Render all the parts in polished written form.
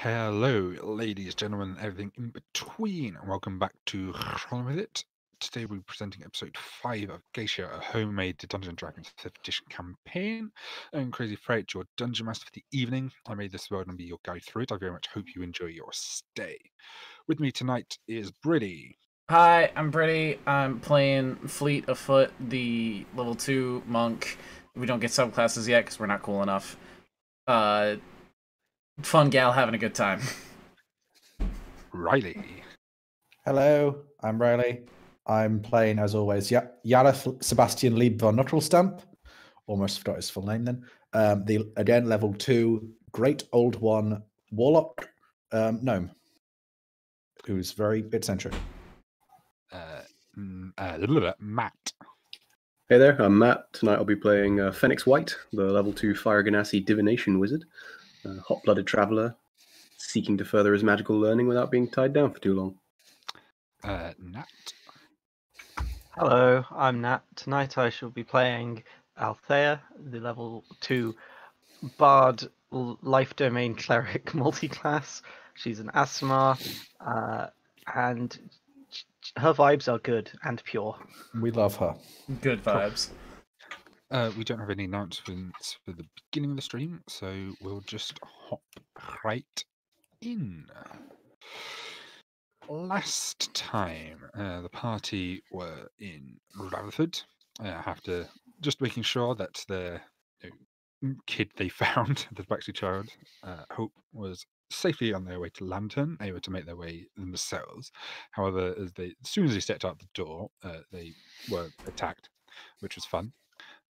Hello, ladies, gentlemen, everything in between, and welcome back to Run With It. Today we're presenting episode 5 of Geisha, a homemade Dungeons & Dragons 5th edition campaign. I'm Crazy Freight, your Dungeon Master for the evening. I made this world and be your guide through it. I very much hope you enjoy your stay. With me tonight is Briddy. Hi, I'm Brittany. I'm playing Fleet of Foot, the level 2 monk. We don't get subclasses yet because we're not cool enough. Fun gal having a good time. Riley. Hello, I'm Riley. I'm playing, as always, Yareth Sebastian Lieb von Nuttelstamp. Almost forgot his full name then. Again, level 2, Great Old One Warlock Gnome, who's very eccentric. Matt. Hey there, I'm Matt. Tonight I'll be playing Phoenix White, the level 2 Fire Ganassi Divination Wizard, a hot-blooded traveller seeking to further his magical learning without being tied down for too long. Nat. Hello, I'm Nat. Tonight I shall be playing Althea, the level 2 Bard Life Domain Cleric multiclass. She's an Asmar, and her vibes are good and pure. We love her. Good vibes. We don't have any announcements for the beginning of the stream, so we'll just hop right in. Last time, the party were in Rutherford after just making sure that the kid they found, the Baxter child, Hope, was safely on their way to Lantern, able to make their way themselves. However, as soon as they stepped out the door, they were attacked, which was fun.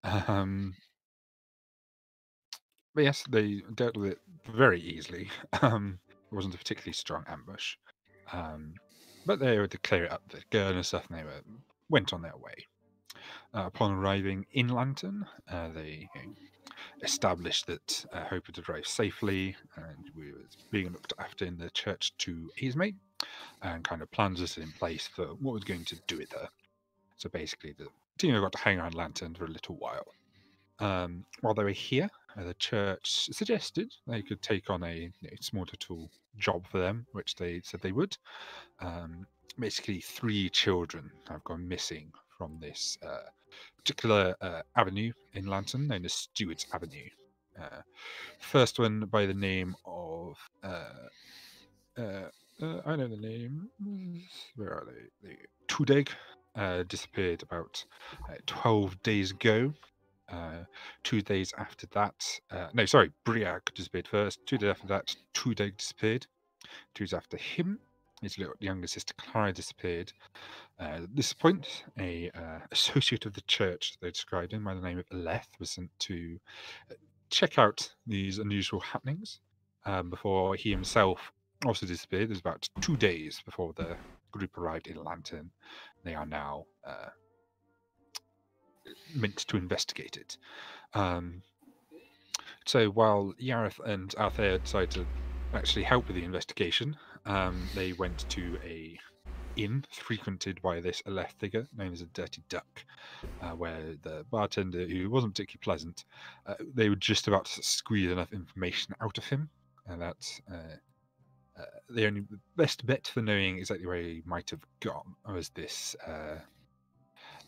But yes, they dealt with it very easily. It wasn't a particularly strong ambush. But they were able to clear it up, the girl and stuff, and they went on their way. Upon arriving in Lantern, they established that Hope had arrived safely and was being looked after in the church to Esme, and kind of plans were in place for what was going to do with her. So basically, the team got to hang around Lantern for a little while. While they were here, the church suggested they could take on a small little job for them, which they said they would. Basically, 3 children have gone missing from this particular avenue in Lantern, known as Stewart's Avenue. First one by the name of I know the name. Where are they? Tudeg disappeared about 12 days ago. 2 days after that, Briac disappeared first. 2 days after that, Tudeg disappeared. 2 days after him, his little younger sister Clara disappeared. At this point, a associate of the church they described him by the name of Aleth was sent to check out these unusual happenings before he himself also disappeared. It was about 2 days before the group arrived in Lantern. They are now meant to investigate it. So while Yareth and Althea decided to actually help with the investigation, they went to a inn frequented by this Aleth figure known as a Dirty Duck, where the bartender, who wasn't particularly pleasant, they were just about to squeeze enough information out of him, and that the best bet for knowing exactly where he might have gone was this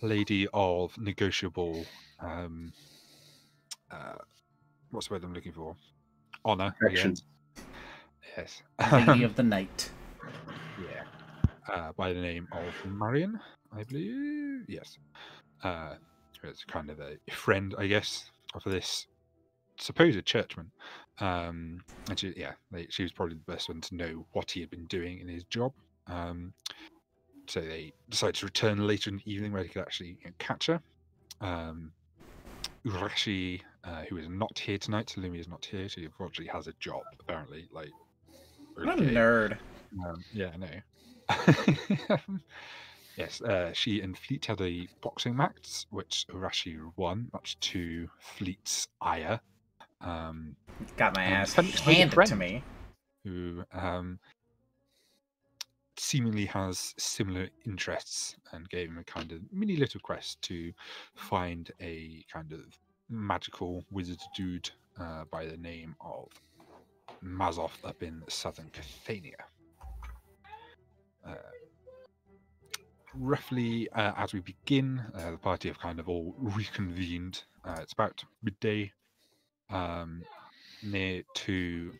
lady of negotiable what's the word I'm looking for? Honor. Actions. Yes. Lady of the Night. Yeah. By the name of Marion, I believe. Yes. It's kind of a friend, I guess, of this supposed churchman. And she was probably the best one to know what he had been doing in his job. So they decided to return later in the evening where they could actually catch her. Urashi, who is not here tonight, Salumi is not here. She unfortunately has a job, apparently. Like, What a nerd. Yeah, I know. Yes, she and Fleet had a boxing match, which Urashi won, much to Fleet's ire. Got my ass Fenix made a handed friend to me. Who seemingly has similar interests and gave him a kind of mini little quest to find a kind of magical wizard dude by the name of Mazov up in southern Cathania. Roughly as we begin, the party have kind of all reconvened. It's about midday, near to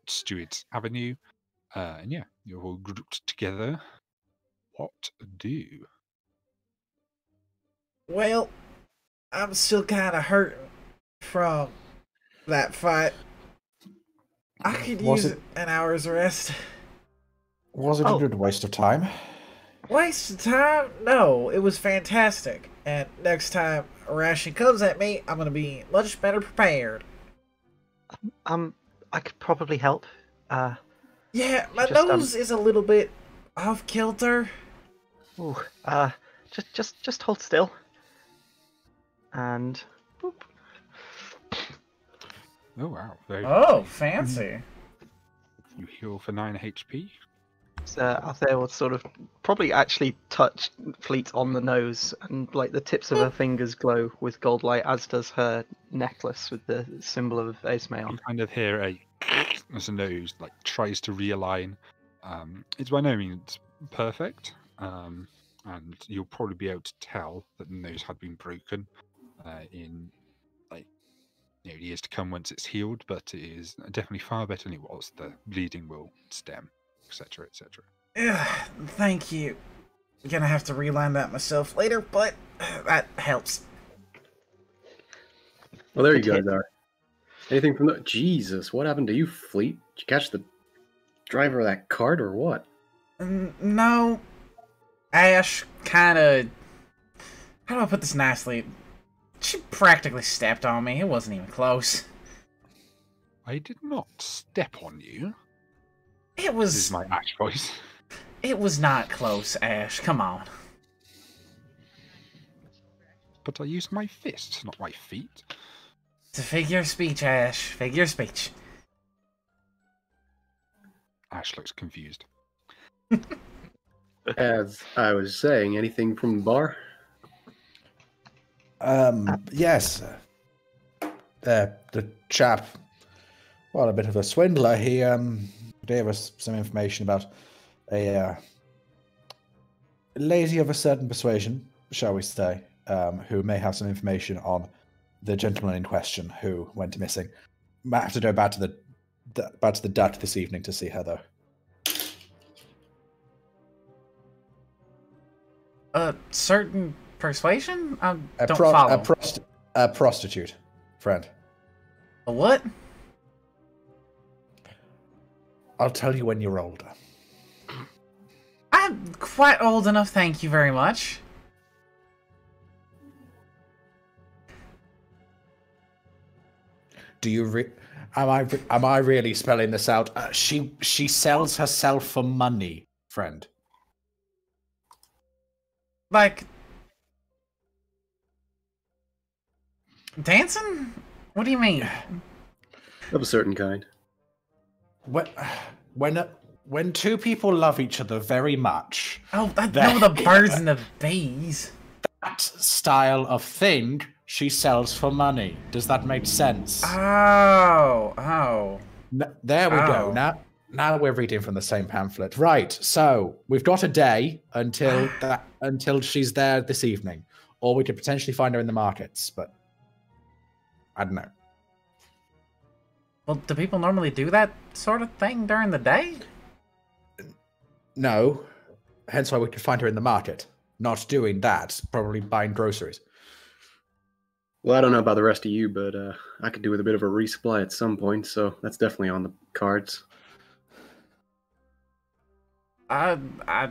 Stewart's Avenue. And yeah, you're all grouped together. What do? Well, I'm still kind of hurting from that fight. I could Was use it- an hour's rest. Was it Oh. a good waste of time? Waste of time? No, it was fantastic. And next time Rashi comes at me, I'm gonna be much better prepared. I could probably help. Yeah, my Just, nose is a little bit off kilter. Ooh, just hold still. And boop. Oh wow! Very Oh, fancy. You heal for 9 HP. So Althea will sort of probably actually touch Fleet on the nose, and like the tips of her fingers glow with gold light, as does her necklace with the symbol of Esme You on. kind of hear as a nose like tries to realign. It's by no means perfect, and you'll probably be able to tell that the nose had been broken in like years to come once it's healed. But it is definitely far better than it was. The bleeding will stem, etc., etc. Ugh, thank you. I'm gonna have to reline that myself later, but that helps. Well, there you Good hit. guys are. Anything from the... Jesus, what happened to you, Fleet? Did you catch the driver of that cart or what? No. Ash kind of. How do I put this nicely? She practically stepped on me. It wasn't even close. I did not step on you. It This is was. my Ash voice. It was not close, Ash. Come on. But I used my fists, not my feet. It's a figure of speech, Ash. Figure of speech. Ash looks confused. As I was saying, anything from the bar? Yes. The chap, well, a bit of a swindler. He gave us some information about a lady of a certain persuasion, shall we say, who may have some information on the gentleman in question who went missing. Might have to go back to the Dut this evening to see her, though. A certain persuasion? I A, don't pro- follow. a prostitute, friend. A what? I'll tell you when you're older. I'm quite old enough, thank you very much. Do you am I really spelling this out? She sells herself for money, friend. Like. Dancing? What do you mean? Of a certain kind. When two people love each other very much, Oh, I That- know the birds and the bees. that style of thing she sells for money. Does that make sense? Oh. There we go. Oh. Now we're reading from the same pamphlet. Right. So we've got a day until she's there this evening, or we could potentially find her in the markets. But I don't know. Well, do people normally do that sort of thing during the day? No. Hence why we could find her in the market. Not doing that, probably buying groceries. Well, I don't know about the rest of you, but I could do with a bit of a resupply at some point, so that's definitely on the cards. I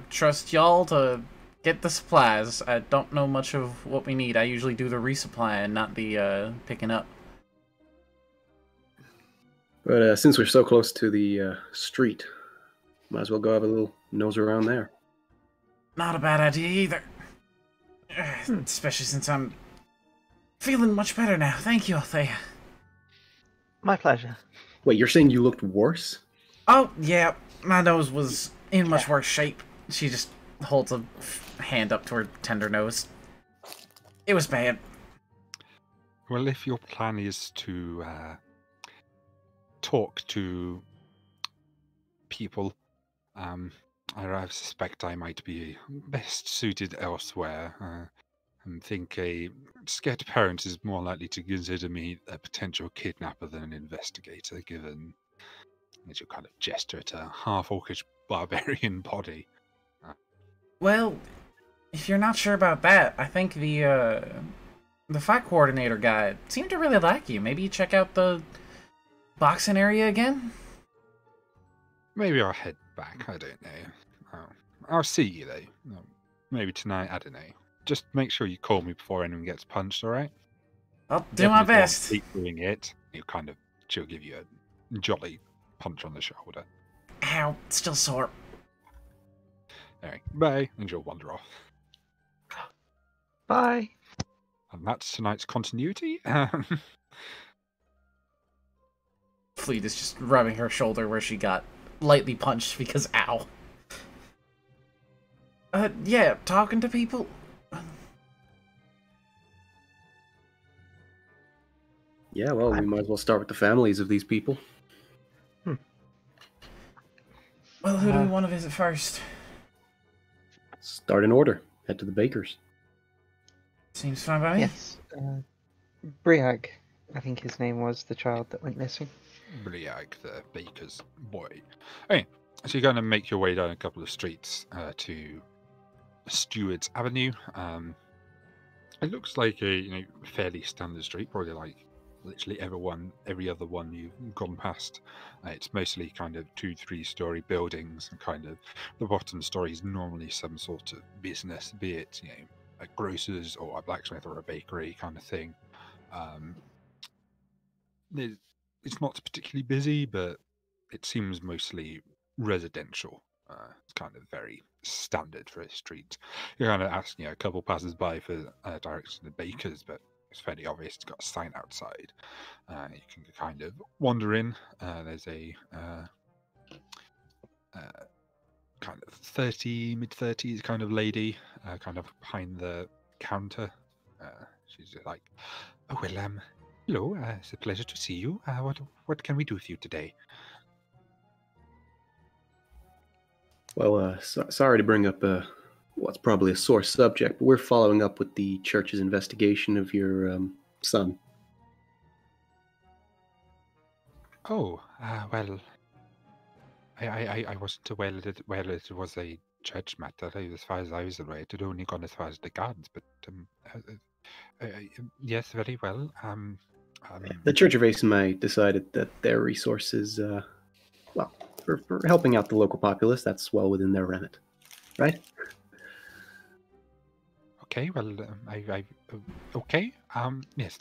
trust y'all to get the supplies. I don't know much of what we need. I usually do the resupply and not the picking up. But since we're so close to the street, might as well go have a little nose around there. Not a bad idea either. Especially since I'm feeling much better now. Thank you, Althea. My pleasure. Wait, you're saying you looked worse? Oh, yeah. My nose was in much worse shape. She just holds a hand up to her tender nose. It was bad. Well, if your plan is to talk to people. I suspect I might be best suited elsewhere. And think a scared parent is more likely to consider me a potential kidnapper than an investigator, given as you kind of gesture at a half-orcish barbarian body. Well, if you're not sure about that, I think the fight coordinator guy seemed to really like you. Maybe you check out the boxing area again? Maybe I'll head back. I don't know. I'll see you though. Maybe tonight. I don't know. Just make sure you call me before anyone gets punched. All right? I'll do my best. Keep doing it. She'll give you a jolly punch on the shoulder. Ow, still sore. Anyway, bye, and she'll wander off. Bye. And that's tonight's continuity. Fleet is just rubbing her shoulder where she got lightly punched because ow. Yeah, talking to people. Yeah, well, we might as well start with the families of these people. Well, who do we want to visit first? Start in order. Head to the bakers. Seems fine by me. Yes. Briag, I think his name was, the child that went missing. Briag, the baker's boy. Okay, so you're going to make your way down a couple of streets to Stewart's Avenue. It looks like a fairly standard street, probably like literally every other one you've gone past. It's mostly kind of 2-3 story buildings, and kind of the bottom story is normally some sort of business, be it a grocer's or a blacksmith or a bakery kind of thing. It's not particularly busy, but it seems mostly residential. It's kind of very standard for a street. You're kind of asking a couple passers-by for directions to the baker's, but it's fairly obvious. It's got a sign outside. You can kind of wander in. There's a kind of mid-30s kind of lady, kind of behind the counter. She's like, "Oh well, hello. It's a pleasure to see you. What can we do with you today?" Well, sorry to bring up what's probably a sore subject, but we're following up with the church's investigation of your son. Oh, well, I wasn't aware that it was a church matter. As far as I was aware, it had only gone as far as the gardens. But yes, very well. The Church of Aesomai decided that their resources, for helping out the local populace, that's well within their remit, right? Okay, well, okay. Yes,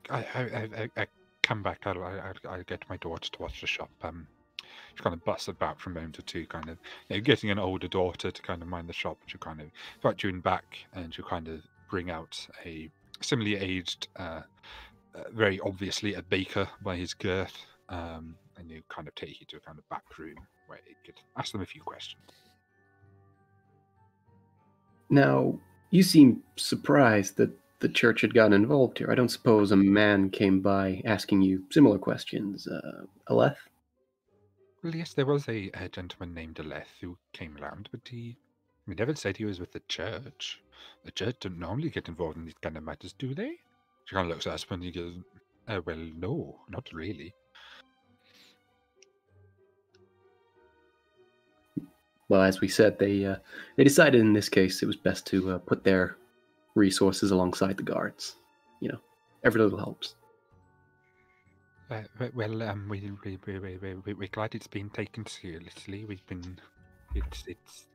I come back. I'll get my daughter to watch the shop. She kind of busts about from moment to two, kind of getting an older daughter to kind of mind the shop. She'll kind of invite you in back, and she'll kind of bring out a similarly aged, very obviously a baker by his girth, and you kind of take you to a kind of back room where you could ask them a few questions. Now, you seem surprised that the church had gotten involved here. I don't suppose a man came by asking you similar questions, Aleth? Well, yes, there was a gentleman named Aleth who came around, but he never said he was with the church. The church don't normally get involved in these kind of matters, do they? She kind of looks at us and he goes, well, no, not really. Well, as we said, they decided in this case it was best to put their resources alongside the guards. Every little helps. We're glad it's been taken seriously. It's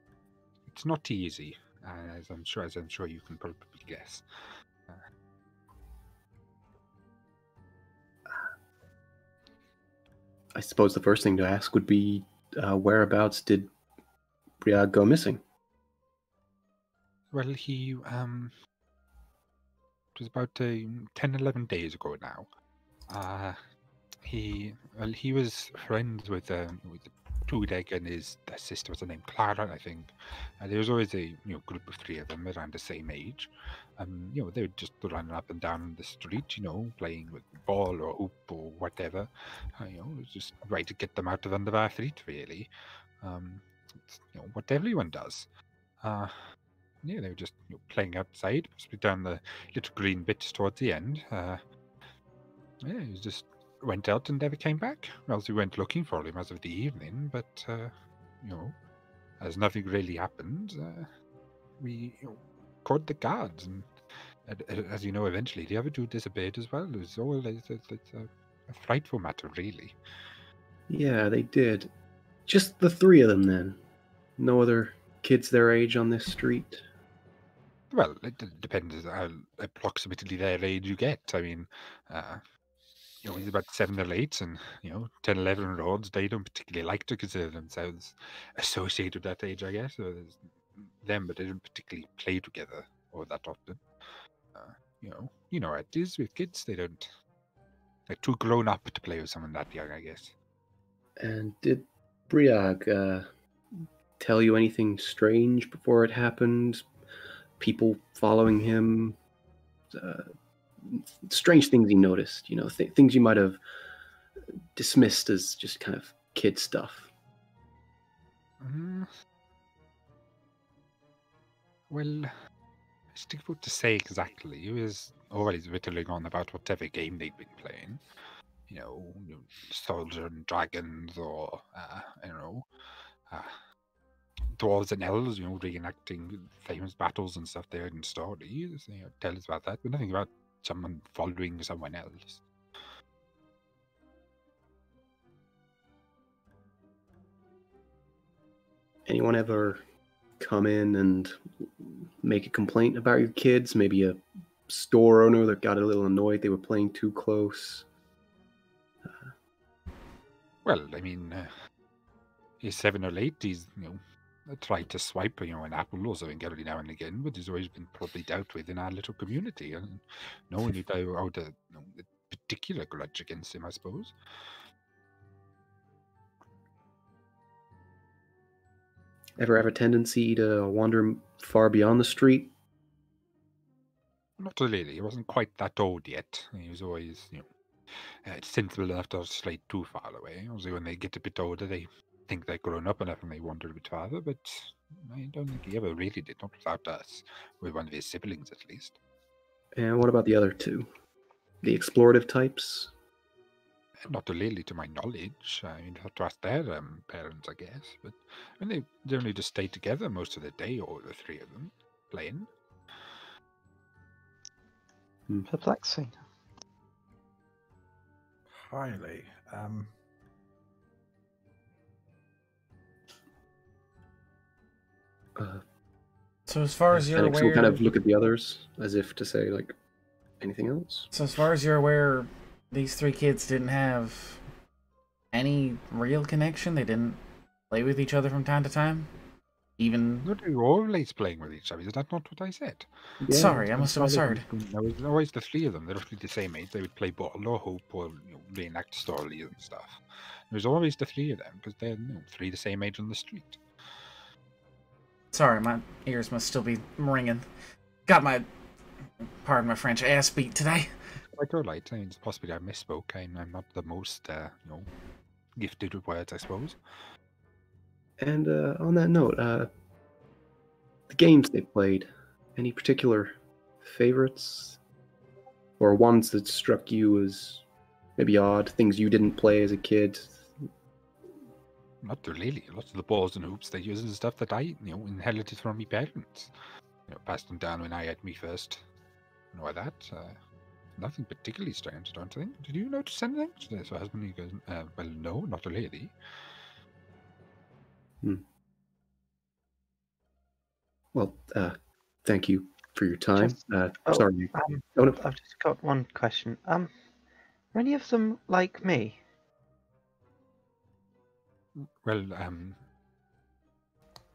not easy, as I'm sure you can probably guess. I suppose the first thing to ask would be whereabouts did Briag go missing? Well, he it was about 10-11 days ago now. He was friends with Ludeg and his sister was her name Clara, I think. There was always a group of 3 of them around the same age. They would just run up and down the street, playing with ball or hoop or whatever. It was just a way to get them out of under our feet, really. It's, what everyone does. They were just playing outside, possibly down the little green bits towards the end. It was just went out and never came back. Well, we went looking for him as of the evening, but as nothing really happened, we called the guards, and as you know, eventually the other 2 disappeared as well. It was all it's a frightful matter, really. Yeah, they did. Just the 3 of them, then. No other kids their age on this street. Well, it depends how approximately their age you get. I mean, he's about 7 or 8, and 10, 11-year-olds, they don't particularly like to consider themselves associated with that age, I guess. So there's them, but they don't particularly play together or that often. You know how it is with kids. They're too grown up to play with someone that young, I guess. And did Briag tell you anything strange before it happened? People following him? Strange things he noticed, things you might have dismissed as just kind of kid stuff. Well, it's difficult to say exactly. He was always whittling on about whatever game they'd been playing. Soldier and Dragons, or dwarves and elves, reenacting famous battles and stuff there in stories. Tell us about that, but nothing about someone following someone else. Anyone ever come in and make a complaint about your kids? Maybe a store owner that got a little annoyed they were playing too close? Well, I mean, he's 7 or 8. He's, tried to swipe, an apple or something every now and again, but he's always been probably dealt with in our little community, and no one would hold a particular grudge against him, I suppose. Ever have a tendency to wander far beyond the street? Not really. He wasn't quite that old yet. He was always, sensible enough to stray too far away. Obviously, when they get a bit older, they think they're grown up enough and they wander a bit farther, but I don't think he ever really did, not without us, with one of his siblings at least. And what about the other 2? The explorative types? Not really, to my knowledge. I mean, have to ask their parents, I guess. But they generally just stay together most of the day, all the 3 of them, playing. Perplexing. Highly. So as far as you're Fenix aware, will kind of look at the others as if to say, like, anything else? so as far as you're aware, these 3 kids didn't have any real connection. They didn't play with each other from time to time. Even They were always playing with each other. Is that not what I said? Yeah. sorry, I must have misheard. There was always the 3 of them. They're roughly the same age. They would play ball or hoop or reenact stories and stuff. There was always the 3 of them because they're 3 the same age on the street. Sorry, my ears must still be ringing. Got my, pardon my French, ass beat today. Quite all right. I mean, it's possibly I misspoke. I'm not the most gifted with words, I suppose. And on that note, the games they played, any particular favorites? Or ones that struck you as maybe odd, things you didn't play as a kid? Not really. Lots of the balls and hoops they use and stuff that I, inherited from my parents. Passed them down when I had me first. That. Nothing particularly strange, I don't think. Did you notice anything? So husband goes, well, no, not really. Well, thank you for your time. Sorry. I've just got one question. Are any of them like me? Well,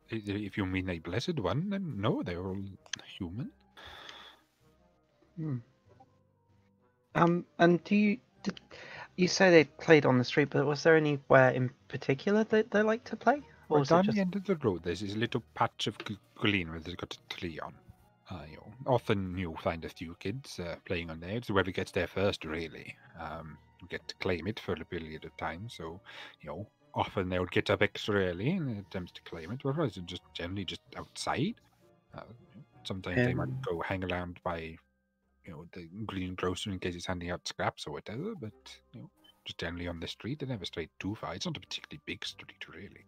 if you mean a blessed one, then no, they're all human. And You say they played on the street, but was there anywhere in particular that they like to play? Or Well, was down it just... the end of the road, there's this little patch of green where there's got a tree on. Often you'll find a few kids playing on there. It's whoever gets there first, really. You get to claim it for a period of time. So, often they'll get up extra early and attempt to claim it. Otherwise, they're just generally just outside. Sometimes they might go hang around by, the green grocer in case it's handing out scraps or whatever. But just generally on the street, they never stray too far. It's not a particularly big street, really.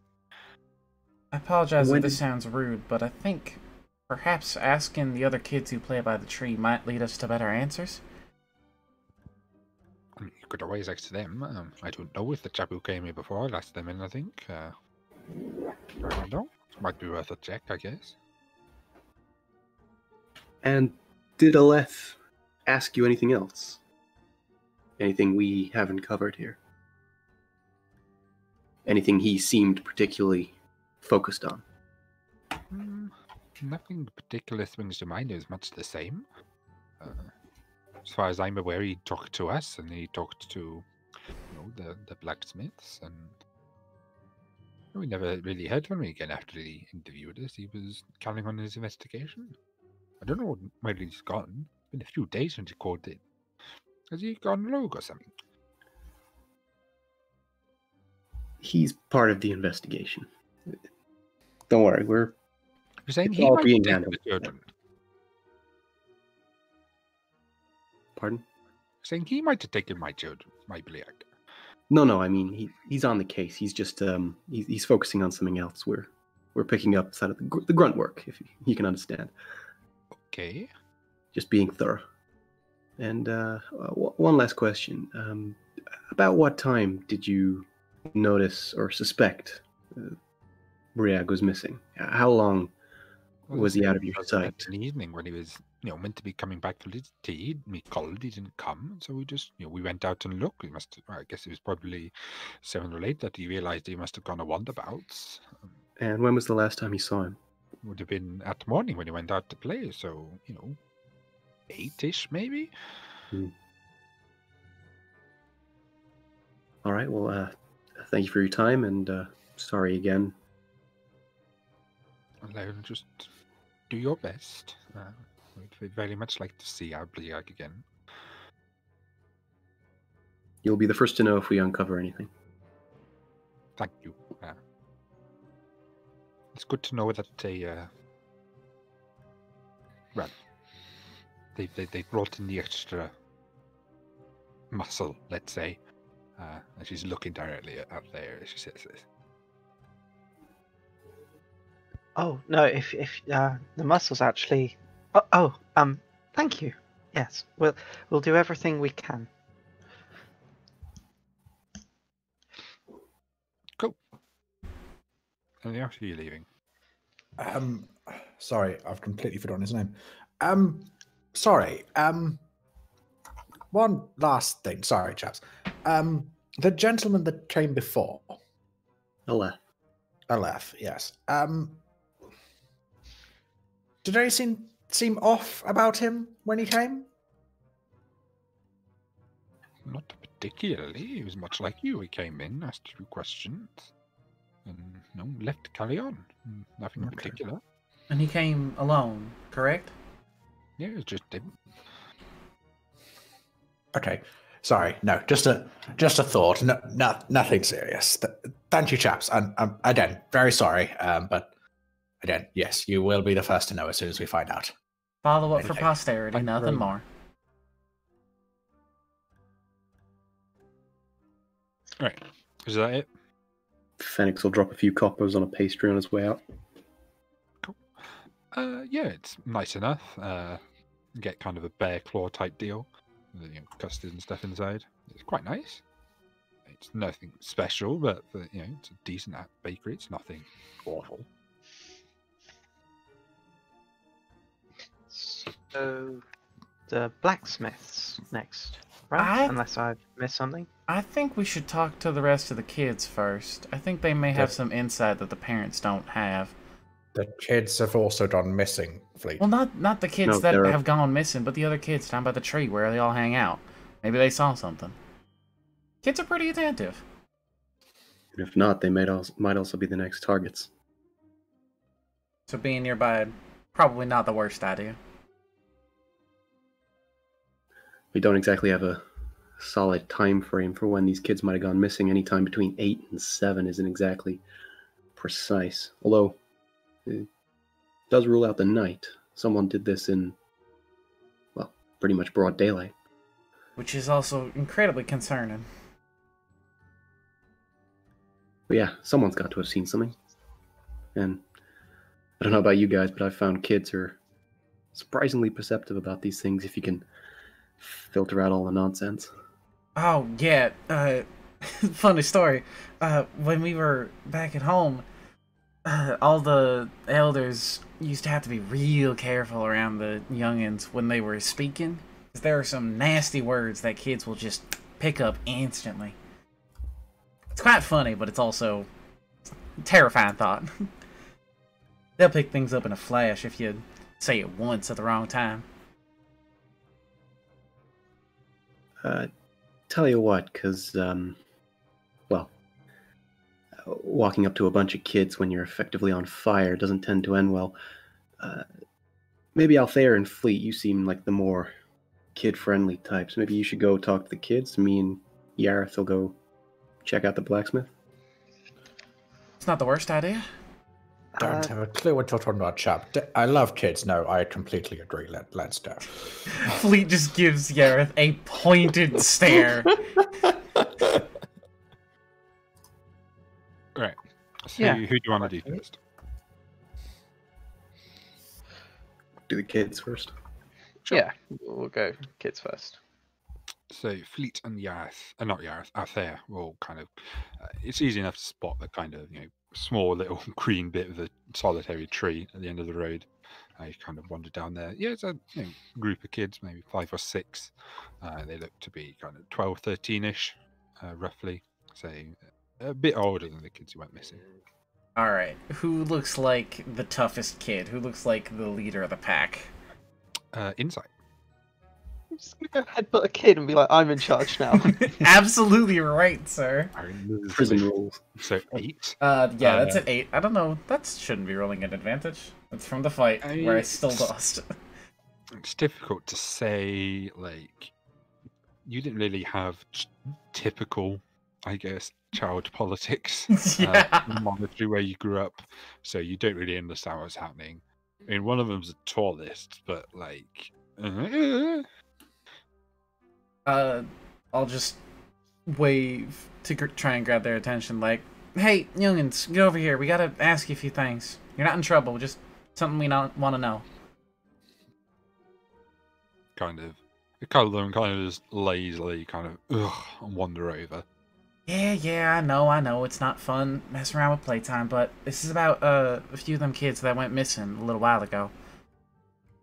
I apologize When if this did- sounds rude, but I think perhaps asking the other kids who play by the tree might lead us to better answers. I mean, you could always ask them. I don't know if the chap who came here before, I'll ask them anything. I don't know. It might be worth a check, I guess. And did Aleph ask you anything else? Anything we haven't covered here? Anything he seemed particularly focused on? Nothing particular springs to mind. It was much the same. As far as I'm aware, he talked to us, and he talked to, the blacksmiths, and we never really heard from him again after he interviewed us. He was carrying on his investigation. I don't know where he's gone. It's been a few days since he called in. Has he gone rogue or something? He's part of the investigation. Don't worry, You're saying It's he all might being take handled. the children. Pardon? Saying he might have taken my children, my Bliag. No. I mean, he's on the case. He's just he's focusing on something else. We're picking up sort of the grunt work, if you can understand. Okay. Just being thorough. And one last question. About what time did you notice or suspect Briag was missing? How long was he out of your sight? In the evening when he was, meant to be coming back for his tea. We called, he didn't come, so we just, we went out and looked. I guess it was probably 7 or 8 that he realized he must have gone a wandabouts. And when was the last time you saw him? Would have been at morning when he went out to play, so 8-ish maybe. All right. Well, thank you for your time, and sorry again. Well, just do your best. We'd very much like to see our Bliag again. You'll be the first to know if we uncover anything. Thank you. It's good to know that they brought in the extra muscle, let's say. And she's looking directly out there as she says this. Oh no! If the muscles actually. Thank you. Yes, we'll do everything we can. Cool. And after you leaving? Sorry, I've completely forgotten his name. Sorry. One last thing. Sorry, chaps. The gentleman that came before. Aleph, yes. Did anything seem off about him when he came? Not particularly. He was much like you. He came in, asked a few questions, and left to carry on. Nothing Okay. particular. And he came alone, correct? Yeah, it was just him. Okay. Sorry. No, just a thought. No, nothing serious. Thank you, chaps. And again, very sorry. But again, yes, you will be the first to know as soon as we find out. Follow up for Okay. posterity, Thank you nothing very more. Right. Is that it? Phoenix will drop a few coppers on a pastry on his way out. Yeah, it's nice enough. Get kind of a bear claw type deal. With, custard and stuff inside. It's quite nice. It's nothing special, but it's a decent bakery. It's nothing awful. So the blacksmiths next, right? Unless I've missed something. I think we should talk to the rest of the kids first. I think they may have Yeah. some insight that the parents don't have. The kids have also gone missing, Fleet. Well, not the kids No, that they're- have gone missing, but the other kids down by the tree where they all hang out. Maybe they saw something. Kids are pretty attentive. And if not, they might also be the next targets. So being nearby, probably not the worst idea. We don't exactly have a solid time frame for when these kids might have gone missing. Any time between 8 and 7 isn't exactly precise. Although, it does rule out the night. Someone did this in, well, pretty much broad daylight. Which is also incredibly concerning. But yeah, someone's got to have seen something. And I don't know about you guys, but I've found kids are surprisingly perceptive about these things if you can filter out all the nonsense. Oh, yeah. Funny story. When we were back at home, all the elders used to have to be real careful around the youngins when they were speaking. 'Cause there are some nasty words that kids will just pick up instantly. It's quite funny, but it's also a terrifying thought. They'll pick things up in a flash if you say it once at the wrong time. Tell you what, because, walking up to a bunch of kids when you're effectively on fire doesn't tend to end well. Maybe Althea and Fleet, you seem like the more kid-friendly types. Maybe you should go talk to the kids. Me and Yareth will go check out the blacksmith. It's not the worst idea. Don't have a clue what you're talking about, chap. I love kids. No, I completely agree. Let's go. Fleet just gives Yareth a pointed stare. Right. So Yeah. who do you want to do first? Do the kids first. Sure. Yeah, we'll go kids first. So Fleet and Yareth, not Yareth, Althea will kind of. It's easy enough to spot the kind of small little green bit of a solitary tree at the end of the road. You kind of wander down there. Yeah, it's a group of kids, maybe 5 or 6. They look to be kind of 12, 13-ish, roughly. So a bit older than the kids who went missing. Alright, who looks like the toughest kid? Who looks like the leader of the pack? Insight. I'm just gonna go headbutt a kid and be like, I'm in charge now. Absolutely right, sir. Prison rules. So 8. Yeah, that's an 8. I don't know, that shouldn't be rolling an advantage. That's from the fight, where I still lost. It's difficult to say, you didn't really have typical, I guess, child politics Yeah. in the monastery where you grew up, so you don't really understand what's happening. I mean, one of them's the tallest, but I'll just wave to try and grab their attention, like, hey, youngins, get over here. We gotta ask you a few things. You're not in trouble, just something we want to know. kind of, a couple of them kind of just lazily wander over. Yeah, I know, it's not fun messing around with playtime, but this is about a few of them kids that went missing a little while ago.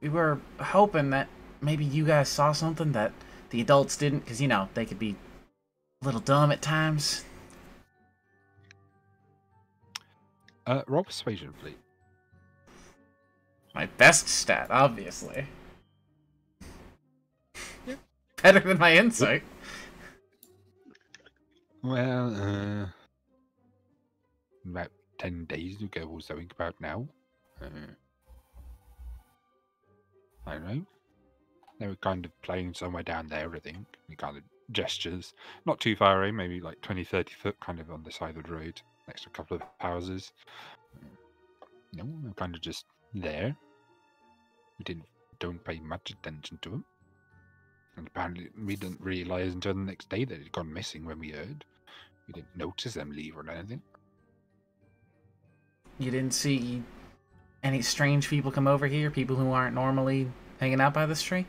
We were hoping that maybe you guys saw something that the adults didn't, because, they could be a little dumb at times. Roll persuasion, please. My best stat, obviously. Better than my insight. Well, about 10 days ago or something about now. I don't know. They were kind of playing somewhere down there, I think. He kind of gestures. Not too far away, maybe like 20, 30 foot, kind of on the side of the road, next to a couple of houses. No, they're kind of just there. We don't pay much attention to them. And apparently we didn't realise until the next day that it had gone missing when we heard. We didn't notice them leave or anything. You didn't see any strange people come over here? People who aren't normally hanging out by this tree?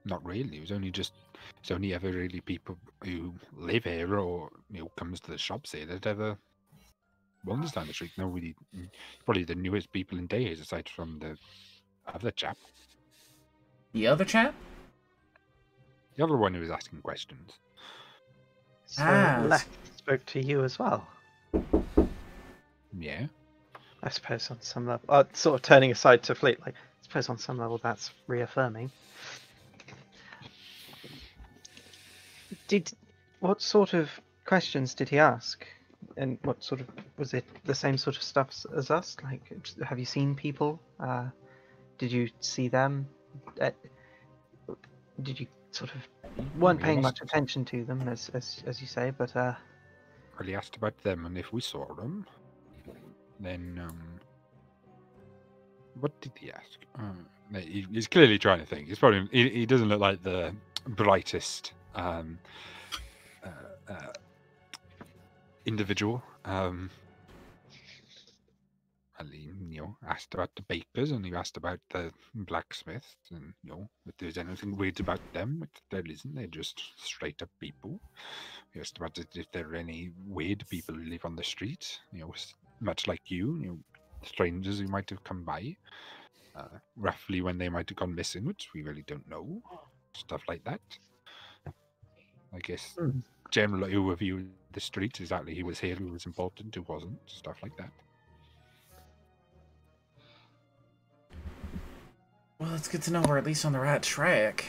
Not really. It's only ever really people who live here or comes to the shops here that ever wanders down the street. Nobody, probably the newest people in days aside from the other chap. The other chap? The other one who was asking questions. So Ah. Lech spoke to you as well. Yeah. I suppose on some level, sort of turning aside to Fleet, I suppose on some level that's reaffirming. What sort of questions did he ask? And what sort of was it the same sort of stuff as us? Like, have you seen people? Did you see them? Did you sort of weren't paying much attention to them, as you say, but Well, he asked about them, and if we saw them, then what did he ask? He's clearly trying to think. He's probably he doesn't look like the brightest individual. And he, asked about the bakers, and he asked about the blacksmiths, and if there's anything weird about them, which there isn't. They're just straight up people. He asked about if there are any weird people who live on the street, much like you, strangers who might have come by, roughly when they might have gone missing, which we really don't know. Stuff like that. I guess general overview of the street, exactly who was here, who was important, who wasn't, stuff like that. Well, it's good to know we're at least on the right track.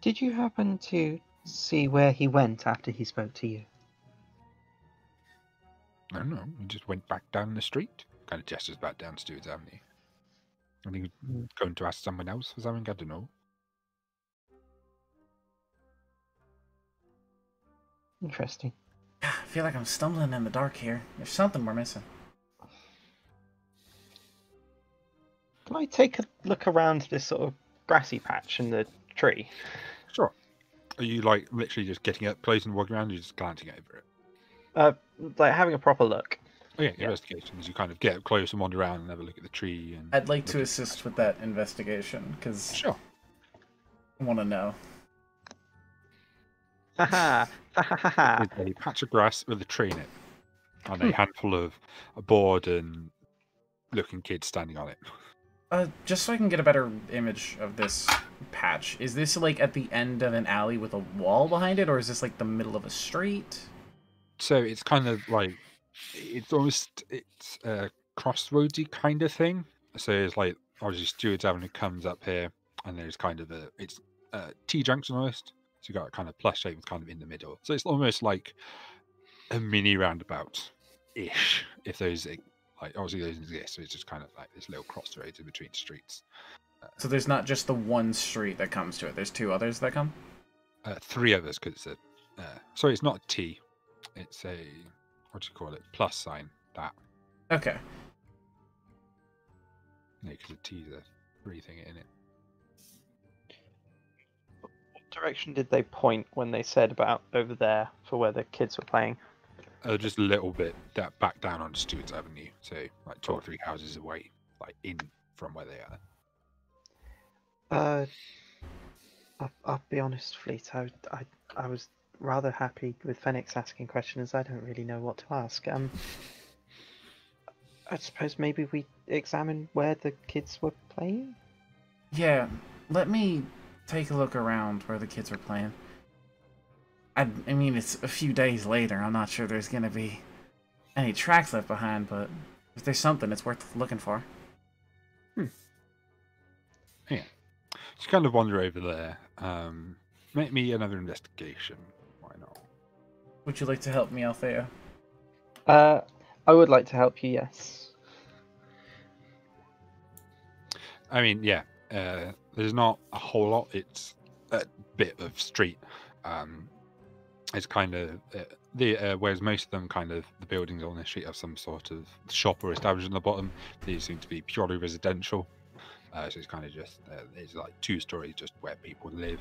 did you happen to see where he went after he spoke to you? I don't know. He just went back down the street. Kind of gestures back down Stewart's Avenue. I think he was going to ask someone else for something. I don't know. Interesting. I feel like I'm stumbling in the dark here. There's something we're missing. Can I take a look around this sort of grassy patch in the tree? Sure. Are you like literally just getting up close and walking around, or are you just glancing over it? Like having a proper look. Okay, investigation. As you kind of get up close and wander around and have a look at the tree. And I'd like to assist with that investigation, because sure. I want to know. Haha! Haha! With a patch of grass with a tree in it, and a handful of bored and looking kids standing on it. Just so I can get a better image of this patch, is this like at the end of an alley with a wall behind it, or is this like the middle of a street? So it's kind of like it's a crossroadsy kind of thing. So it's like obviously Stewart's Avenue comes up here, and there's kind of it's T-junction almost. So you got a kind of plus shape kind of in the middle. So it's almost like a mini roundabout ish, if those like obviously those exist. So it's just kind of like this little crossroads in between streets. So there's not just the one street that comes to it. There's two others that come. 3 others because it's sorry, it's not a T. It's a what do you call it? Plus sign. That. Okay. Yeah, because the T's a 3 thing in it. What direction did they point when they said about over there for where the kids were playing? Just a little bit back down on Stewart's Avenue, so like 2 or 3 houses away, like in from where they are. I'll be honest, Fleet. I was rather happy with Phoenix asking questions. I don't really know what to ask. I suppose maybe we examine where the kids were playing? Yeah, let me take a look around where the kids were playing. I mean, it's a few days later. I'm not sure there's going to be any tracks left behind, but if there's something, it's worth looking for. Yeah. Just kind of wander over there. Make me another investigation. Why not? Would you like to help me, Althea? I would like to help you, yes. I mean, yeah. There's not a whole lot. It's a bit of street. It's kind of whereas most of them kind of the buildings on the street have some sort of shop or establishment on the bottom. These seem to be purely residential. So it's kind of just it's like 2 stories just where people live.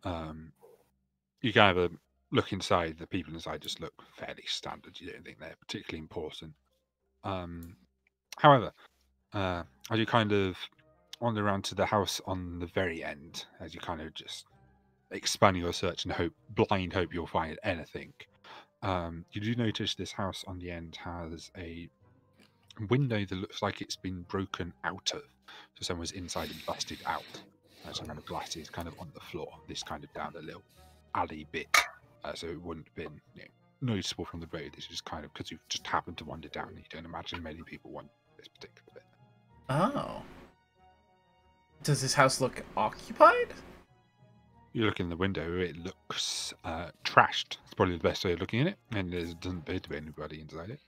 You kind of look inside. The people inside just look fairly standard. You don't think they're particularly important. However, as you kind of wander around to the house on the very end, as you kind of just expanding your search and blind hope you'll find anything. You do notice this house on the end has a window that looks like it's been broken out of. So someone's inside and busted out. Some kind of glass is kind of on the floor. This kind of down a little alley bit. So it wouldn't have been noticeable from the road. This is kind of because you've just happened to wander down. You don't imagine many people want this particular bit. Oh. Does this house look occupied? You look in the window, it looks trashed. It's probably the best way of looking at it, and there doesn't appear to be anybody inside it.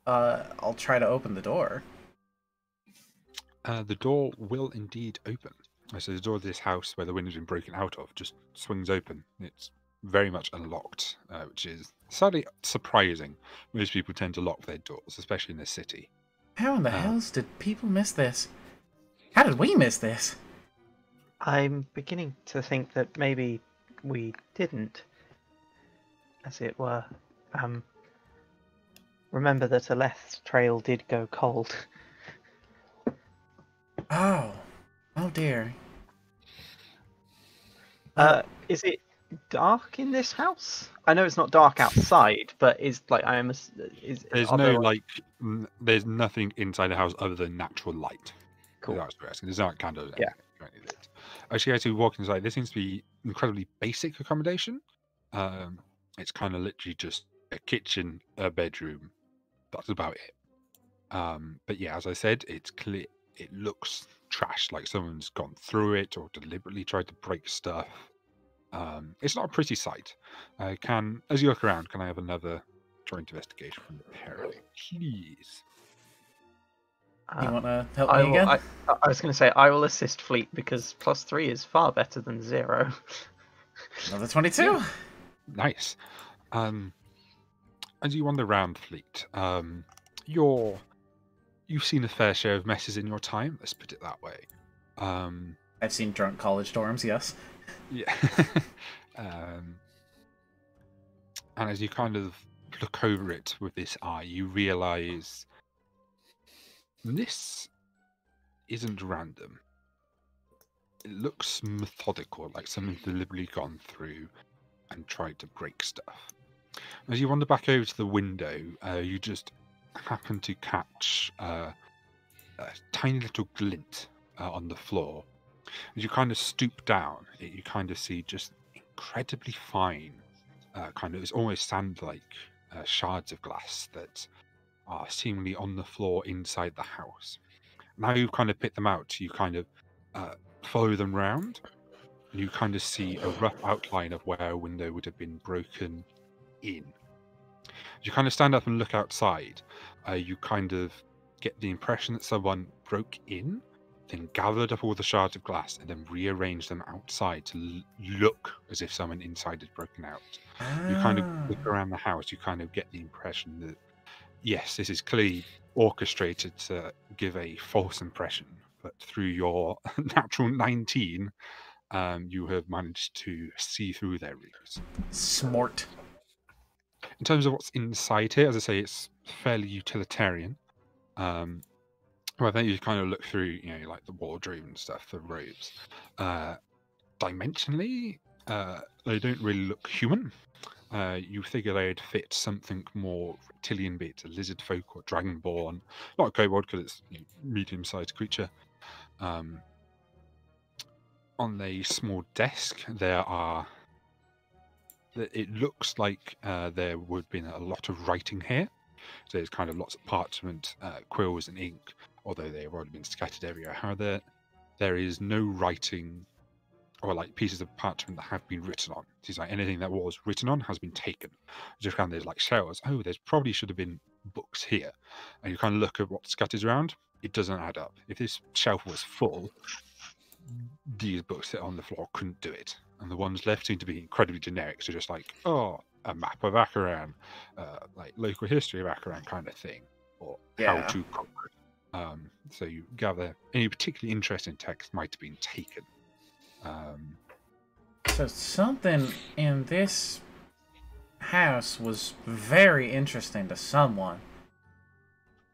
I'll try to open the door. The door will indeed open. So the door of this house where the window's been broken out of just swings open. It's very much unlocked, which is sadly surprising. Most people tend to lock their doors, especially in the city. How in the hells did people miss this? How did we miss this? I'm beginning to think that maybe we didn't, as it were. Remember that Aleth's trail did go cold. Oh. Oh dear. Is it dark in this house? I know it's not dark outside, but is like There's are no there, like, there's nothing inside the house other than natural light. Cool. That's what we're asking. There's not candles. Yeah. Actually, as you walk inside, this seems to be incredibly basic accommodation. It's kind of literally just a kitchen, a bedroom. That's about it. But yeah, as I said, it's clear. It looks trashed, like someone's gone through it or deliberately tried to break stuff. It's not a pretty sight. As you look around, can I have another joint investigation from the pair of you, please? You want to help me again? I was going to say I will assist Fleet because +3 is far better than 0. Another 22. Yeah. Nice. As you wander around, Fleet, you've seen a fair share of messes in your time. Let's put it that way. I've seen drunk college dorms, yes. Yeah. And as you kind of look over it with this eye, you realize this isn't random. It looks methodical, like someone's deliberately gone through and tried to break stuff. As you wander back over to the window, you just happen to catch a tiny little glint on the floor. As you kind of stoop down, you kind of see just incredibly fine, it's almost sand-like shards of glass that are seemingly on the floor inside the house. Now you've kind of picked them out, you kind of follow them round, and you kind of see a rough outline of where a window would have been broken in. As you kind of stand up and look outside, you kind of get the impression that someone broke in, then gathered up all the shards of glass and then rearranged them outside to look as if someone inside had broken out. You kind of look around the house, you kind of get the impression that, yes, this is clearly orchestrated to give a false impression, but through your natural 19, you have managed to see through their ruse. Smart. In terms of what's inside here, as I say, it's fairly utilitarian. Well, then you kind of look through, like the wardrobe and stuff, the robes. Dimensionally, they don't really look human. You figure they'd fit something more reptilian, be it a lizard folk or dragonborn. Not a kobold, because it's a medium-sized creature. On a small desk, it looks like there would have been a lot of writing here. So there's kind of lots of parchment, quills and ink, although they have already been scattered everywhere. However, there is no writing or like pieces of parchment that have been written on. It's like anything that was written on has been taken. Just kind of there's like shelves. Oh, there's probably should have been books here. And you kind of look at what scatters around. It doesn't add up. If this shelf was full, these books that are on the floor couldn't do it. And the ones left seem to be incredibly generic. So just like, a map of Acheran, like local history of Acheran kind of thing, or how to conquer. So you gather any particularly interesting text might have been taken. So something in this house was very interesting to someone.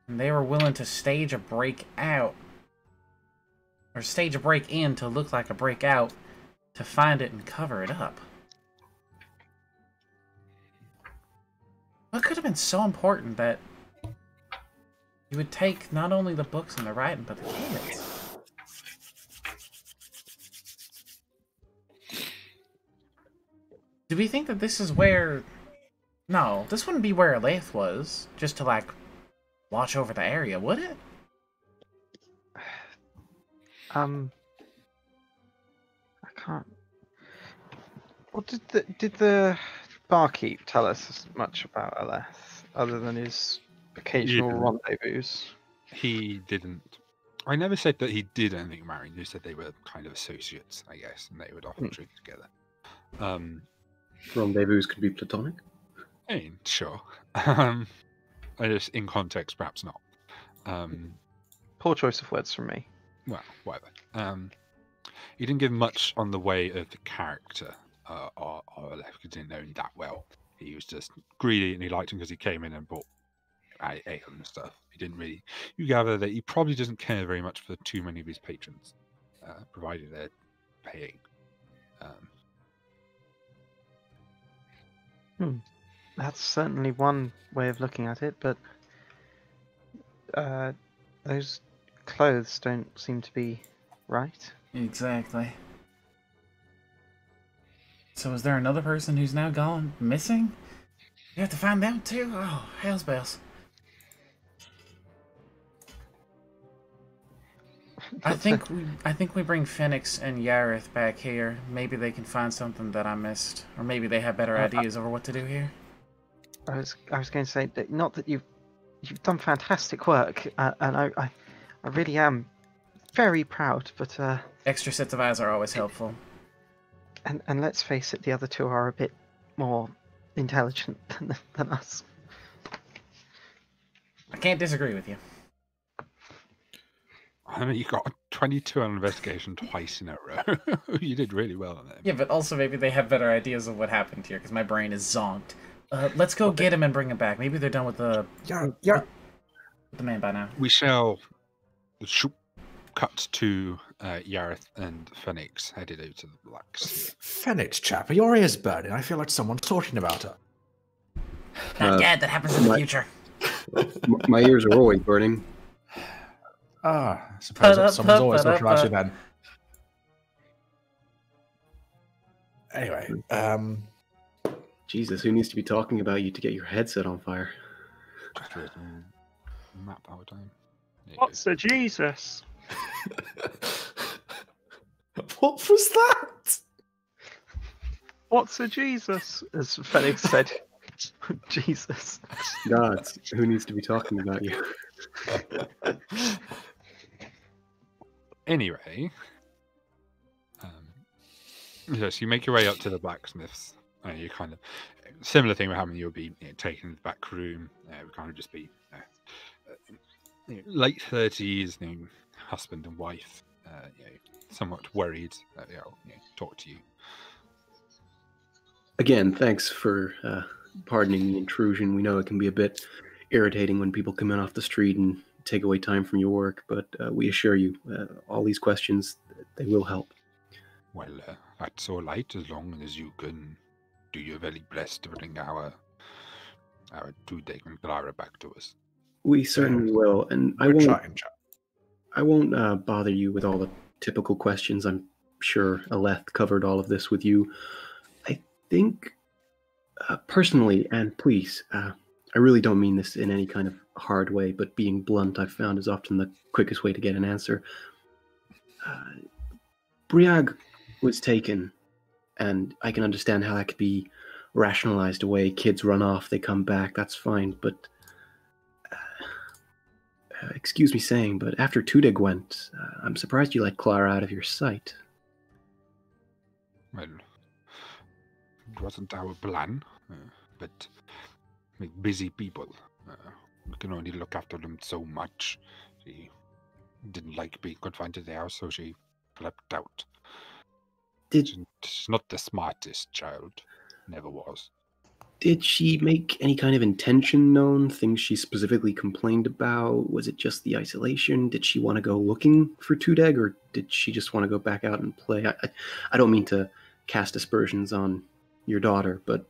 And they were willing to stage a breakout. Or stage a break-in to look like a breakout to find it and cover it up. What could have been so important that you would take not only the books and the writing, but the kids? Do we think that this is where... No, this wouldn't be where Aleth was, just to, like, watch over the area, would it? I can't... What did the barkeep tell us much about Aleth, other than his occasional didn't. rendezvous? He didn't. I never said that he did anything married. You said they were kind of associates, I guess, and they would often drink together. Rendezvous could be platonic. I mean, sure. I just in context, perhaps not. Poor choice of words from me. Well, whatever. He didn't give much on the way of the character, or Aleth, because didn't know him that well. He was just greedy, and he liked him because he came in and bought ale and stuff. He didn't really. You gather that he probably doesn't care very much for too many of his patrons, provided they're paying. That's certainly one way of looking at it, but those clothes don't seem to be right. Exactly. So is there another person who's now gone missing? You have to find them too? Oh, hell's bells. I think we bring Phoenix and Yareth back here. Maybe they can find something that I missed, or maybe they have better ideas over what to do here. I was going to say that not that you've done fantastic work, and I really am very proud, but Extra sets of eyes are always helpful. and let's face it, the other two are a bit more intelligent than us. I can't disagree with you. I mean, you got 22 on investigation twice in a row. You did really well on that. Yeah, but also maybe they have better ideas of what happened here, because my brain is zonked. Let's go get him and bring him back. Maybe they're done with the man by now. We shall cut to Yareth and Phoenix headed out to the Blacks. Phoenix, chap, are your ears burning? I feel like someone's talking about her. Not yet, that happens in the future. My ears are always burning. I suppose someone's always talking about you then. Anyway, Jesus, who needs to be talking about you to get your headset on fire? Just written map our time. There you What's the Jesus? what was that? What's a Jesus? As Felix said. Jesus. Gods, who needs to be talking about you? Anyway, yes, you make your way up to the blacksmiths, and you kind of similar thing would happen. You'll be taken to the back room. It would kind of just be late 30s, husband and wife, somewhat worried that they'll talk to you. Again, thanks for pardoning the intrusion. We know it can be a bit irritating when people come in off the street and take away time from your work, but we assure you, all these questions, they will help. Well, that's all right, as long as you can do your very best to bring our Tudek and Clara back to us. We certainly will, and I won't bother you with all the typical questions. I'm sure Aleth covered all of this with you. I think, personally, and please, I really don't mean this in any kind of hard way, but being blunt, I've found, is often the quickest way to get an answer. Briag was taken, and I can understand how that could be rationalized away. Kids run off, they come back, that's fine, but excuse me saying, but after Tudeg went, I'm surprised you let Clara out of your sight. Well, it wasn't our plan, but with busy people, we can only look after them so much. She didn't like being confined to the house, so she flipped out. She's not the smartest child. Never was. Did she make any kind of intention known? Things she specifically complained about? Was it just the isolation? Did she want to go looking for Tudeg, or did she just want to go back out and play? I don't mean to cast aspersions on your daughter, but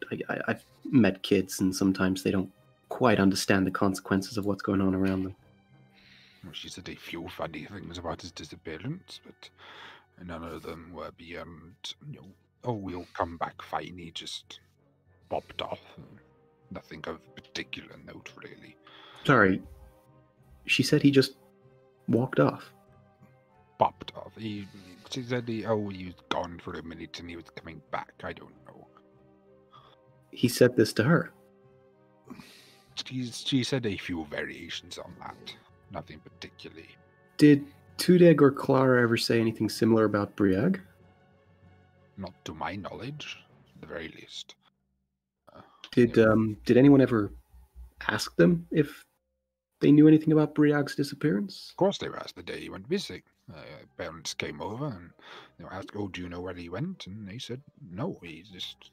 I've met kids, and sometimes they don't quite understand the consequences of what's going on around them. Well, she said a few funny things about his disappearance, but none of them were beyond, we'll come back fine. He just popped off. Nothing of particular note, really. Sorry, she said he just walked off. Popped off. She said he was gone for a minute and he was coming back. I don't know. he said this to her. She said a few variations on that. Nothing particularly. Did Tudeg or Clara ever say anything similar about Briag? Not to my knowledge, at the very least. Did anyone ever ask them if they knew anything about Briag's disappearance? Of course, they were asked the day he went missing. Parents came over and asked, "Oh, do you know where he went?" And they said, "No, he just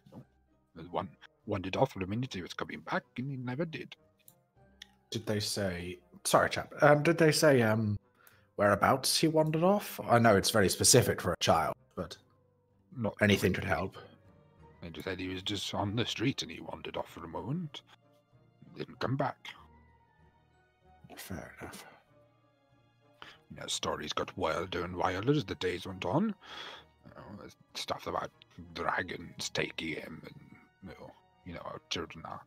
wandered off the minute he was coming back, and he never did." Did they say? Sorry, chap. Did they say whereabouts he wandered off? I know it's very specific for a child, but Not anything could help. They just said he was just on the street and he wandered off for a moment, didn't come back. Fair enough. Stories got wilder and wilder as the days went on. Stuff about dragons taking him, and our children are.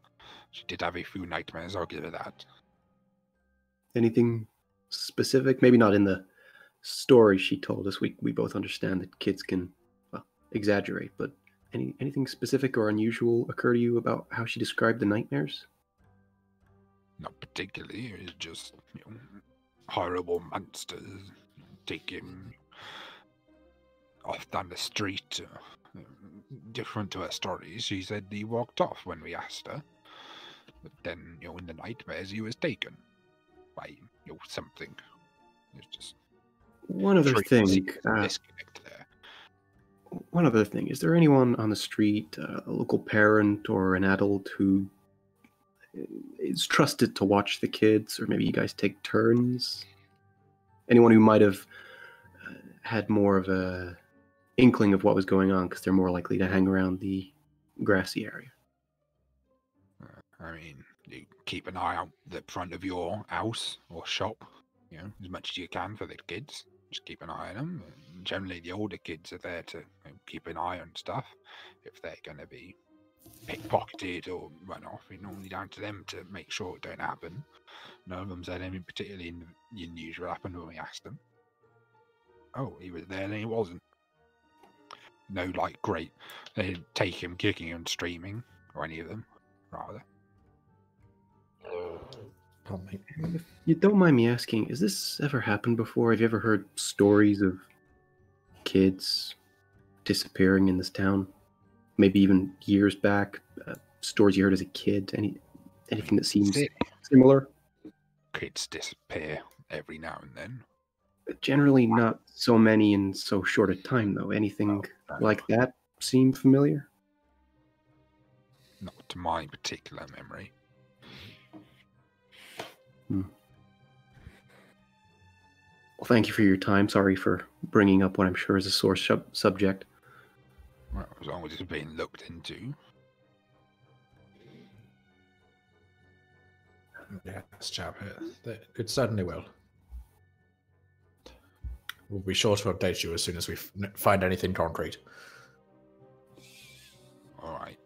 She did have a few nightmares, I'll give her that. Anything specific? Maybe not in the story she told us. We both understand that kids can exaggerate, but anything specific or unusual occur to you about how she described the nightmares? Not particularly. It's just horrible monsters take him off down the street. Different to her stories, she said he walked off when we asked her. But then, in the nightmares, he was taken by something. It's just One other thing. Disconnect there. One other thing. Is there anyone on the street, a local parent or an adult who is trusted to watch the kids, or maybe you guys take turns? Anyone who might have had more of a inkling of what was going on because they're more likely to hang around the grassy area? I mean, you keep an eye out the front of your house or shop, as much as you can for the kids. Just keep an eye on them. And generally, the older kids are there to keep an eye on stuff. If they're going to be pickpocketed or run off, it's normally down to them to make sure it don't happen. None of them said anything particularly unusual happened when we asked them. Oh, he was there and he wasn't. No, great. They didn't take him kicking and streaming, or any of them, rather. If you don't mind me asking, has this ever happened before? Have you ever heard stories of kids disappearing in this town? Maybe even years back, stories you heard as a kid? Anything that seems similar? Kids disappear every now and then. Generally not so many in so short a time, though. Anything like that seem familiar? Not to my particular memory. Well, thank you for your time. Sorry for bringing up what I'm sure is a sore subject. Well, as long as it's being looked into. Yes, chap. It certainly will. We'll be sure to update you as soon as we find anything concrete. All right.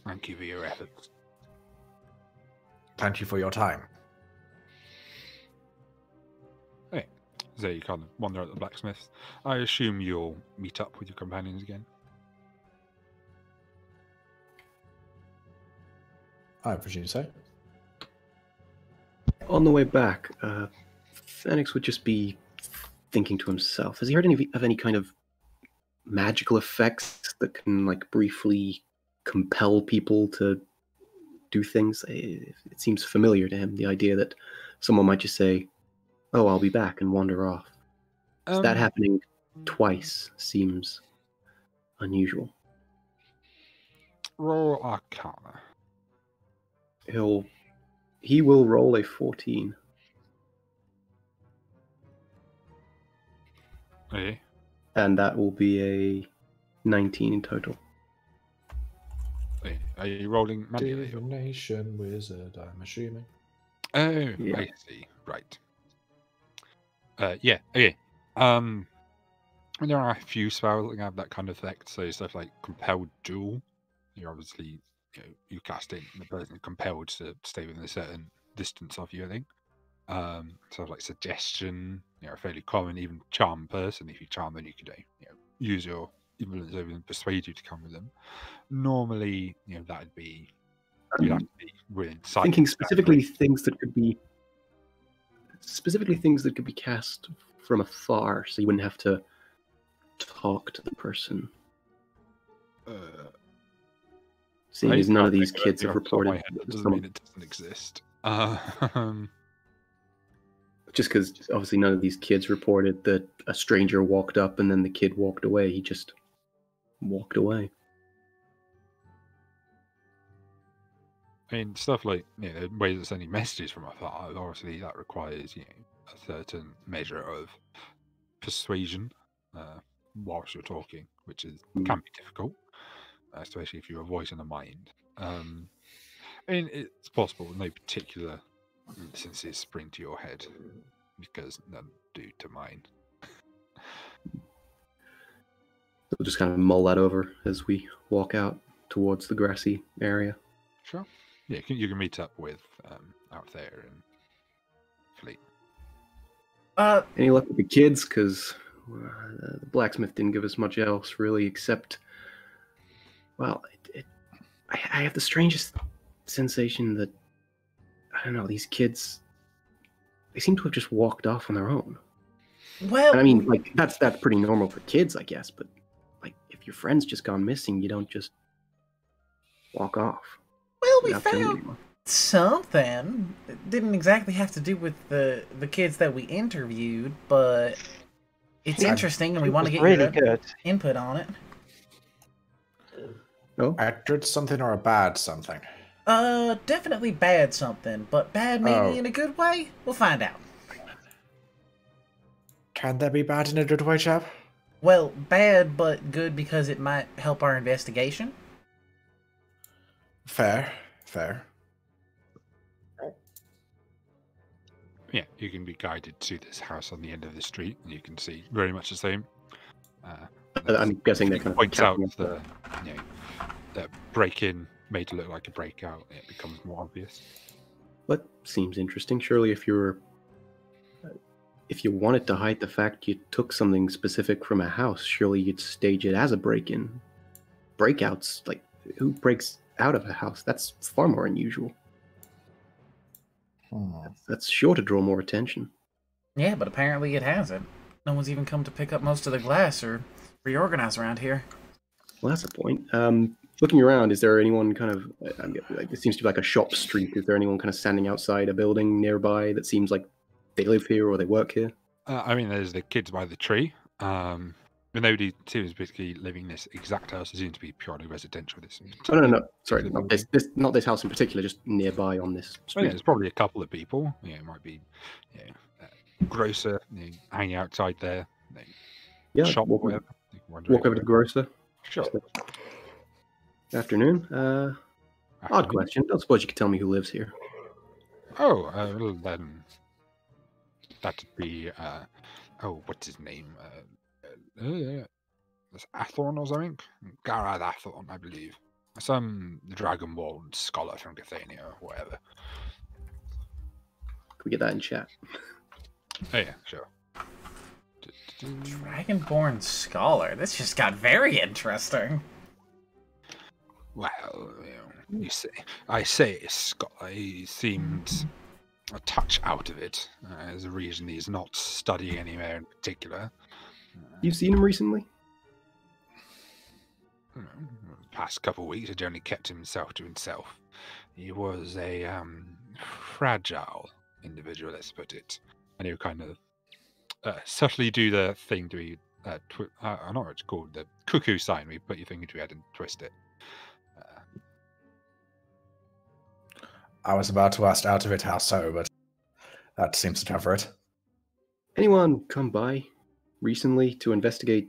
Thank you for your efforts. Thank you for your time. Hey, so you kind of wander out the blacksmith. I assume you'll meet up with your companions again. I presume so. On the way back, Phoenix would just be thinking to himself, has he heard of any kind of magical effects that can briefly compel people to do things? It seems familiar to him, the idea that someone might just say, "Oh, I'll be back," and wander off. That happening twice seems unusual. Roll Arcana. He will roll a 14. Okay. And that will be a 19 in total. Hey, are you rolling manually? Divination wizard, I'm assuming. Oh, Yeah. I see. Right. Yeah. Okay. There are a few spells that have that kind of effect. So stuff like compelled duel. You're obviously you cast it, and the person is compelled to stay within a certain distance of you. I think. Stuff like suggestion. Fairly common. Even charm person. If you charm, then you could use your even persuade you to come with them. Normally, that'd be you'd have to be within sight. Thinking specifically things that could be cast from afar, so you wouldn't have to talk to the person. Seeing as none of these kids have reported, That doesn't mean it doesn't exist. Just because obviously none of these kids reported that a stranger walked up and then the kid walked away. He just walked away. I mean, stuff like the way of sending messages from afar. Obviously, that requires a certain measure of persuasion whilst you're talking, which can be difficult, especially if you're voicing a mind. I mean, it's possible. No particular instances spring to your head, because none do to mine. We'll just kind of mull that over as we walk out towards the grassy area. Sure. Yeah, you can meet up with out there and Fleet. Any luck with the kids? Because the blacksmith didn't give us much else, really, except... Well, I have the strangest sensation that... I don't know, these kids... They seem to have just walked off on their own. Well, And I mean, like, that's pretty normal for kids, I guess, but, like, if your friend's just gone missing, you don't just walk off. well, we without telling found anyone. something. It didn't exactly have to do with the kids that we interviewed, but it's Yeah, interesting, and we want to It's get really your good. input on it. Oh, A good something or a bad something? Definitely bad something, but bad maybe Oh. in a good way? We'll find out. Can there be bad in a good way, chap? Well, bad but good because it might help our investigation. Fair, fair. Yeah, you can be guided to this house on the end of the street, and you can see very much the same. I'm guessing they're It kind of points out capping the the break-in made to look like a breakout. It becomes more obvious. What seems interesting? Surely, if you wanted to hide the fact you took something specific from a house, surely you'd stage it as a break-in. Breakouts, like, who breaks out of a house? That's far more unusual. That's sure to draw more attention. Yeah, but apparently it hasn't. No one's even come to pick up most of the glass or reorganize around here. Well, that's a point. Looking around, is there anyone kind of? Like, it seems to be like a shop street. Is there anyone kind of standing outside a building nearby that seems like they live here or they work here? I mean, there's the kids by the tree. But nobody seems basically living in this exact house. It seems to be purely residential. Oh, no. Sorry, not this house in particular. Just nearby on this Oh, yeah, street. there's probably a couple of people. It might be grocer hanging outside there. Yeah, Shop, walk, whatever. walk over to the grocer. Sure. Afternoon. Odd question. Don't suppose you could tell me who lives here? Oh, well, then that'd be what's his name? That's Athorn or something? Garad Athorn, I believe. Some Dragonborn scholar from Gathania or whatever. Can we get that in chat? Oh yeah, sure. Dragonborn scholar. This just got very interesting. Well, I say scholar. He seemed a touch out of it. There's a reason he's not studying anywhere in particular. You've seen him recently? The past couple of weeks, he generally kept himself to himself. He was a fragile individual, let's put it. And he would kind of subtly do the thing to be, I don't know what it's called, the cuckoo sign. We put your finger to your head and twist it. I was about to ask out of it how so, but that seems to cover it. Anyone come by recently to investigate,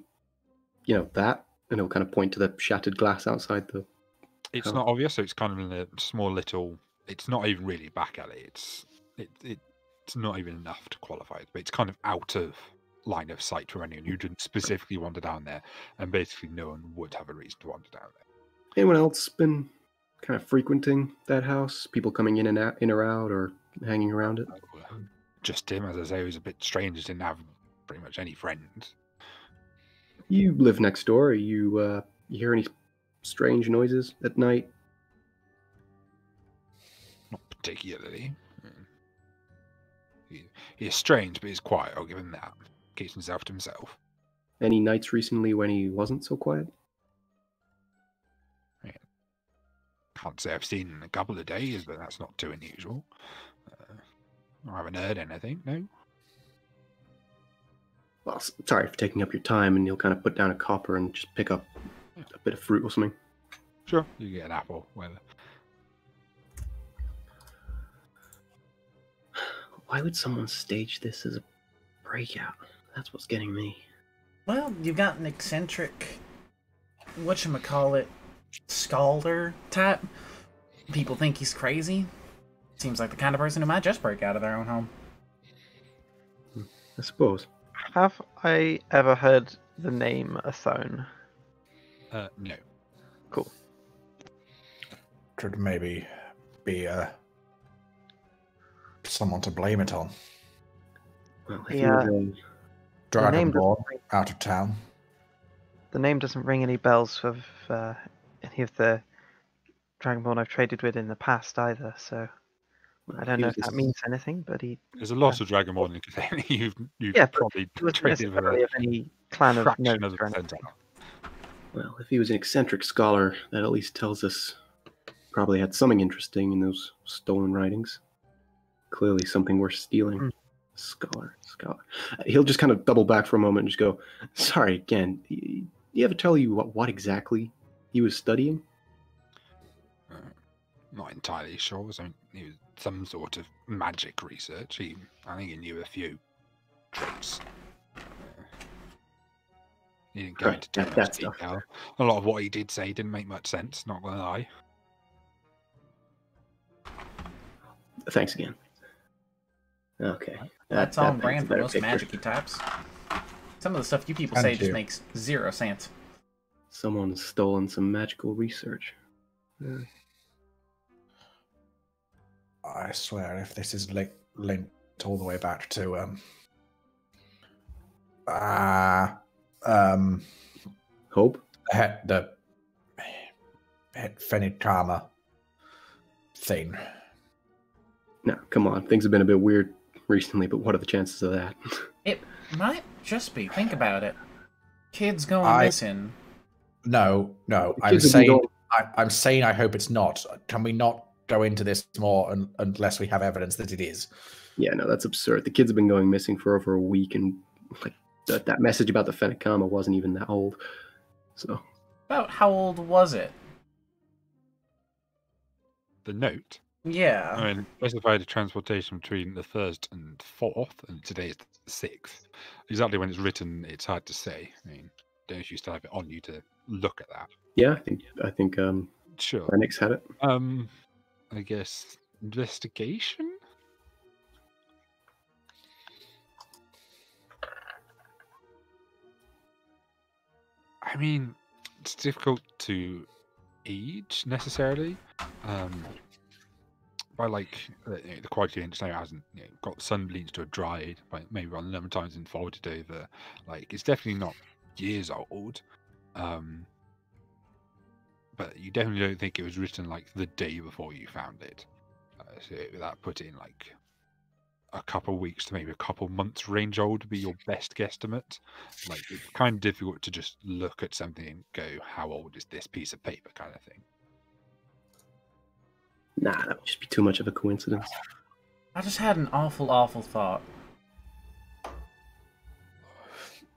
that? And he'll kind of point to the shattered glass outside the... It's Oh. not obvious, so it's kind of in a small little... It's not even really back alley. It's not even enough to qualify it, but it's kind of out of line of sight for anyone who didn't specifically wander down there, and basically no one would have a reason to wander down there. Anyone else been kind of frequenting that house? People coming in or out, or hanging around it? Just him, as I say, he was a bit strange, didn't have pretty much any friends. You live next door. You hear any strange noises at night? Not particularly. He is strange, but he's quiet. I'll give him that. Keeps himself to himself. Any nights recently when he wasn't so quiet? Can't say I've seen in a couple of days, but that's not too unusual. I haven't heard anything. No. Well, sorry for taking up your time, and you'll kind of put down a copper and just pick up a bit of fruit or something. Sure. You get an apple. Whatever. Why would someone stage this as a breakout? That's what's getting me. Well, you've got an eccentric, whatchamacallit, scholar type. People think he's crazy. Seems like the kind of person who might just break out of their own home. I suppose. Have I ever heard the name Athone? No. Cool. Could maybe be someone to blame it on. Well, Yeah. if Dragonborn out of town. The name doesn't ring any bells with any of the Dragonborn I've traded with in the past either, so I don't know if that means anything, but he There's a lot of Dragonborn in Cathania. You've Yeah, but probably he wasn't traded with necessarily a of any clan of fraction note of the or anything. percentile. Well, if he was an eccentric scholar, that at least tells us probably had something interesting in those stolen writings. Clearly something worth stealing. Hmm. Scholar. He'll just kind of double back for a moment and just go, sorry, again, you ever tell you what exactly he was studying? Not entirely sure. So he was some sort of magic research. I think he knew a few tricks. He didn't go Right, into too that much stuff. detail. A lot of what he did say didn't make much sense. Not gonna lie. Thanks again. Okay. That's that on paints a brand for better most picture. magic-y types. Some of the stuff you people And say just you. makes 0 sense. Someone's stolen some magical research. I swear, if this is linked all the way back to Hope? the Fenikama thing. No, come on. Things have been a bit weird recently, but what are the chances of that? It might just be. Think about it. Kids going I- missing. No. I'm kids have been saying going- I'm saying I hope it's not. Can we not go into this more unless we have evidence that it is? Yeah, no, that's absurd. The kids have been going missing for over a week, and like that message about the Fenikama wasn't even that old. So About how old was it? The note. Yeah. I mean, specified a transportation between the 1st and 4th, and today is the 6th. Exactly when it's written, it's hard to say. I mean, don't know if you still have it on you to look at that. yeah, I think Sure. Lennox had it. I guess investigation. I mean, it's difficult to age necessarily. By like the quality of it hasn't got sun bleached to a dried, like maybe on a number of times and folded over. Like it's definitely not years old. But you definitely don't think it was written like the day before you found it. So that put in like a couple of weeks to maybe a couple of months range old would be your best guesstimate. Like it's kind of difficult to just look at something and go, how old is this piece of paper kind of thing. Nah, that would just be too much of a coincidence. I just had an awful, awful thought.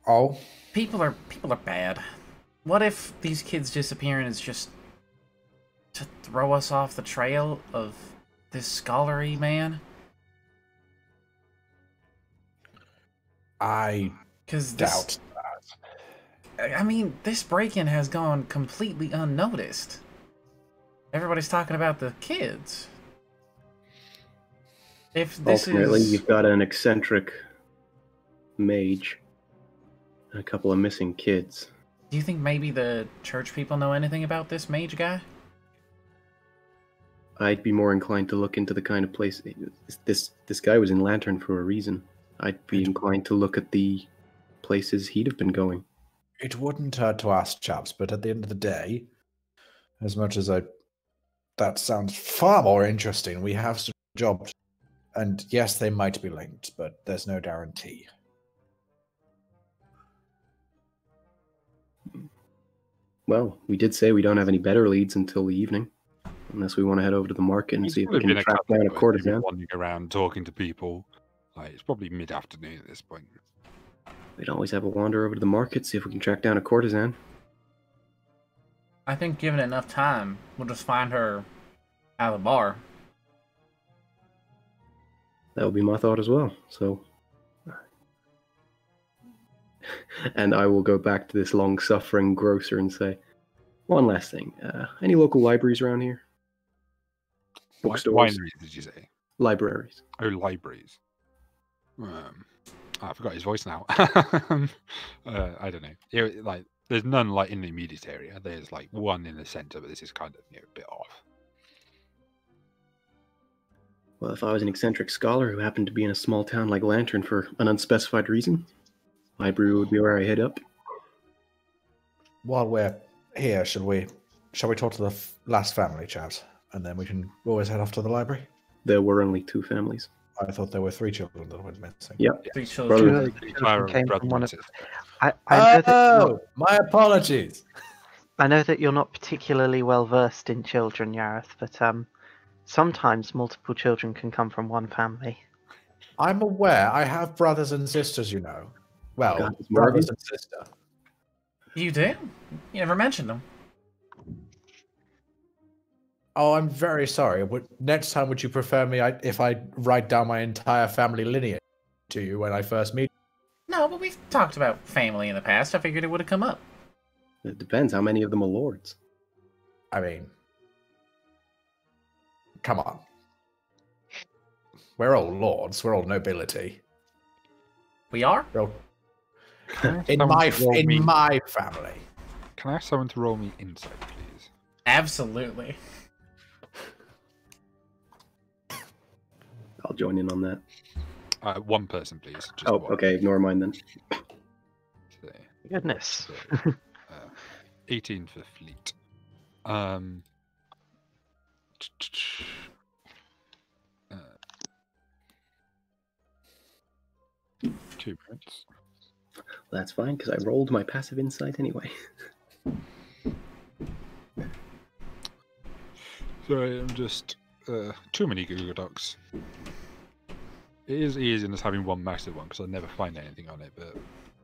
Oh, People are bad. What if these kids disappearing is just to throw us off the trail of this scholarly man? I Because doubt. I mean, this break-in has gone completely unnoticed. Everybody's talking about the kids. If this Ultimately, is... you've got an eccentric mage and a couple of missing kids. Do you think maybe the church people know anything about this mage guy? I'd be more inclined to look into the kind of place this guy was in Lantern for a reason. I'd be inclined to look at the places he'd have been going. It wouldn't hurt to ask, chaps, but at the end of the day, as much as that sounds far more interesting, we have some jobs. And yes, they might be linked, but there's no guarantee. Well, we did say we don't have any better leads until the evening, unless we want to head over to the market and It's see if we probably can been a track couple down a of hours, maybe courtesan. wandering around talking to people. Like, it's probably mid-afternoon at this point. We'd always have a wander over to the market, see if we can track down a courtesan. I think given enough time, we'll just find her at the bar. That would be my thought as well. So, and I will go back to this long-suffering grocer and say, one last thing. Any local libraries around here? Bookstores? Wineries, did you say? Libraries. Oh, libraries. I forgot his voice now. I don't know. Like, there's none like in the immediate area. There's like one in the center, but this is kind of a bit off. Well, if I was an eccentric scholar who happened to be in a small town like Lantern for an unspecified reason, library would be where I head up. While we're here, shall we talk to the last family, chaps? And then we can always head off to the library? There were only 2 families. I thought there were 3 children that went missing. Yep. 3 children. Brother. Clara, Came brother from one and of- sister. I know that you're not, My apologies. I know that you're not particularly well versed in children, Yareth, but sometimes multiple children can come from one family. I'm aware. I have brothers and sisters, you know. Well, God, it's Marvin. brothers and sister. You do? You never mentioned them. Oh, I'm very sorry. Next time, would you prefer me if I write down my entire family lineage to you when I first meet? No, but we've talked about family in the past. I figured it would have come up. It depends how many of them are lords. I mean, come on. We're all lords. We're all nobility. We are? We're all... Can I ask in someone to roll me- my family. Can I ask someone to roll me insight, please? Absolutely. I'll join in on that. One person, please. Just Oh, one. okay. Ignore mine then. So, Goodness. 18 for fleet. 2 minutes. That's fine, because I rolled my passive insight anyway. Sorry, I'm just too many Google Docs. It is easy in just having one massive one because I never find anything on it, but it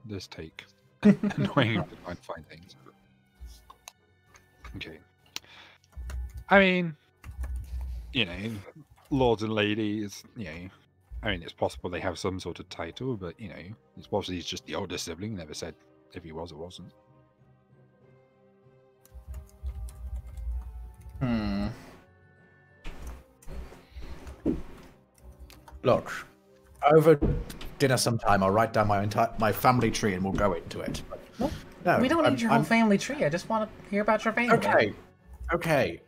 does take annoying to try and find things. Okay. I mean, you know, lords and ladies, you know, I mean, it's possible they have some sort of title, but, you know, it's possible he's just the older sibling, never said if he was or wasn't. Look, over dinner sometime, I'll write down my family tree and we'll go into it. No, We don't need your whole family tree. I just want to hear about your family. Okay.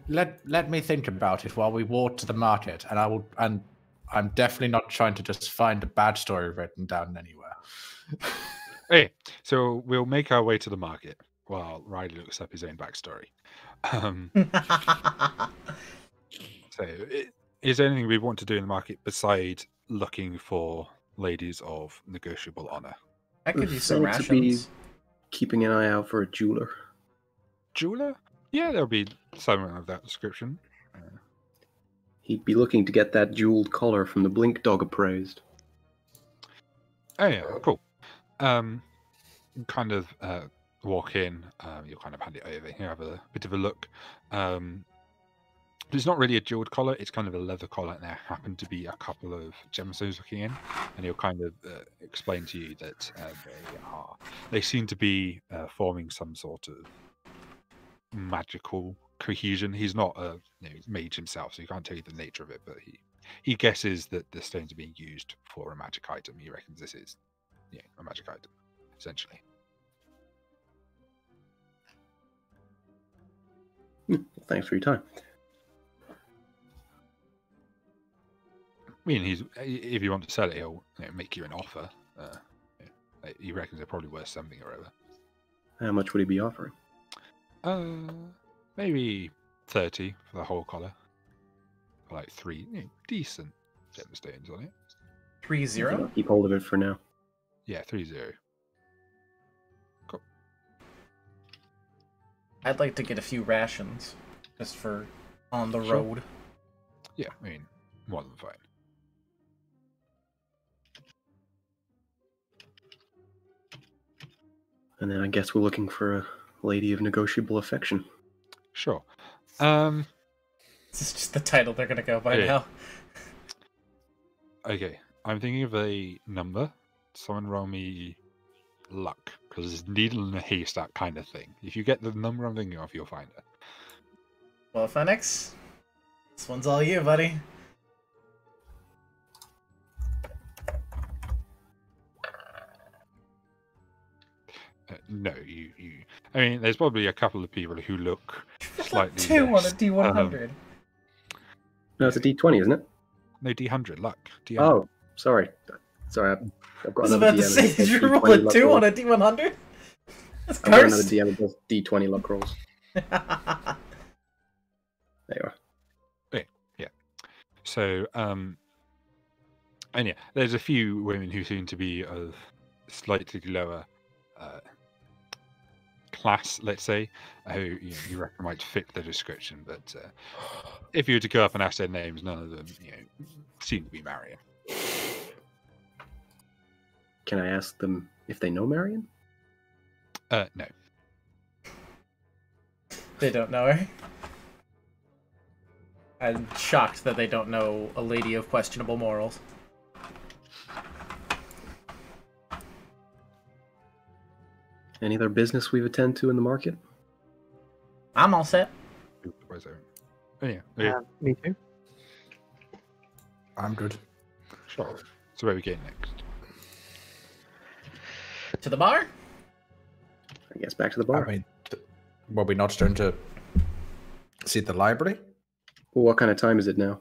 Let me think about it while we walk to the market, and I'm definitely not trying to just find a bad story written down anywhere. Hey, so we'll make our way to the market while Riley looks up his own backstory. So, is there anything we want to do in the market besides looking for ladies of negotiable honor? I could use some Felt to be rations. keeping an eye out for a jeweler. Jeweler? Yeah, there'll be someone of that description. He'd be looking to get that jeweled collar from the Blink Dog appraised. Oh yeah, cool. You kind of walk in. You'll kind of hand it over. You have a bit of a look. It's not really a jeweled collar. It's kind of a leather collar, and there happen to be a couple of gemstones looking in. And he'll kind of explain to you that they seem to be forming some sort of magical cohesion. He's not a mage himself, so he can't tell you the nature of it, but he guesses that the stones are being used for a magic item. He reckons this is a magic item, essentially. Thanks for your time. I mean, if you want to sell it, he'll make you an offer. He reckons they're probably worth something or other. How much would he be offering? Maybe 30 for the whole collar. For like 3 decent gemstones on it. 3-0? I'll keep hold of it for now. Yeah, 3-0. Cool. I'd like to get a few rations, just for on the Sure. road. Yeah, I mean, more than fine. And then I guess we're looking for a lady of negotiable affection. Sure. This is just the title they're gonna go by Yeah. now. Okay, I'm thinking of a number. Someone roll me luck, because it's needle in a haystack kind of thing. If you get the number I'm thinking of, you'll find it. Well, Phoenix, this one's all you, buddy. No, you. I mean, there's probably a couple of people who look slightly 2 on less, a D100. No, it's a D20, isn't it? No, D100 luck. D100. Oh, sorry. Sorry, I've I got was another about to DM. say, that did does you D20 roll a luck 2 rolls. on a D100? That's I've got another cursed. DM that does D20 luck rolls. There you are. So, and yeah, there's a few women who seem to be of slightly lower class, let's say, who you reckon might fit the description. But if you were to go up and ask their names, none of them, seem to be marrying. Can I ask them if they know Marion? No. They don't know her. I'm shocked that they don't know a lady of questionable morals. Any other business we've attended to in the market? I'm all set. Where's that? Oh, yeah. Me too. I'm good. Sure. So where are we getting next? To the bar? I guess back to the I bar. mean, were we not starting to see the library? Well, what kind of time is it now?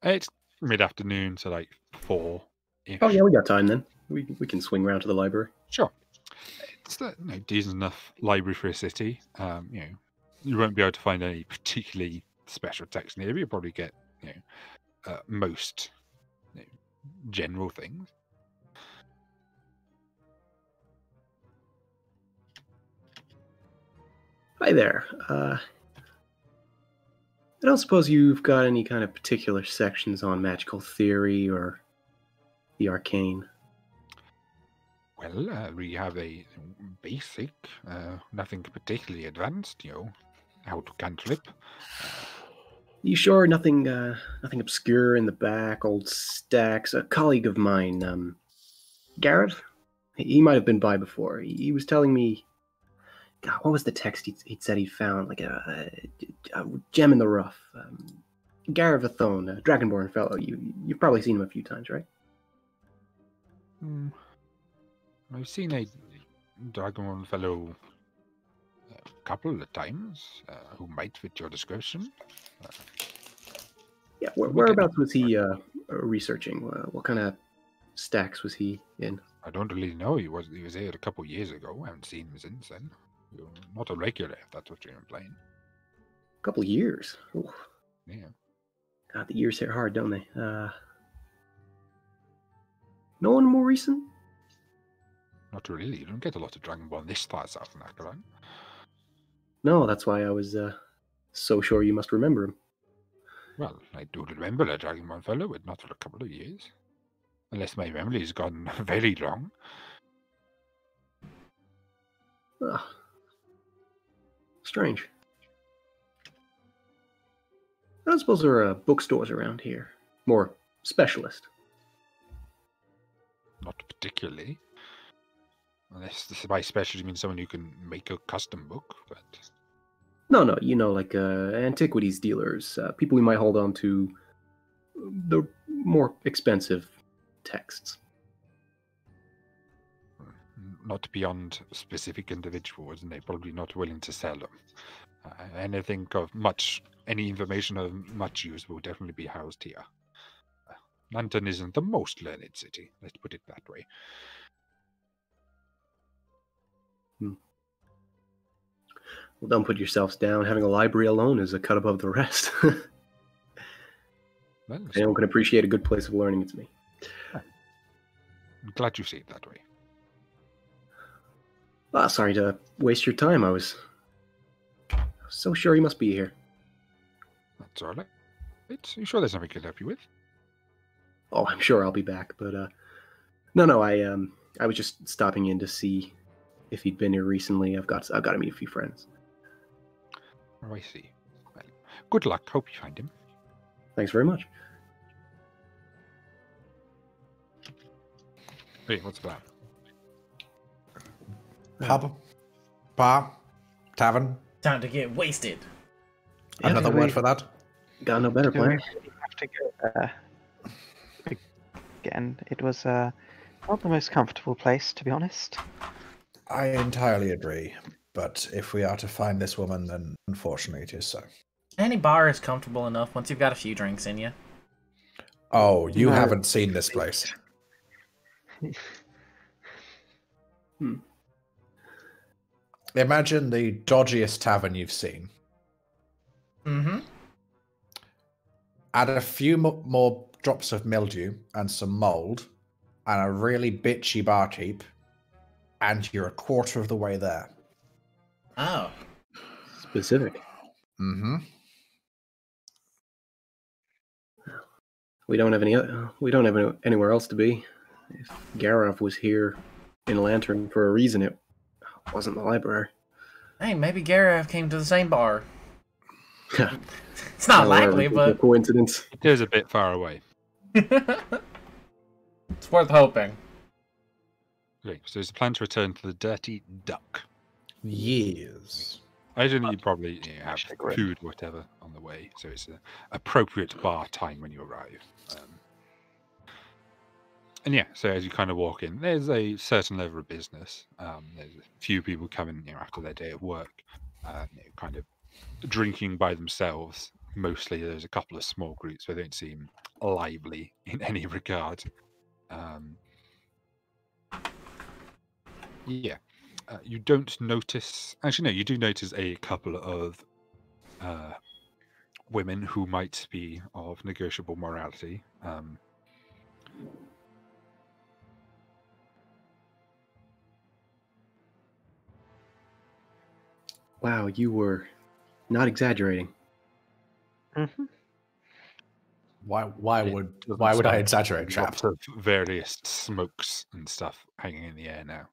It's mid-afternoon, so like 4. Oh yeah, we got time then. We can swing round to the library. Sure. It's a decent enough library for a city. You won't be able to find any particularly special text near you. You'll probably get most general things. Hi there. I don't suppose you've got any kind of particular sections on magical theory or the arcane. Well, we have a basic, nothing particularly advanced, how to cantrip. You sure nothing obscure in the back, old stacks? A colleague of mine, Garrett, he might have been by before. He was telling me, God, what was the text he'd said he found? Like a gem in the rough. Garrett Vathone, a Dragonborn fellow. You've probably seen him a few times, right? I've seen a Dragonborn fellow a couple of times who might fit your description. Yeah, whereabouts was he researching? What kind of stacks was he in? I don't really know. He was here a couple of years ago. I haven't seen him since then. You're not a regular, if that's what you're implying. A couple of years. Ooh. Yeah. God, the years hit hard, don't they? No one more recent? Not really. You don't get a lot of Dragonborn this far south in Acheron. No, that's why I was so sure you must remember him. Well, I do remember a Dragonborn fellow, but not for a couple of years. Unless my memory's gone very long. Ah. Strange. I don't suppose there are bookstores around here. More specialist. Not particularly. Unless this by special you mean someone who can make a custom book, but No, like antiquities dealers, people we might hold on to the more expensive texts. not beyond specific individuals, and they're probably not willing to sell them. Any information of much use will definitely be housed here. London isn't the most learned city, let's put it that way. Well, don't put yourselves down. Having a library alone is a cut above the rest. Well, Anyone can appreciate a good place of learning, it's me. I'm glad you see it that way. Ah, sorry to waste your time. I was so sure you must be here. That's all right. You sure there's nothing I can help you with? Oh, I'm sure I'll be back, but no, I was just stopping in to see if he'd been here recently. I've got to meet a few friends. Oh, I see. Well, good luck. Hope you find him. Thanks very much. Hey, what's the plan? Pub, bar, tavern. Time to get wasted. Another we word for that. got no better Do we plan. really have to go again? It was not the most comfortable place, to be honest. I entirely agree. But if we are to find this woman, then unfortunately it is so. Any bar is comfortable enough once you've got a few drinks in you. Oh, you No. haven't seen this place. Imagine the dodgiest tavern you've seen. Mm-hmm. Add a few more drops of mildew and some mold and a really bitchy barkeep, and you're a quarter of the way there. Oh. Specific. Mm-hmm. We don't have anywhere else to be. If Garov was here in Lantern for a reason, it wasn't the library. Hey, maybe Garav came to the same bar. It's not likely, A but coincidence. It is a bit far away. it's worth hoping. Okay, so there's a plan to return to the Dirty Duck. Years. I don't think you probably have Actually, great. food, whatever, on the way, so it's an appropriate bar time when you arrive. And yeah, so as you kind of walk in, there's a certain level of business. There's a few people coming, after their day of work, kind of drinking by themselves. Mostly, there's a couple of small groups, but they don't seem lively in any regard. Yeah. You don't notice. Actually, no, you do notice a couple of women who might be of negotiable morality. Wow, you were not exaggerating. Mm-hmm. Why It would doesn't I sound exaggerate, chap? lots of various smokes and stuff hanging in the air now.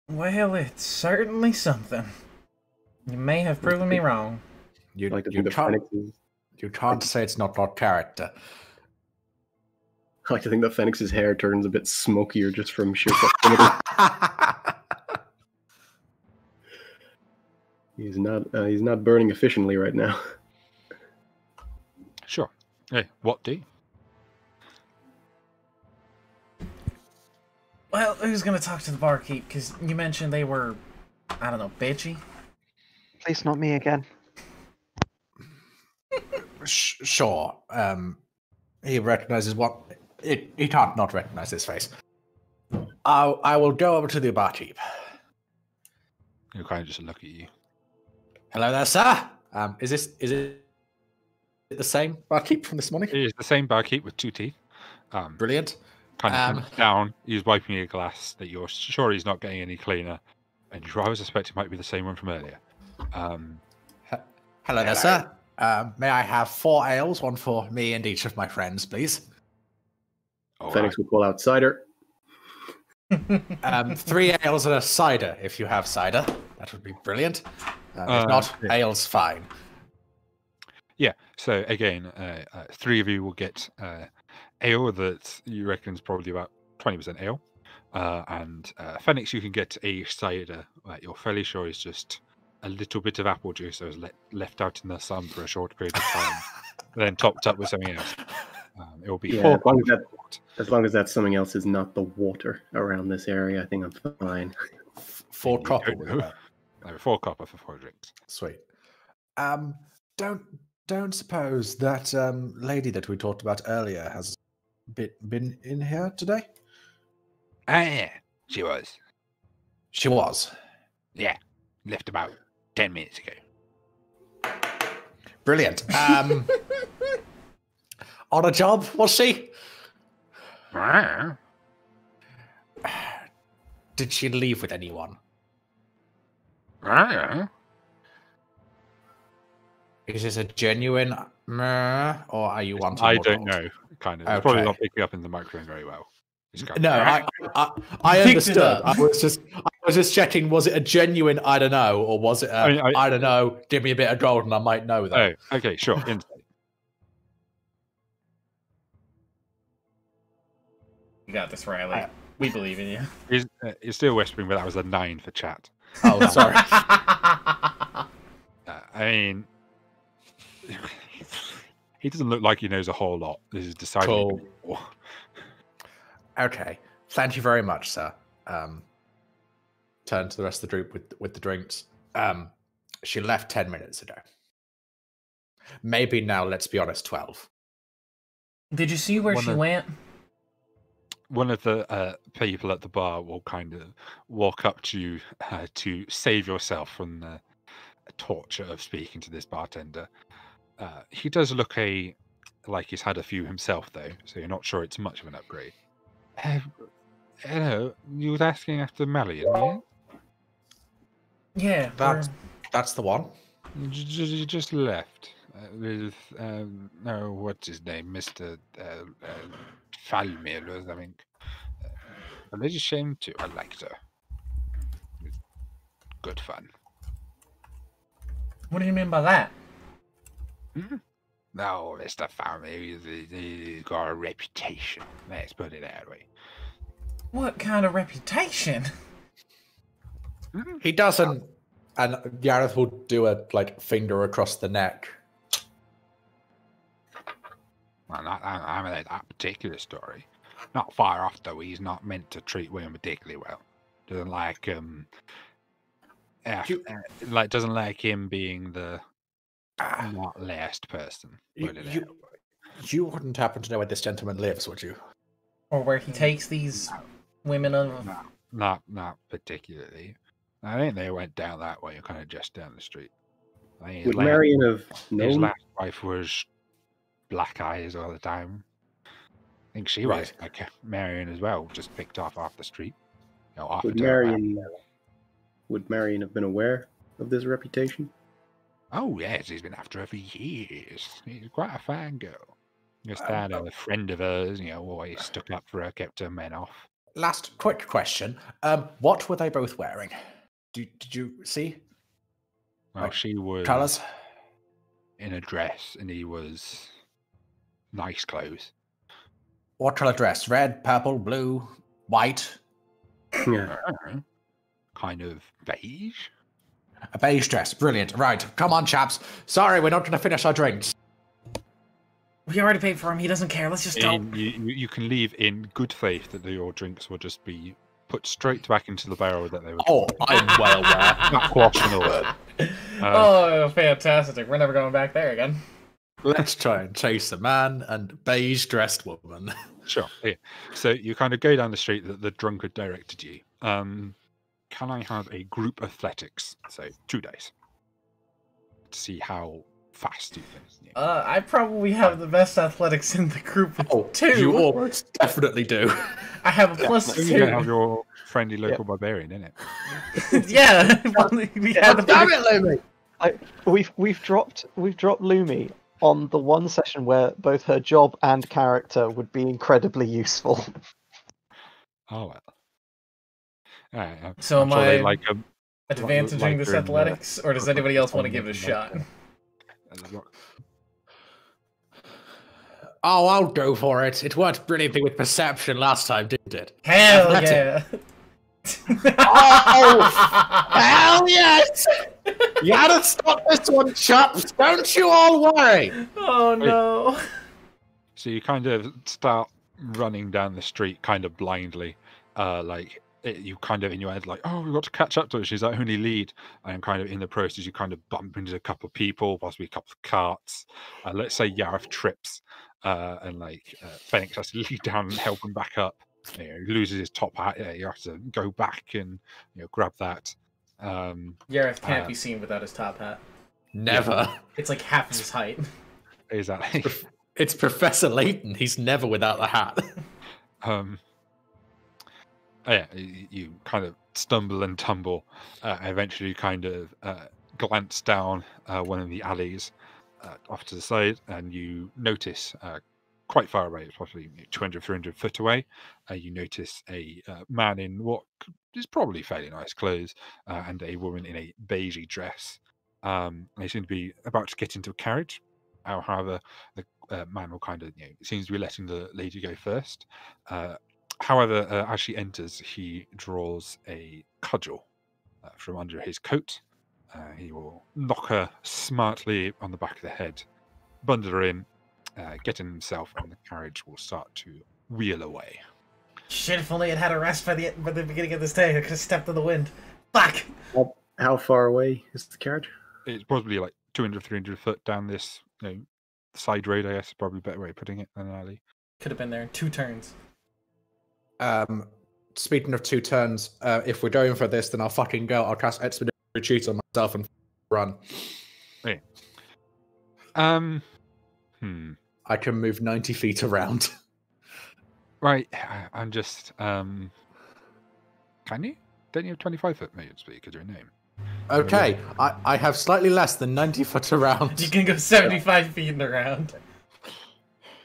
Well, it's certainly something. You may have proven me wrong. You, I like to you think the can't Phoenix is. you can't say it's not our character. I like to think that Phoenix's hair turns a bit smokier just from sheer proximity. He's not burning efficiently right now. Sure. Hey, what do? Well, who's gonna talk to the barkeep? Because you mentioned they were, I don't know, bitchy? Please, not me again. Sure. He recognizes what he can't not recognize his face. I will go over to the barkeep. He'll kind of just look at you. Hello there, sir. Is it the same barkeep from this morning? It is the same barkeep with two teeth. Brilliant. Kind of looks down. He's wiping a glass that you're sure he's not getting any cleaner, and you rather suspect it might be the same one from earlier. Hello there, sir. May I have 4 ales, one for me and each of my friends, please? All Phoenix will pull out cider. 3 ales and a cider, if you have cider. That would be brilliant. If not, yeah. ale's fine. Yeah, so again, 3 of you will get ale that you reckon is probably about 20% ale. And Phoenix, you can get a cider that you're fairly sure is just a little bit of apple juice that was left out in the sun for a short period of time, then topped up with something else. It will be Yeah, 4 as long as that something else is not the water around this area, I think I'm fine. 4 You copper. don't know. 4 copper for 4 drinks. Sweet. Don't suppose that lady that we talked about earlier has been in here today? Ah, yeah, she was. She was. Yeah, left about 10 minutes ago. Brilliant. On a job, was she? Ah, Did she leave with anyone? ah. Is this a genuine meh, or are you wanting I more don't gold? know, kind of. It's probably Okay. not picking up in the microphone very well. It's kind of- No, I Picked it understood. up. I was just checking. Was it a genuine I don't know, or was it a I I don't know? Give me a bit of gold and I might know that. Oh, okay, sure. Insight. You got this, Riley. We believe in you. It's still whispering, but that was a 9 for chat. Oh, sorry. I mean, he doesn't look like he knows a whole lot. This is decidedly. Cool. Okay. Thank you very much, sir. Turn to the rest of the group with the drinks. She left 10 minutes ago. Maybe now, let's be honest, 12. Did you see where One she of- went? One of the people at the bar will kind of walk up to you to save yourself from the torture of speaking to this bartender. He does look like he's had a few himself, though, so you're not sure it's much of an upgrade. Hello, you was asking after Malian, yeah? Yeah, That's the one. You just left with what's his name, Mr. Falmir or something. A little shame too. I liked her. Good fun. what do you mean by that? No, Mr. Falmir, he's got a reputation. Let's put it that way. What kind of reputation? He doesn't. And Gareth will do a finger across the neck. Well, I mean, that particular story. Not far off, though. He's not meant to treat women particularly well. Doesn't like doesn't like him being the not last person. Put it that way. You wouldn't happen to know where this gentleman lives, would you? Or where he takes these women of... No, not particularly. I think they went down that way, kind of just down the street. I think Would Marion have his known? last wife was black eyes all the time. I think she was like Marion as well, just picked off the street. You know, offered Would her Marion have been aware of this reputation? Oh yes, he's been after her for years. He's quite a fan girl. Just had a friend of hers, always stuck up for her, kept her men off. Last quick question. What were they both wearing? Did you see? Well, she was Colours? in a dress, and he was nice clothes. What colour dress? Red, purple, blue, white? Yeah. Kind of beige. A beige dress. Brilliant. Right. Come on, chaps. Sorry, we're not going to finish our drinks. We already paid for him. He doesn't care. Let's just go. You can leave in good faith that your drinks will just be put straight back into the barrel that they were. Oh, I'm well aware. Not quashing a word. Oh, fantastic. We're never going back there again. Let's try and chase a man and beige-dressed woman. Sure. Yeah. So you kind of go down the street that the drunkard directed you. Can I have a group athletics? So 2 days. To see how fast you can. I probably have the best athletics in the group with 2. You almost definitely do. I have a plus You 2. don't have your friendly local barbarian, innit? Yeah. we had the Damn it, Lumi! We've dropped Lumi on the one session where both her job and character would be incredibly useful. Oh well. So I'm am sure they I like advantaging this her in the- athletics, or does anybody else want to give it a shot? Oh, I'll go for it. It worked brilliantly with perception last time, didn't it? Hell Athletic. yeah! Oh, hell yes! You gotta stop this one, chaps. Don't you all worry. Oh no! So you kind of start running down the street kind of blindly. You kind of in your head like, oh, we've got to catch up to her. She's our only lead. And kind of in the process, you kind of bump into a couple of people, possibly a couple of carts. Let's say Yareth trips and like Phoenix has to lead down and help him back up. You know, he loses his top hat. You have to go back and grab that. Yareth can't be seen without his top hat. Never. It's like half of his height. Exactly. It's Professor Layton. He's never without the hat. Yeah, you kind of stumble and tumble. Eventually, you kind of glance down one of the alleys off to the side, and you notice quite far away, possibly 200, 300 foot away, you notice a man in what is probably fairly nice clothes and a woman in a beigey dress. They seem to be about to get into a carriage. However, the man will kind of, seems to be letting the lady go first. However, as she enters, he draws a cudgel from under his coat. He will knock her smartly on the back of the head, bundle her in, get in himself, and the carriage will start to wheel away. Shit, if only it had a rest by the beginning of this day, I could have stepped in the wind. Fuck! How far away is the carriage? It's probably like 200, 300 foot down this side road, I guess, is probably a better way of putting it than an alley. Could have been there in 2 turns. Speaking of 2 turns, if we're going for this, then I'll fucking go. I'll cast Expedition Retreat on myself and run. Okay. I can move 90 feet around. Right, I'm just... Can you? Don't you have 25 foot movement speed because you're a gnome? Okay, I have slightly less than 90 foot around. You can go 75 feet around.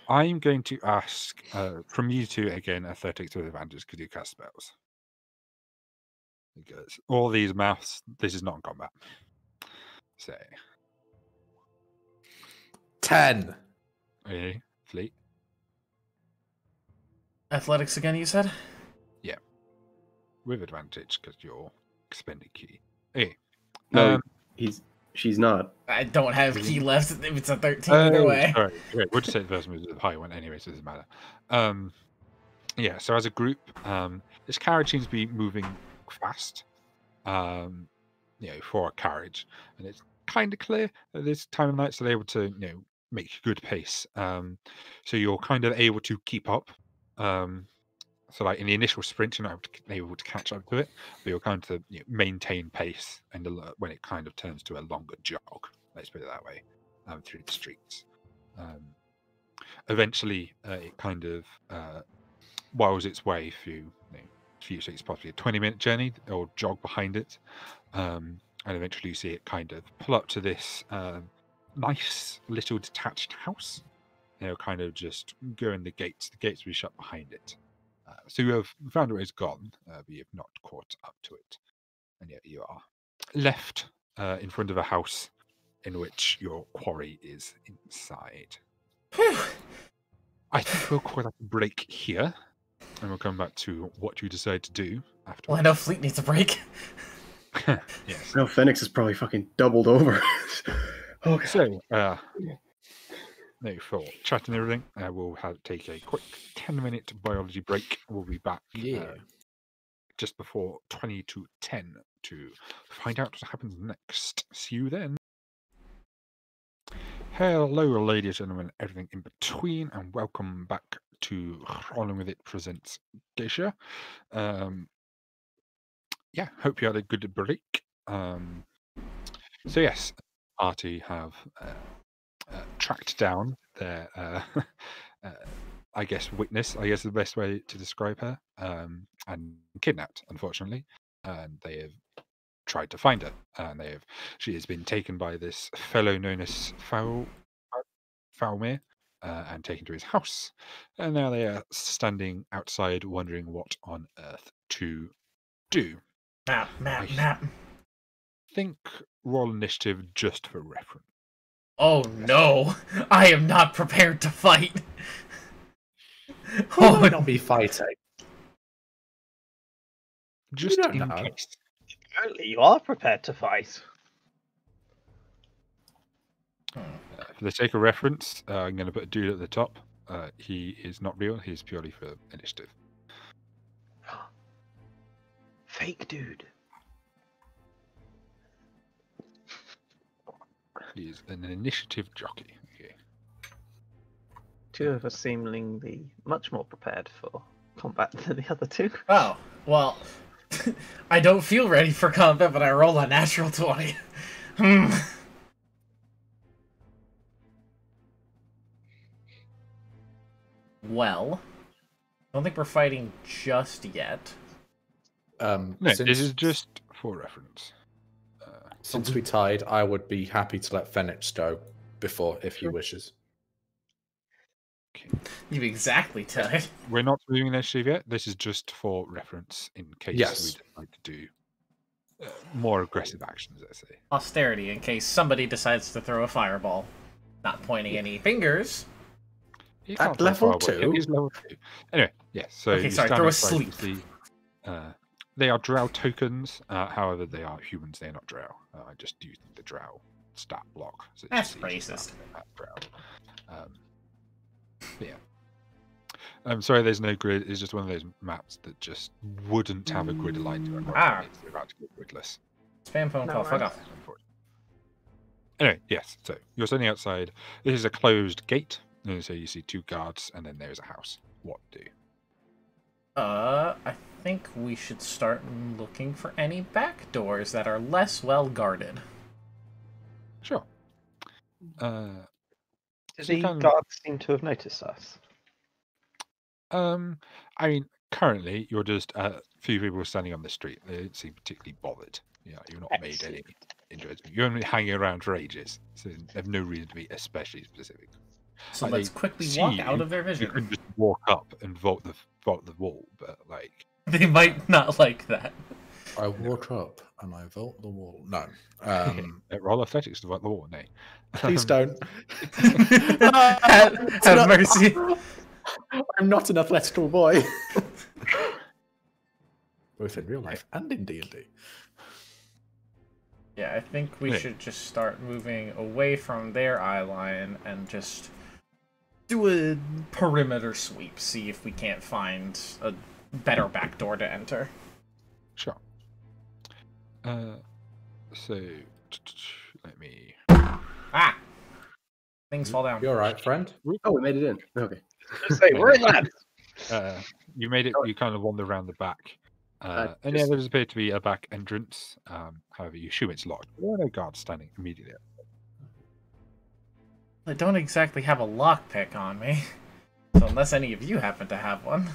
I'm going to ask from you two again athletics with advantage because you cast spells. Because all these maths, this is not in combat. So 10. Okay, Fleet. Athletics again, you said? Yeah. With advantage because you're expending key. Okay. No, she's not. I don't have key left if it's a 13 either way. Sorry. Okay, we'll just say the first move is the high one anyway, so it doesn't matter. Yeah, so as a group, this carriage seems to be moving fast. For a carriage. And it's kind of clear at this time of night, so they're able to, make good pace. So you're kind of able to keep up. So like in the initial sprint, you're not able to catch up to it, but you're kind of maintain pace and when it kind of turns to a longer jog, let's put it that way, through the streets. Eventually, it kind of whiles its way through few streets, possibly a 20-minute journey or jog behind it, and eventually you see it kind of pull up to this nice little detached house. They'll kind of just go in the gates. The gates will be shut behind it. So you have found where it's gone, but you have not caught up to it. And yet you are left in front of a house in which your quarry is inside. I think we'll call that a break here, and we'll come back to what you decide to do after. Well, I know Fleet needs a break. Yes. No, Phoenix is probably fucking doubled over. Okay. So, for chat and everything, we'll take a quick 10-minute biology break. We'll be back just before 20 to 10 to find out what happens next. See you then. Hello, ladies and gentlemen, everything in between, and welcome back to Rolling With It Presents Geisha. Hope you had a good break. So yes, party have tracked down their, witness, is the best way to describe her, and kidnapped, unfortunately. And they have tried to find her, and she has been taken by this fellow known as Faulmir, and taken to his house. And now they are standing outside wondering what on earth to do. Map. I think roll initiative just for reference. Oh no! I am not prepared to fight! Who might not be fighting? Just don't in know. case. Apparently you are prepared to fight. For the sake of reference, I'm going to put a dude at the top. He is not real. He's purely for initiative. Fake dude. He's an initiative jockey. Okay. Two of us seemingly much more prepared for combat than the other two. Oh, well, I don't feel ready for combat, but I roll a natural 20. Well, I don't think we're fighting just yet. No, Since, this is just for reference. since we tied, I would be happy to let Fenix go before, if he wishes. You exactly tied. We're not moving initiative yet. This is just for reference in case Yes. we'd like to do more aggressive actions, let's say. Austerity, in case somebody decides to throw a fireball. Not pointing any fingers. You At can't throw level fireball yet, 2? he's level 2. Anyway, yes. So Okay, you sorry, stand throw a outside sleep. they are drow tokens. However, they are humans. They're not drow. I just used the drow stat block. So That's just easy racist. stuff, drow. But yeah. I'm sorry, there's no grid. It's just one of those maps that just wouldn't have a grid aligned to it. They're about to go gridless. Spam phone call, fuck off. Anyway, yes. So you're standing outside. This is a closed gate. And so you see 2 guards, and then there's a house. What do? I think we should start looking for any back doors that are less well guarded. Sure. Do So you the can- guards seem to have noticed us? I mean, currently you're just a few people standing on the street. They don't seem particularly bothered. Yeah, you've not made any inroads. You're only hanging around for ages, so they have no reason to be especially specific. So Like, let's they quickly see walk you, out of their You vision. couldn't just walk up and vault the wall, but like They might not like that. I walk up and I vault the wall. No. roll athletics to vault the wall. No, Please don't. Have mercy. I'm not an athletical boy. Both in real life and in D&D. Yeah, I think we Yeah. should just start moving away from their eye line and just do a perimeter sweep. See if we can't find a better back door to enter. Sure. So let me. Ah! Things fall down. You all right, friend? Oh, we made it in. Okay. Say, we're in, lads! You made it. You kind of wander around the back. And yeah, just- there does appear to be a back entrance. However, you assume it's locked. There are no guards standing immediately. I don't exactly have a lockpick on me. So unless any of you happen to have one.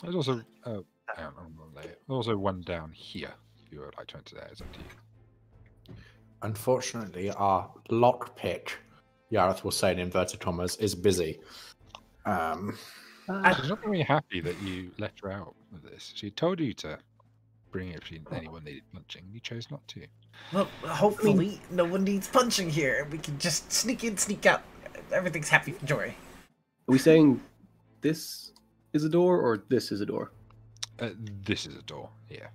There's also hang on, there's also one down here. If you would like to enter there, it's up to you. Unfortunately, our lockpick, Yareth will say in inverted commas, is busy. She's not very happy that you let her out with this. She told you to bring it if anyone needed punching. You chose not to. Well, hopefully no one needs punching here. We can just sneak in, sneak out. Everything's happy for joy. Are we saying this is a door or this is a door? This is a door. Yeah.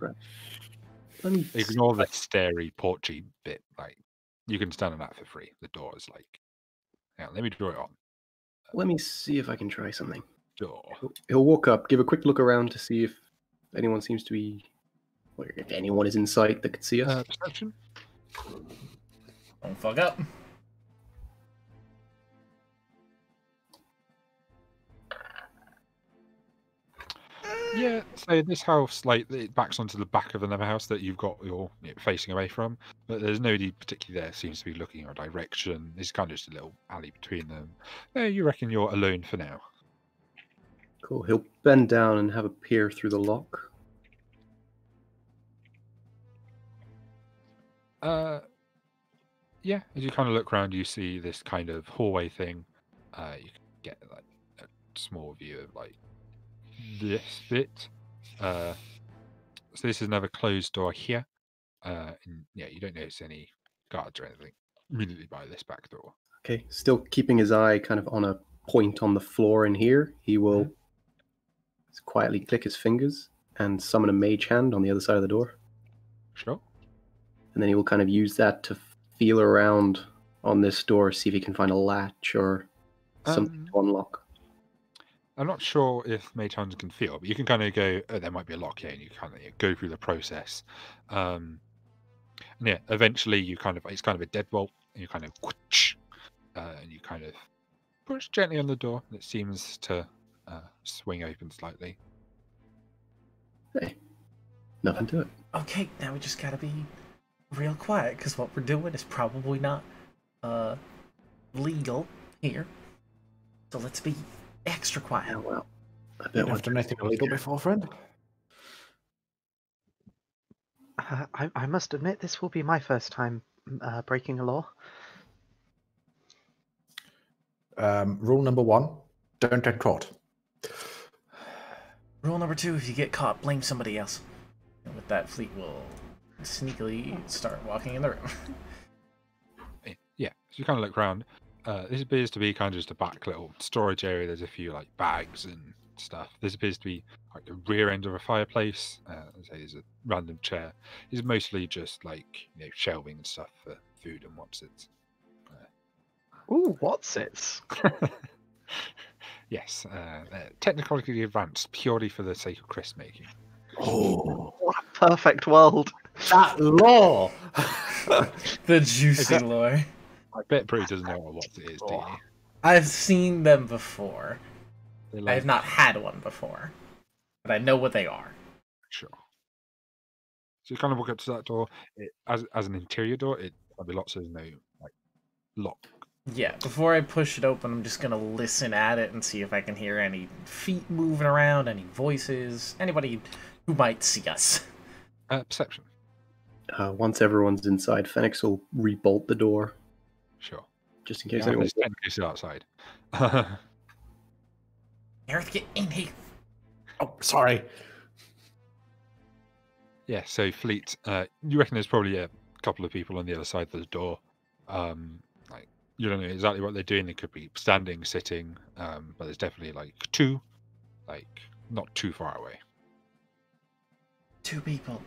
Let me Ignore the stairy, porchy bit. Like you can stand on that for free. The door is like. Hang on, let me draw it on. let me see if I can try something. Door. He'll walk up, give a quick look around to see if anyone seems to be, or if anyone is in sight that could see us. Perception. Don't fuck up. Yeah, so this house, like, it backs onto the back of another house that you've got your facing away from, but there's nobody particularly there. Seems to be looking in a direction. It's kind of just a little alley between them. You reckon you're alone for now? Cool. He'll bend down and have a peer through the lock. Yeah, as you kind of look around, you see this kind of hallway thing. You can get like a small view of like this bit. So this is another closed door here. And yeah, you don't notice any guards or anything immediately by this back door. Okay. Still keeping his eye kind of on a point on the floor in here, he will quietly click his fingers and summon a mage hand on the other side of the door. Sure. And then he will kind of use that to feel around on this door, see if he can find a latch or something to unlock. I'm not sure if mage hands can feel, but you can kind of go, oh, there might be a lock here, and you kind of go through the process. And yeah, eventually you kind of, it's kind of a deadbolt, and you kind of, and you kind of push gently on the door, and it seems to swing open slightly. Hey, nothing to it. Okay, now we just gotta be real quiet, because what we're doing is probably not legal here. So let's be extra quiet. Yeah, well, I You bet have done anything illegal before, friend? I must admit, this will be my first time breaking a law. Rule number 1, don't get caught. Rule number 2, if you get caught, blame somebody else. And with that, Fleet will sneakily start walking in the room. Yeah, so you kind of look around. This appears to be kind of just a back little storage area. There's a few like bags and stuff. This appears to be like the rear end of a fireplace. Say there's a random chair. It's mostly just like shelving and stuff for food and what's it. Ooh, what's it? Yes, technologically advanced purely for the sake of crisp making. Oh, What a perfect world. that law! The juicy lore. I bet Bree doesn't know what it is, do you? I've seen them before. They're I have like- not had one before. But I know what they are. Sure. So you kind of walk up to that door. As an interior door, it probably lots of like lock. Yeah, before I push it open, I'm just gonna listen at it and see if I can hear any feet moving around, any voices, anybody who might see us. Perception. Once everyone's inside, Phoenix will rebolt the door Sure. just in case Yeah, anyone. it's technically still outside. Earth, get in here. Oh, sorry. Yeah, so Fleet, you reckon there's probably a couple of people on the other side of the door. Like you don't know exactly what they're doing. They could be standing, sitting, but there's definitely like two, like not too far away. 2 people.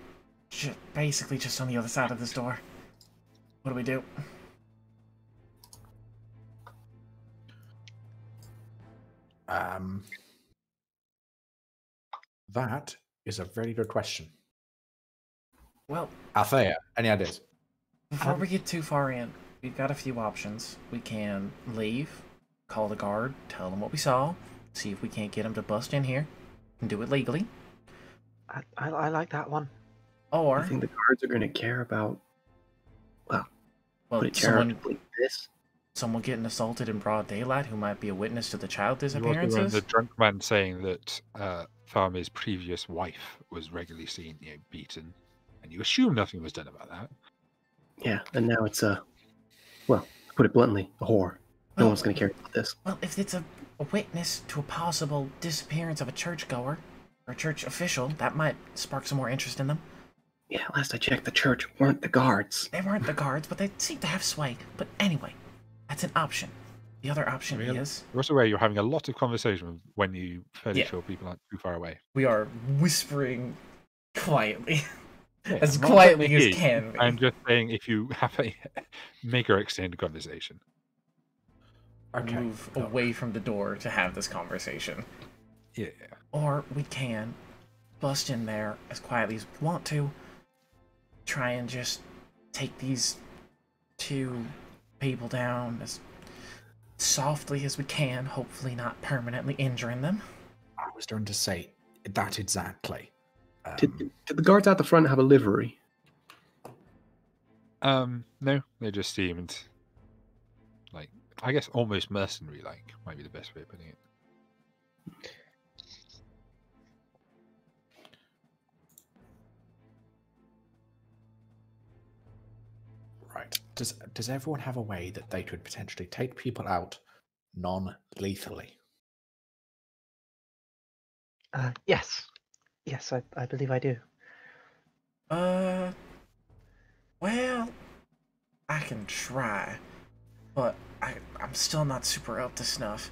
Basically just on the other side of this door. What do we do? That is a very good question. Well, Althea, any ideas? before we get too far in, we've got a few options. We can leave, call the guard, tell them what we saw, see if we can't get them to bust in here, and do it legally. I like that one. Or, I think the guards are going to care about. well, Would it care like this? someone getting assaulted in broad daylight who might be a witness to the child You also disappearances. remember the drunk man saying that Farmer's previous wife was regularly seen, beaten, and you assume nothing was done about that. Yeah, and now it's well, to put it bluntly, a whore. No Well- one's going to care about this. Well, if it's a witness to a possible disappearance of a churchgoer or a church official, that might spark some more interest in them. Yeah, last I checked, the church weren't the guards. They weren't the guards, but they seem to have sway. But anyway, that's an option. The other option Really? is You're also aware you're having a lot of conversation when you fairly Yeah. sure people aren't too far away. we are whispering quietly, Yeah, as I'm not quietly saying as he, can be. I'm just saying if you have a make or extend conversation. Okay. Move away from the door to have this conversation. Yeah. Or we can bust in there as quietly as we want to, try and just take these 2 people down as softly as we can, hopefully not permanently injuring them. I was going to say that exactly. Did the guards out the front have a livery? No, they just seemed like I guess almost mercenary like might be the best way of putting it. Right. Does everyone have a way that they could potentially take people out non-lethally? Yes. Yes, I believe I do. Well, I can try, but I'm still not super up to snuff.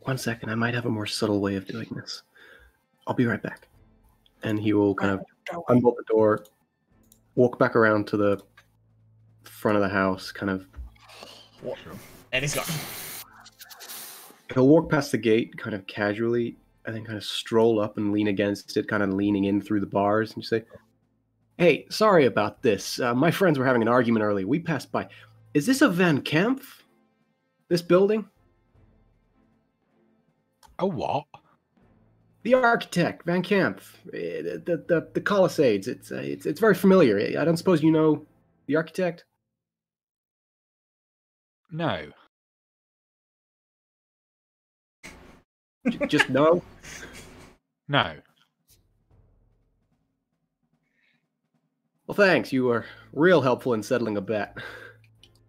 1 second, I might have a more subtle way of doing this. I'll be right back. And he will kind of unbolt the door, walk back around to the front of the house, kind of. And he's gone. He'll walk past the gate kind of casually, and then kind of stroll up and lean against it, kind of leaning in through the bars, and say, "Hey, sorry about this. My friends were having an argument earlier. We passed by. Is this a Van Kampf?" This building? A what? The architect, Van Camp, the Colosades. It's very familiar. I don't suppose you know the architect? No. Just no. No. Well, thanks. You were real helpful in settling a bet.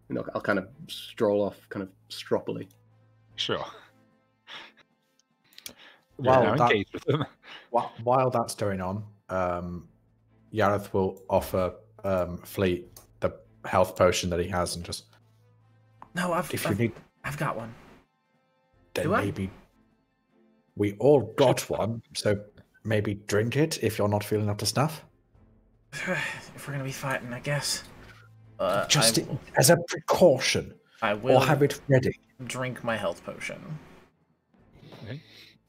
And I'll kind of stroll off, kind of stroppily. Sure. While Now that- engage with them. While that's going on, Yareth will offer Fleet the health potion that he has, and just No, if you need, I've got one. then Do I? maybe we all got one. So maybe drink it if you're not feeling up to snuff. If we're gonna be fighting, I guess. Just as a precaution, I will or have it ready. drink my health potion. Okay.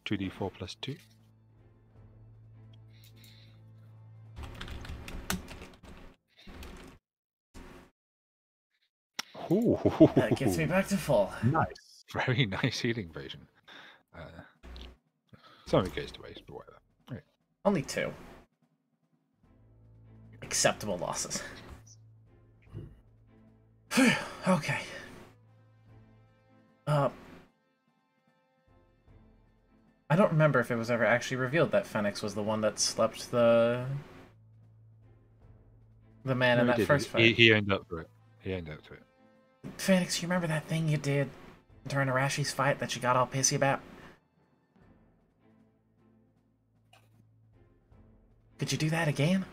2d4 plus 2. Ooh. That gets me back to full. Nice. Very nice healing potion. Some of it goes to waste, but whatever. Only 2. Acceptable losses. Okay. I don't remember if it was ever actually revealed that Phoenix was the one that slept the man in No, that he first didn't. fight. He owned up for it. He owned up to it. Phoenix, you remember that thing you did during Arashi's fight that you got all pissy about? Could you do that again?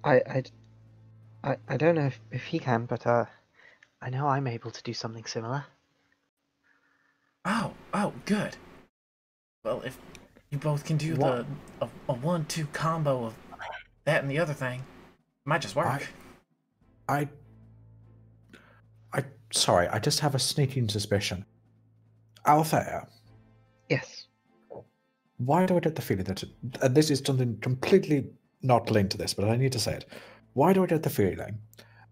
I don't know if he can, but I know I'm able to do something similar. Oh, good. Well, if you both can do What? a 1-2 combo of that and the other thing, might just work. Sorry, I just have a sneaking suspicion. Althea, Yes. why do I get the feeling that, and this is something completely not linked to this, but I need to say it. Why do I get the feeling,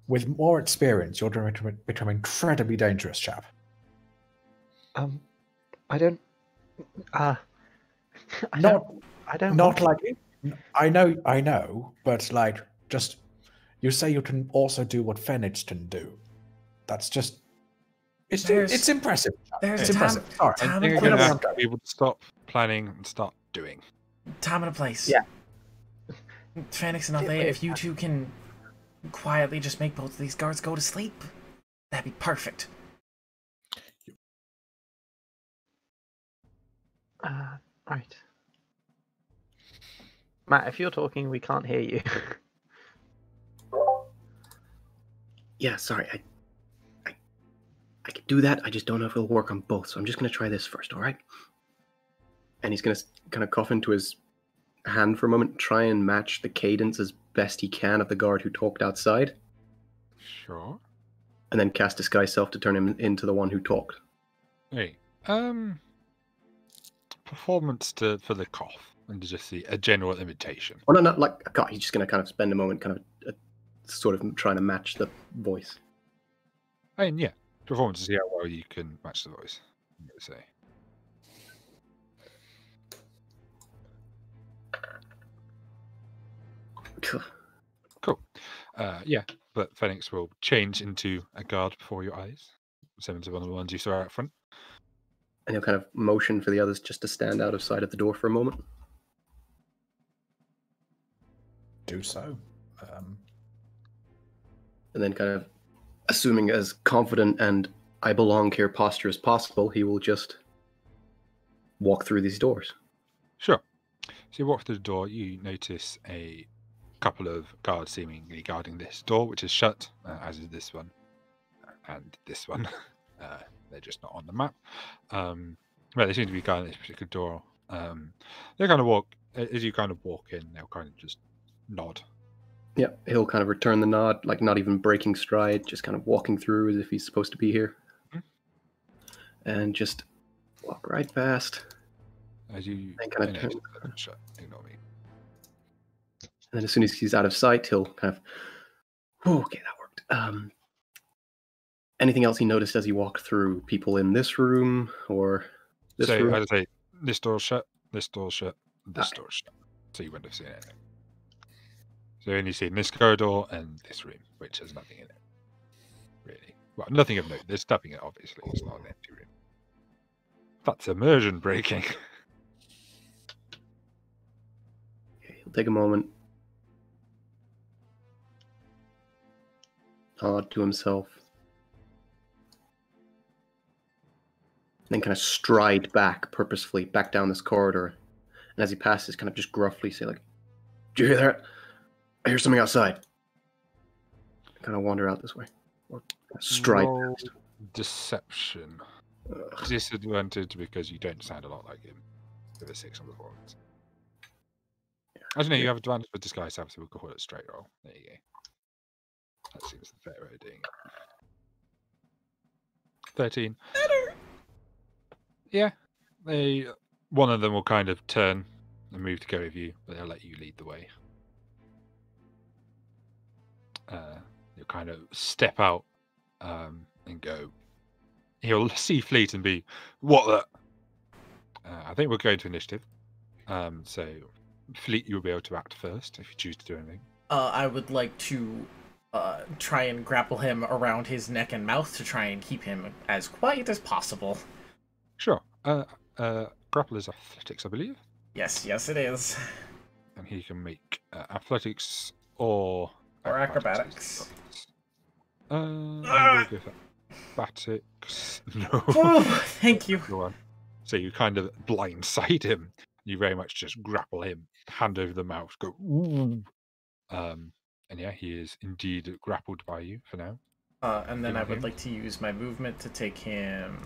with more experience, you're going to become incredibly dangerous, chap? I don't. I Not, don't. not want like, I know, but like, just, you say you can also do what Phoenix can do. That's just, it's impressive. There's It's a time, impressive. Sorry. I time, think and you're going to place. have to be able to stop planning and start doing. Time and a place. Yeah. Phoenix and Althea, if you two can quietly just make both of these guards go to sleep, that'd be perfect. Right. Matt, if you're talking, we can't hear you. Yeah, sorry. I could do that. I just don't know if it'll work on both. So I'm just going to try this first, all right? And he's going to kind of cough into his hand for a moment, try and match the cadence as best he can of the guard who talked outside, Sure. and then cast Disguise Self to turn him into the one who talked. Hey. Performance for the cough and to just see a general imitation. Oh, no, not like a cough. He's just going to kind of spend a moment kind of sort of trying to match the voice. I mean, yeah. Performance to see how well you can match the voice. I'm gonna say. Cool. Yeah, but Phoenix will change into a guard before your eyes, similar to one of the ones you saw out front. And he'll kind of motion for the others just to stand out of sight of the door for a moment. Do so. And then kind of assuming as confident and I belong here posture as possible, he will just walk through these doors. Sure. So you walk through the door, you notice a couple of guards seemingly guarding this door, which is shut, as is this one and this one. They're just not on the map. But they seem to be guarding this particular door. They kind of walk, as you kind of walk in, they'll kind of just nod. Yeah, he'll kind of return the nod, like not even breaking stride, just kind of walking through as if he's supposed to be here. Mhm. And just walk right past. As you And kind of finish, turn- shut. Ignore me. And then as soon as he's out of sight, he'll kind of, "Whew, okay, that worked. Anything else he noticed as he walked through? People in this room or this So room? I'd say this door's shut, this door's shut, this Okay. door's shut. So you wouldn't have seen anything. So you only seen this corridor and this room, which has nothing in it. Really. Well, nothing of note. There's stuff in it, obviously. It's not an empty room. That's immersion breaking. Okay, he'll take a moment, nod to himself, and then kind of stride back purposefully back down this corridor. And as he passes, kind of just gruffly say, like, "Did you hear that? I hear something outside." Kind of wander out this way, or kind of stride. Roll deception. Ugh. Disadvantage because you don't sound a lot like him. With a 6 on performance. I don't know, you have advantage with disguise, so we'll call it a straight roll. There you go. That seems the fair way of doing it. 13. Yeah. One of them will kind of turn and move to go with you, but they'll let you lead the way. You'll kind of step out and go. He'll see Fleet and be, what the? I think we'll go into initiative. So, Fleet, you'll be able to act first if you choose to do anything. I would like to try and grapple him around his neck and mouth to try and keep him as quiet as possible. Sure. Grapple is athletics, I believe. Yes, it is. And he can make athletics or acrobatics. I will go for acrobatics. No. Oh, thank you. Go on. So you kind of blindside him. You very much just grapple him, hand over the mouth, go ooh. And yeah, he is indeed grappled by you for now. And then I would like to use my movement to take him.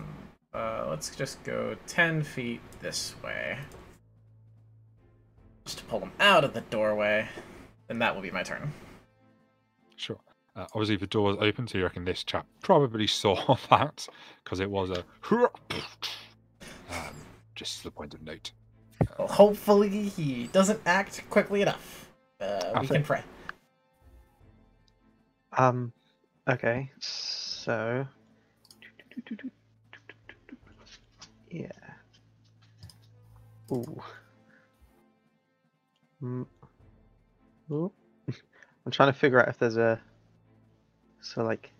Let's just go 10 feet this way. Just to pull him out of the doorway. And that will be my turn. Sure. Obviously, the door was open, so you reckon this chap probably saw that because it was a just the point of note. Well, hopefully he doesn't act quickly enough. We can pray. Okay, so yeah. Ooh. Ooh. I'm trying to figure out if there's a like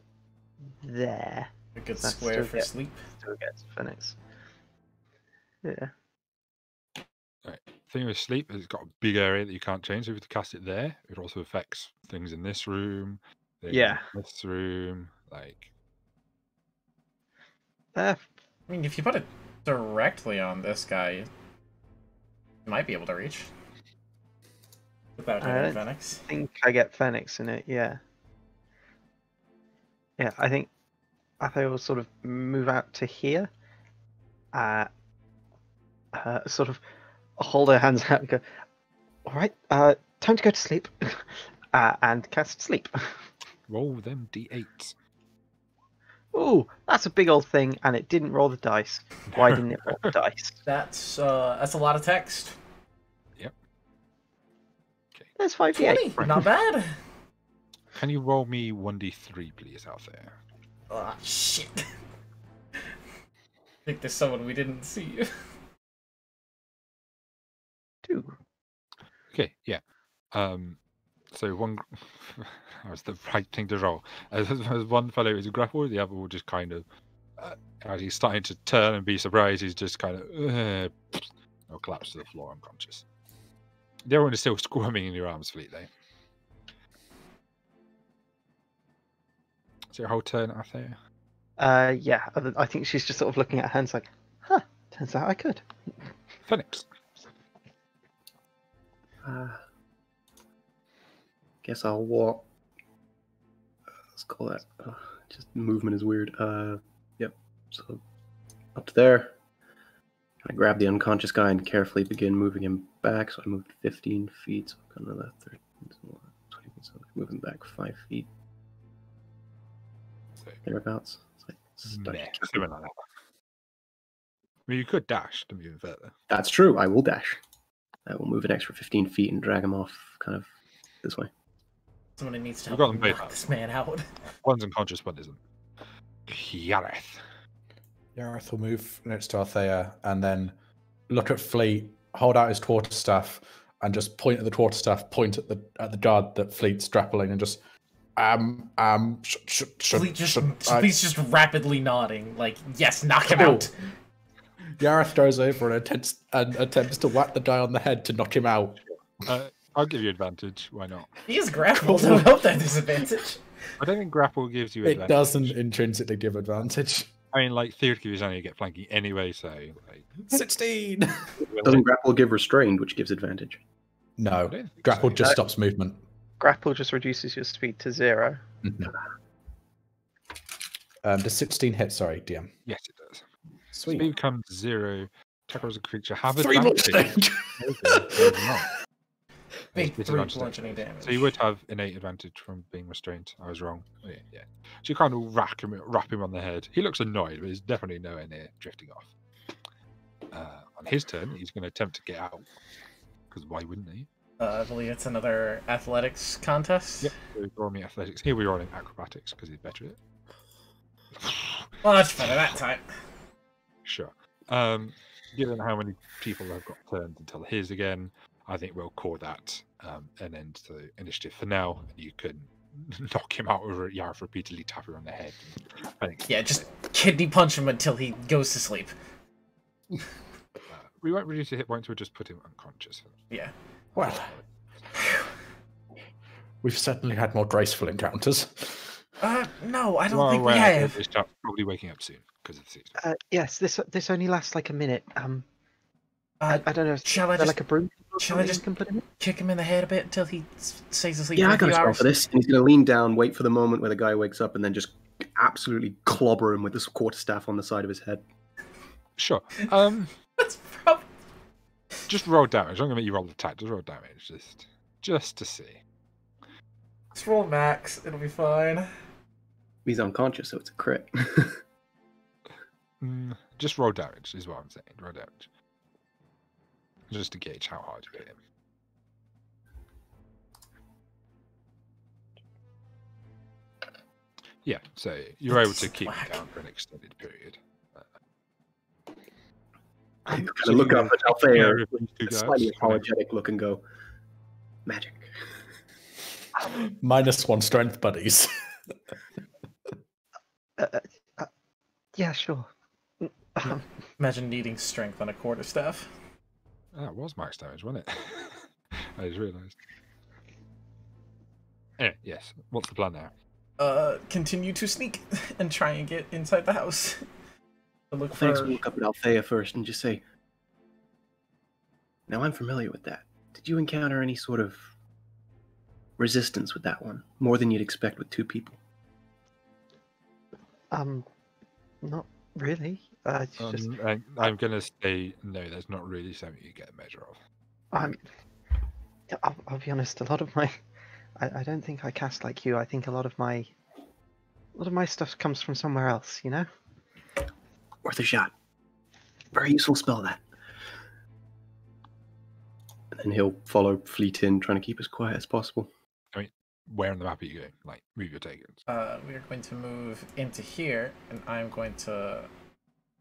there. A good That's square still for get- sleep. Still gets Phoenix. Yeah. Thing with sleep is it's got a big area that you can't change. So if you cast it there, it also affects things in this room, things Yeah. in this room, like I mean, if you put it directly on this guy, you might be able to reach. Without I hitting don't Phoenix. think I get Phoenix in it, yeah. Yeah, I think will sort of move out to here. Sort of hold her hands out and go, alright, time to go to sleep. And cast sleep. roll them d8s. Ooh, that's a big old thing, and it didn't roll the dice. Why didn't it roll the dice? That's a lot of text. There's 5d8. 20, not bad. Can you roll me 1d3, please, out there? Ah, shit. I think there's someone we didn't see. 2. Okay, yeah. So one that was the right thing to roll. As one fellow is a grapple, the other will just kind of, as he's starting to turn and be surprised, he's just kind of will collapse to the floor unconscious. The other one is still squirming in your arms, Fleet, though. Is it your whole turn, Althea? Yeah, I think she's just sort of looking at her hands like, huh, turns out I could. Phoenix. Guess I'll walk. Let's call that. Just movement is weird. Yep. So up to there. I grab the unconscious guy and carefully begin moving him back. So I moved 15 feet. So I've got another 13, 20 feet. So I'm moving back 5 feet. Thereabouts. It's like stuck. Meh, something like that. mean, you could dash to move even further. That's true. I will dash. I will move an extra 15 feet and drag him off kind of this way. Somebody needs to We've help got them both knock out. this man out. One's unconscious, one isn't. Yareth. Yareth will move next to Althea and then look at Fleet, hold out his quarterstaff, and just point at the quarterstaff, point at the guard that Fleet's grappling, and just Fleet's just rapidly nodding, like, yes, knock him out. Yareth goes over and attempts to whack the guy on the head to knock him out. I'll give you advantage. Why not? He is grappled. I hope that disadvantage. I don't think grapple gives you advantage. It doesn't intrinsically give advantage. I mean, like, theoretically, he's only get flanking anyway, so... Like, 16! Doesn't grapple give restrained, which gives advantage? No, don't think grapple so. just stops movement. Grapple just reduces your speed to 0. Does 16 hit? Sorry, DM. Yes, it does. Sweet. Speed becomes 0. Tackle as a creature have 3 more advantage. Big It's 3 advantage. bludgeoning damage. So you would have innate advantage from being restrained. I was wrong. Oh, yeah. So you kind of wrap him on the head. He looks annoyed, but he's definitely nowhere near drifting off. On his turn, he's going to attempt to get out. Because why wouldn't he? I believe it's another athletics contest. Yep. So we're rolling athletics. Here we're rolling acrobatics because he's better at it. Much better that time. Sure. Given how many people have got turns until his again, I think we'll call that an end to the initiative for now. You can knock him out over Yareth, repeatedly tap him on the head. I think Yeah, just kidney punch him until he goes to sleep. we won't reduce the hit points. We'll just put him unconscious. Yeah. Well, we've certainly had more graceful encounters. No, I You don't are think we aware that have. this chap's probably waking up soon because of the season. Yes, this only lasts like a minute. I don't know. Shall I is there just like a broom? or shall I something just you can put him in? kick him in the head a bit until he stays asleep Yeah, for I a got few a spell hours? for this. And he's going to lean down, wait for the moment where the guy wakes up, and then just absolutely clobber him with this quarterstaff on the side of his head. Sure. That's probably... Just roll damage. I'm going to make you roll the attack. Just roll damage, just to see. Just roll max. It'll be fine. He's unconscious, so it's a crit. Just roll damage is what I'm saying. Roll damage. Just to gauge how hard you hit him. Yeah, so you're able to keep him Whack. down for an extended period. I kind of look up at Althea, Yeah, these two guys, slightly kind of- apologetic look, and go, magic. -1 strength, buddies. Yeah, sure. Imagine needing strength on a quarterstaff. That was max damage, wasn't it? I just realised. Anyway, yes. What's the plan now? Continue to sneak and try and get inside the house. To look Thanks. for... We'll look up at Althea first and just say, now I'm familiar with that. Did you encounter any sort of resistance with that one? More than you'd expect with 2 people? Not really. It's just I'm going to say no, there's not really something you get a measure of. I'll be honest. A lot of my, I don't think I cast like you. I think a lot of my stuff comes from somewhere else. You know. Worth a shot. Very useful spell, that. And then he'll follow Fleet in, trying to keep as quiet as possible. Where on the map are you going? Like, move your tokens. We're going to move into here, and I'm going to,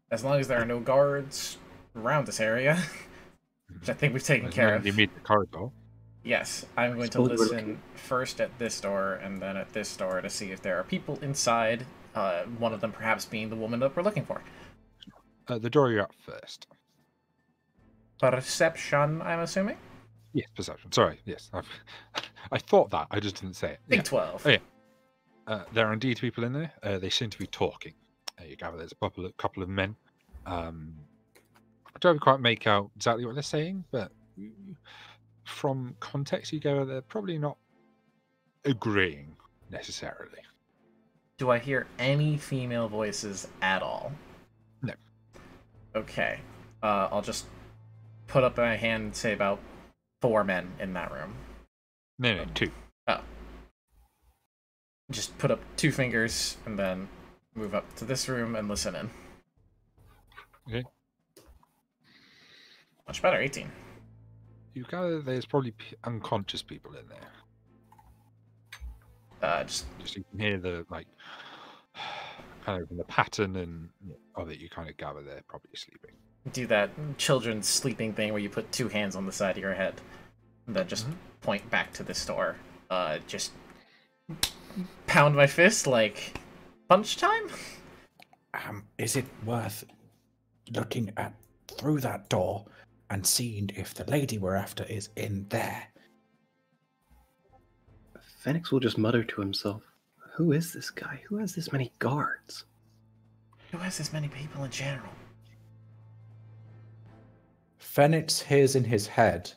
as long as there are no guards around this area, which I think we've taken care of. You meet the corridor. Yes, I'm going to Suppose we're listen looking. first at this door and then at this door to see if there are people inside. One of them perhaps being the woman that we're looking for. The door you're at first. Perception, I'm assuming. Yes, perception. Sorry, yes. I thought that. I just didn't say it. Big Yeah. 12. Oh, yeah. There are indeed people in there. They seem to be talking. You gather there's a couple of men. I don't quite make out exactly what they're saying, but from context, you gather they're probably not agreeing necessarily. Do I hear any female voices at all? No. Okay. I'll just put up my hand and say about 4 men in that room. No, 2. Oh. Just put up 2 fingers and then move up to this room and listen in. Okay. Much better, 18. You gather there's probably unconscious people in there. Just Just you can hear the kind of the pattern and of it. You kind of gather they're probably sleeping. do that children's sleeping thing where you put 2 hands on the side of your head, and then just point back to this door. Just pound my fist like punch time. Is it worth looking at through that door and seeing if the lady we're after is in there? Phoenix will just mutter to himself, "Who is this guy? Who has this many guards?" Who has this many people in general? Phoenix hears in his head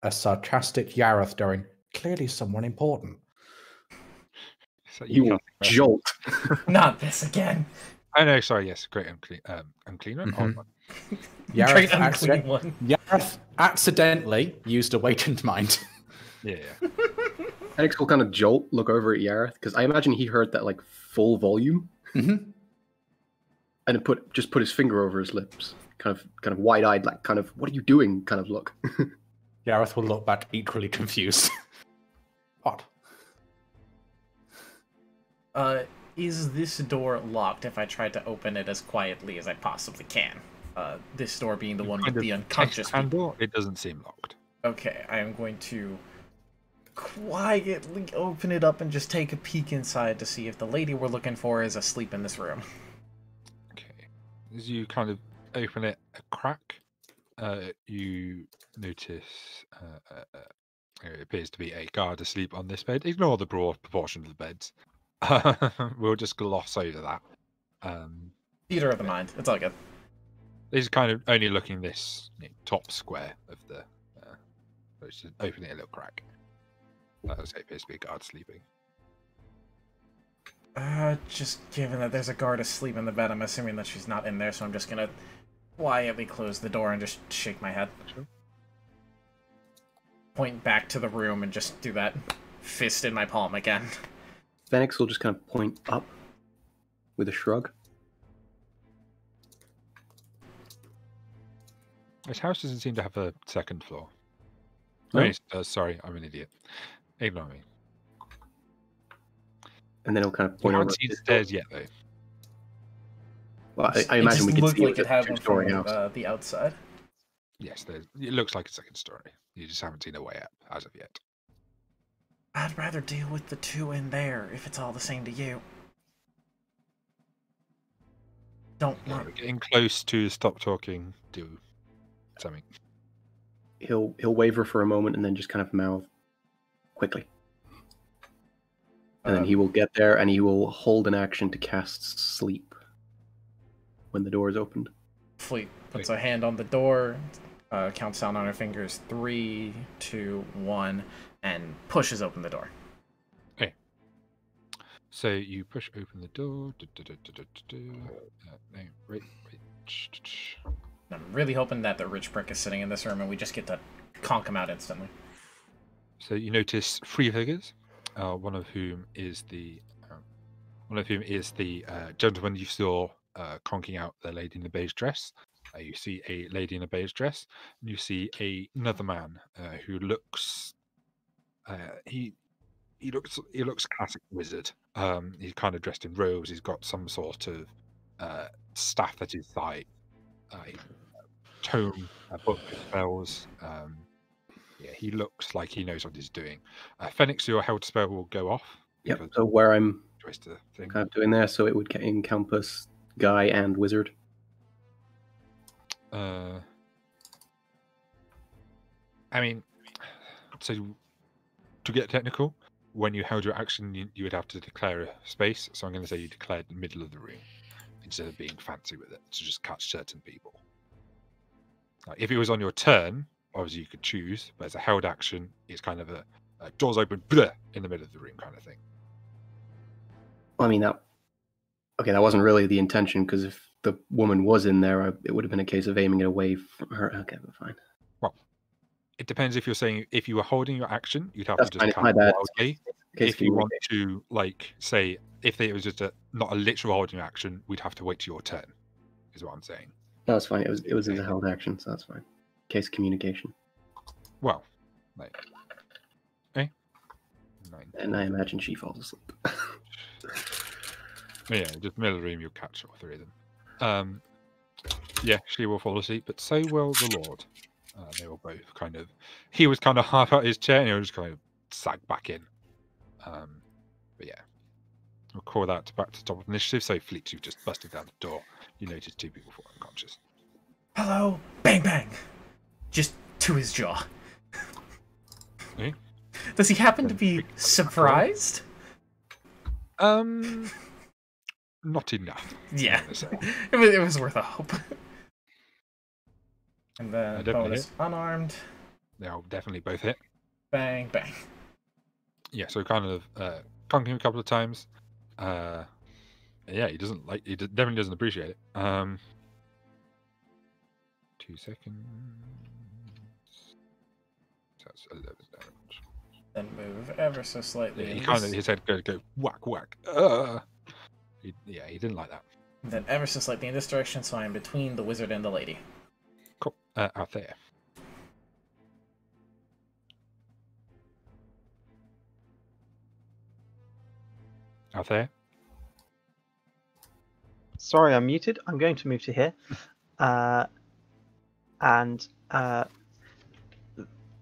a sarcastic Yareth going, "Clearly someone important." So You will cast- jolt. Not this again. Oh no, sorry. Yes, great unclean one. Mhm. Oh, Great Yareth, unclean one. Yareth accidentally used Awakened Mind. yeah. Phoenix will kind of jolt, look over at Yareth, because I imagine he heard that like full volume, Mm-hmm. and then put his finger over his lips, kind of wide-eyed, like kind of, "What are you doing?" kind of look. Yareth will look back equally confused. What? Is this door locked if I tried to open it as quietly as I possibly can? This door being the one with Kind of the unconscious people. handle. It doesn't seem locked. Okay, I am going to quietly open it up and just take a peek inside to see if the lady we're looking for is asleep in this room. Okay. As you kind of open it a crack, you notice it appears to be a guard asleep on this bed. Ignore the broad proportion of the beds. We'll just gloss over that. Theater of the mind. It's all good. He's kind of only looking this top square of the. Just opening a little crack. That appears to be a guard sleeping. Just given that there's a guard asleep in the bed, I'm assuming that she's not in there, so I'm just gonna quietly close the door and just shake my head. Sure. Point back to the room and just do that fist in my palm again. Phoenix will just kind of point up with a shrug. This house doesn't seem to have a second floor. No? Oh, yes, it does. Sorry, I'm an idiot. Ignore me. And then he'll kind of You point over. haven't seen the stairs yet, though. Well, I imagine we can see like it has a one two-story from house. the outside. Yes, it looks like a second story. You just haven't seen a way up as of yet. I'd rather deal with the 2 in there if it's all the same to you. Don't Yeah, want. we're getting close to stop talking. Do something. He'll waver for a moment and then just kind of mouth quickly. And then he will get there and he will hold an action to cast sleep when the door is opened. Fleet puts a hand on the door, counts down on her fingers 3, 2, 1, and pushes open the door. So you push open the door. No, wait. I'm really hoping that the rich prick is sitting in this room and we just get to conk him out instantly. So you notice 3 figures, one of whom is the gentleman you saw conking out the lady in the beige dress. You see a lady in a beige dress, and you see another man who looks. He looks classic wizard. He's kind of dressed in robes. He's got some sort of staff at his side. Tome book with spells. Yeah, he looks like he knows what he's doing. Phoenix, your held spell will go off. Yep. because So where I'm choice to thing. kind of doing there, so it would encompass guy and wizard. I mean, so to get technical, when you held your action, you would have to declare a space. So I'm going to say you declared the middle of the room instead of being fancy with it to just catch certain people. Like, if it was on your turn, obviously you could choose, but as a held action, it's kind of a doors open bleh, in the middle of the room kind of thing. Well, I mean that wasn't really the intention, because if the woman was in there, it would have been a case of aiming it away from her. Okay, but fine. It depends if you're saying if you were holding your action, you'd have That's to fine, just it's my cast bad. wildly. Case If you want communication. to, like, say, if it was just not a literal holding action, we'd have to wait to your turn. Is what I'm saying. No, it's fine. It was a held action, so that's fine. case communication. Well, like, 9. And I imagine she falls asleep. Yeah, just middle of the room, you'll catch all 3 of them. Yeah, she will fall asleep, but so will the Lord. They will both kind of. He was kind of half out his chair, and he'll just kind of sag back in. But yeah, we'll call that back to top of initiative. So Fleet, you've just busted down the door. You notice 2 people fall unconscious. Hello, bang bang. Just to his jaw. Eh? Does he happen to be surprised? Not enough. Yeah, I'm gonna say. it was worth a hope. And then definitely bonus unarmed. They'll definitely both hit. Bang bang. Yeah, so kind of conking him a couple of times. Yeah, he doesn't like. He definitely doesn't appreciate it. 2 seconds. That's 11 damage. Then move ever so slightly. Yeah, he in kind of this- his head go whack whack. He didn't like that. Then ever so slightly in this direction, so I'm between the wizard and the lady. Cool. Out there. Out there. Sorry, I'm muted. I'm going to move to here. And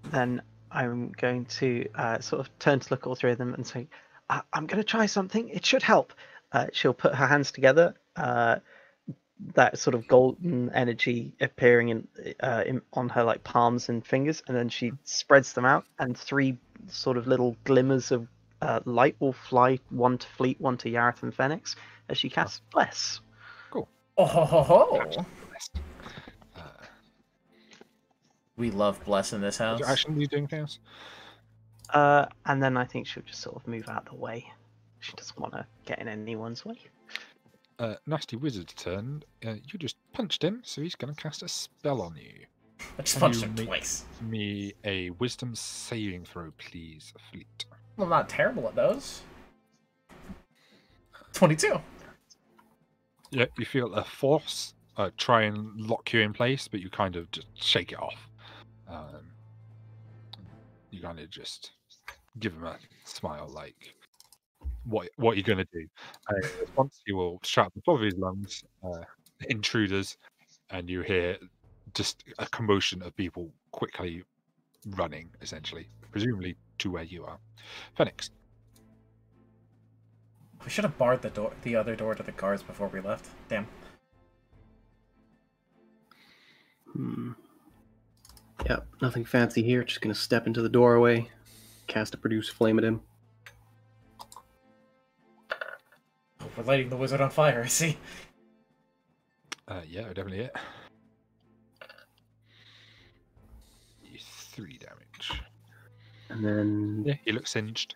then I'm going to sort of turn to look at all 3 of them and say, I'm going to try something. It should help. She'll put her hands together, that sort of golden energy appearing on her like palms and fingers, and then she spreads them out, and 3 sort of little glimmers of light will fly, 1 to Fleet, 1 to Yareth and Phoenix, as she casts Bless. Oh ho ho ho! Uh, We love bless in this house. Action, are you doing anything else? And then I think she'll just sort of move out of the way. She doesn't want to get in anyone's way. Nasty Wizard's turn. You just punched him, so he's going to cast a spell on you. I just Can punched you him make twice. me a Wisdom saving throw, please, Fleet. Well, I'm not terrible at those. 22. Yeah, you feel a force try and lock you in place, but you kind of just shake it off. You kind of just give him a smile, like, what are you going to do? Once you will shout at the top of his lungs, intruders, and you hear just a commotion of people quickly running, essentially, presumably to where you are. Phoenix. We should have barred the other door to the guards before we left. Damn. Yeah, nothing fancy here. Just gonna step into the doorway, cast a produce flame at him. Oh, we're lighting the wizard on fire, I see. Yeah, definitely it. 3 damage. And then Yeah, he looks singed.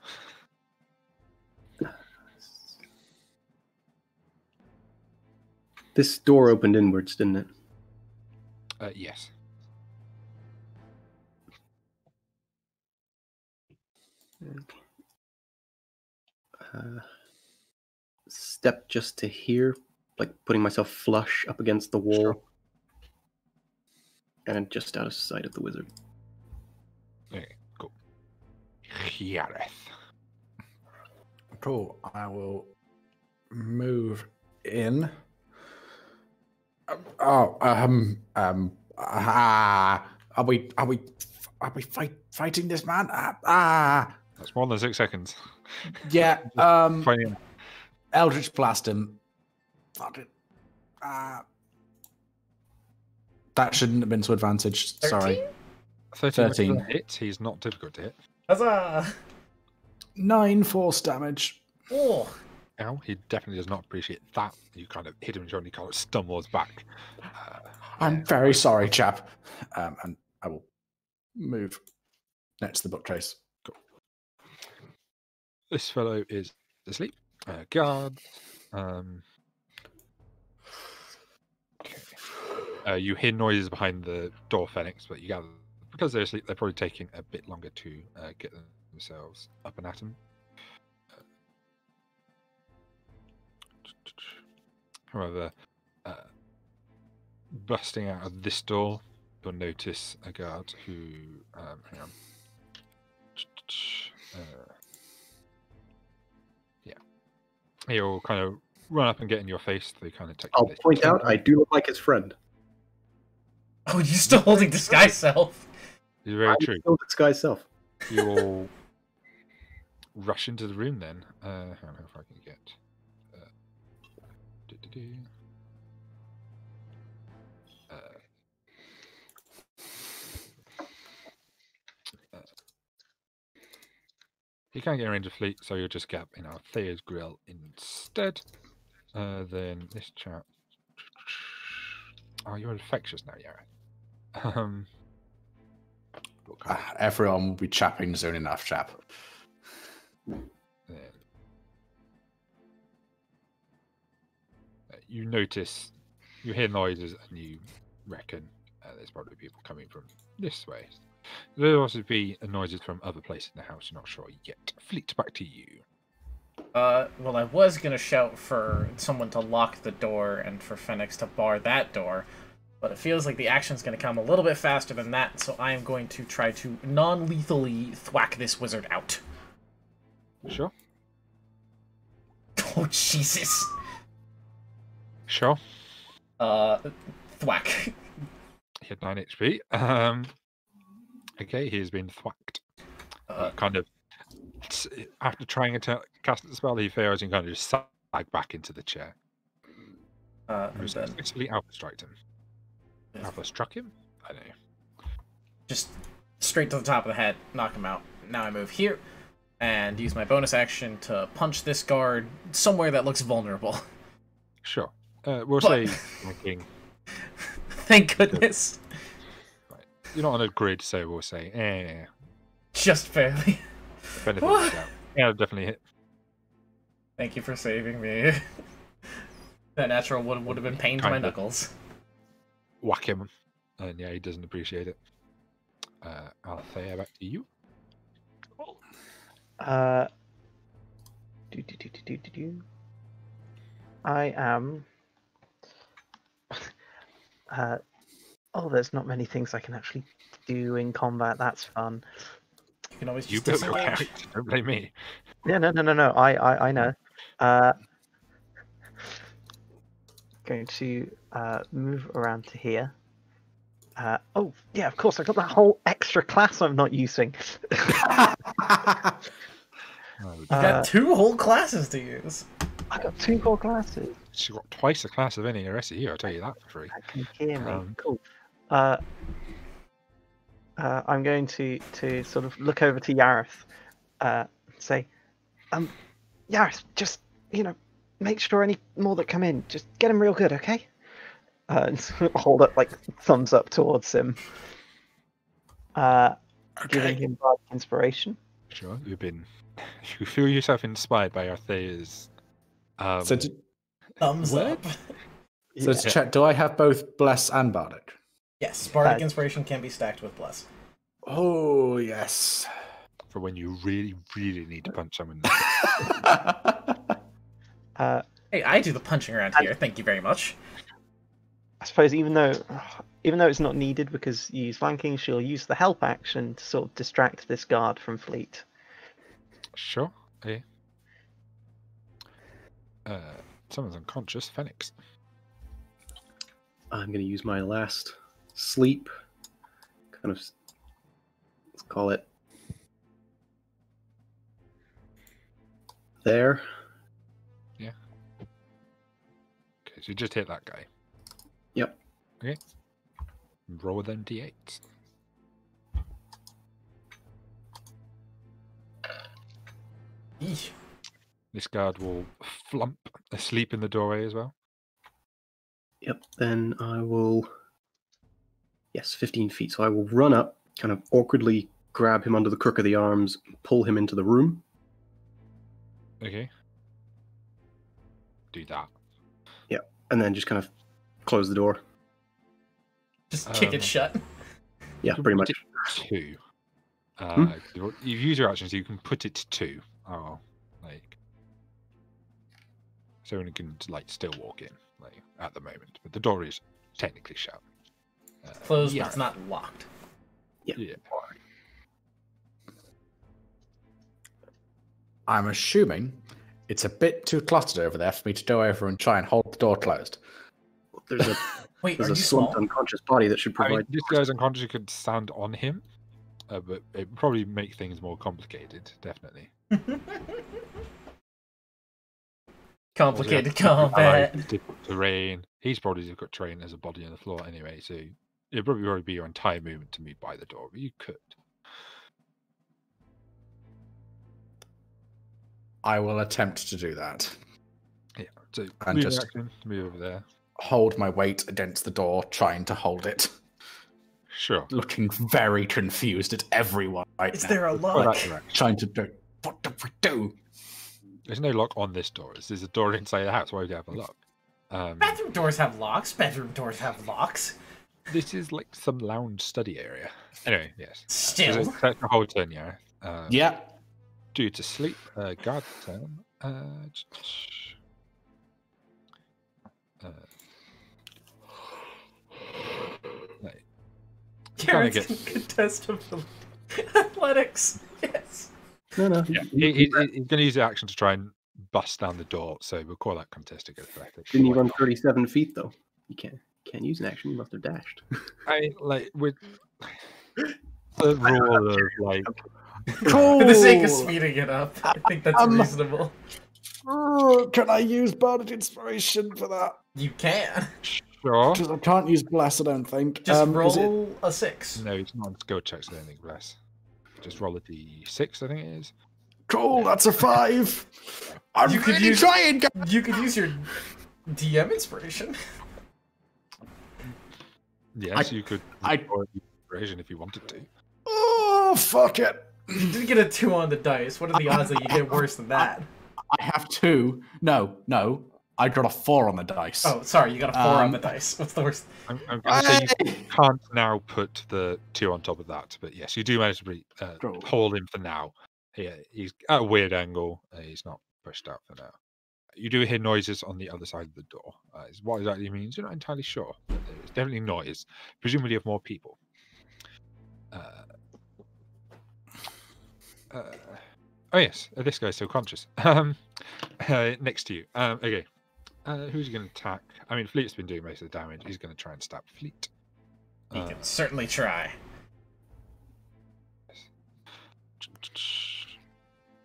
this door opened inwards, didn't it? Yes. Step just to here, like putting myself flush up against the wall. Sure. And then just out of sight of the wizard. Okay, cool. Yareth. Cool. I will move in. Are we fighting this man? That's more than 6 seconds. Yeah. Fine. Eldritch blast him. Fucking. That shouldn't have been to advantage. 13? Sorry. 13 hit. He's not difficult to hit. Huzzah! 9 force damage. Oh, Ow, he definitely does not appreciate that. You kind of hit him and he kind of stumbles back. I'm very sorry, chap. And I will move next to the bookcase. This fellow is asleep. Guard. Okay. You hear noises behind the door, Phoenix, but you gather because they're asleep, they're probably taking a bit longer to get themselves up and at him. However, busting out of this door, you'll notice a guard who, hang on. Yeah, he'll kind of run up and get in your face. They kind of take. I'll point out I do look like his friend. Oh, you're still holding disguise self. It's very I'm true. still disguised self. You all rush into the room then. I don't know if I can get. Do-do-do. You can't get a range of fleet, so you'll just get in Althea's grill instead. Then this chap. Oh, you're infectious now, Yara. Everyone will be chapping soon enough, chap. Then, you notice, you hear noises, and you reckon there's probably people coming from this way. There'll also be noises from other places in the house. You're not sure yet. Fleet, back to you. Well, I was gonna shout for someone to lock the door and for Phoenix to bar that door, but it feels like the action's gonna come a little bit faster than that, so I am going to try to non-lethally thwack this wizard out. Sure. Oh, Jesus. Sure. Thwack. He had 9 HP. Okay, he has been thwacked. Kind of, after trying to cast the spell, he fails and kind of just sag back into the chair. Successfully Alpha struck him. Alpha struck him? I don't know. Just straight to the top of the head, knock him out. Now I move here and use my bonus action to punch this guard somewhere that looks vulnerable. Sure. We'll say flanking. Thank goodness. Right. You're not on a grid, so we'll say Just barely. Benefit of the doubt. Yeah, it'll definitely hit. Thank you for saving me. That natural would have been pain to my knuckles. Whack him. And yeah, he doesn't appreciate it. Althea, back to you. I am. Oh, there's not many things I can actually do in combat. That's fun. You can always You just built your disengage. character. Don't blame me. Yeah, no. I know. Going to move around to here. Oh, yeah, of course. I got that whole extra class I'm not using. You got 2 whole classes to use. I got 2 core classes. She's got twice the class of any rest of you, I'll tell you that for free. That can hear me. Cool. I'm going to sort of look over to Yareth, say, Yareth, just, make sure any more that come in, just get them real good, okay? And sort of hold up, like, thumbs up towards him. Giving him bardic inspiration. Sure, you feel yourself inspired by Althea's Thumbs what? up. So to check, do I have both Bless and Bardic? Yes, Bardic Inspiration can be stacked with Bless. Oh, yes. for when you really, really need to punch someone. Hey, I do the punching around here. Thank you very much. I suppose even though it's not needed because you use flanking, she'll use the help action to sort of distract this guard from fleet. Sure. Okay. Someone's unconscious. Phoenix. I'm going to use my last sleep. Kind of, let's call it there. Yeah. Okay, so you just hit that guy. Yep. Okay. Roll them d8s. Eesh. This guard will flump asleep in the doorway as well. Yep. Then I will. Yes, 15 feet. So I will run up, kind of awkwardly grab him under the crook of the arms, pull him into the room. Okay. Do that. Yep. And then just kind of close the door. Just kick it shut. Yeah, You pretty put much. it to 2. You've used your action, so you can put it to 2. Oh, like. So anyone can, like, still walk in, like, at the moment. But the door is technically shut. Closed, yeah. but it's not locked. Yeah. I'm assuming it's a bit too cluttered over there for me to go over and try and hold the door closed. There's a Wait, are there's you a slumped small? unconscious body that should I mean, provide. this guy's unconscious. You could stand on him, but it would probably make things more complicated. Definitely. Complicated Also, combat. different terrain. He's probably just got terrain as a body on the floor anyway, so it'd probably be your entire movement to move by the door, but you could. I will attempt to do that. Yeah. So And move just- action, move over there. Hold my weight against the door, trying to hold it. Sure. Looking very confused at everyone right Is now. there a Go lock? that direction. Trying to do. What do we do? There's no lock on this door. There's a door inside the house. Why would you have a lock? Bathroom doors have locks. Bedroom doors have locks. This is like some lounge study area. Anyway, yes. Still. So that's your whole turn, yeah. Yeah. Due to sleep, guard turn. Right. Garrett's get- in contestable athletics. Yes. No. Yeah, he's going to use the action to try and bust down the door, so we'll call that contested athletics. Didn't you run 37 feet though? You can't use an action. You must have dashed. I like with the rule of like For the sake of speeding it up, I think that's reasonable. Can I use Bardic Inspiration for that? You can. sure. Because I can't use Bless, I don't think. Just Is it- roll a 6. No, it's not on skill checks. I don't think less. Just roll a d6. I think it is. Cool, that's a 5. I'm You could really use- trying, guys. You could use your DM inspiration. Yes, you could. I- roll inspiration if you wanted to. Oh, fuck it. You did get a 2 on the dice. What are the odds that you get worse than that? I have 2. No. I got a 4 on the dice. Oh, sorry, you got a 4 on the dice. What's the worst? I'm going to say you can't now put the 2 on top of that, but yes, you do manage to Cool. hold him for now. Yeah, he's at a weird angle. He's not pushed out for now. You do hear noises on the other side of the door. What exactly it means, you're not entirely sure. But there's definitely noise, presumably of more people. Oh yes, this guy's still conscious. Next to you. Okay. Who's going to attack? I mean, Fleet's been doing most of the damage. He's going to try and stab Fleet. You can certainly try.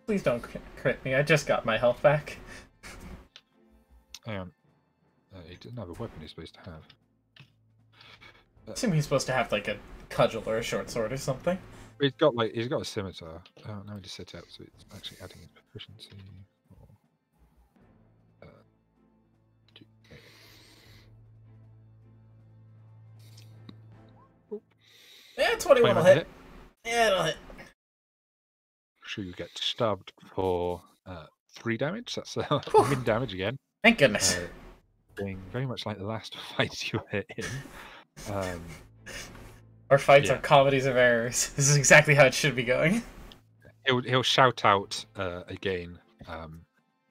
Please don't crit me. I just got my health back. Hang on. He doesn't have a weapon he's supposed to have. I assume he's supposed to have like a cudgel or a short sword or something. He's got a scimitar. Oh, now I just set it up so it's actually adding his proficiency. Yeah, 21 will hit. Yeah, it'll hit. So you get stabbed for 3 damage. That's Whew. min damage again. Thank goodness. Being very much like the last fight you were in. Our fights yeah. are comedies of errors. This is exactly how it should be going. He'll shout out again.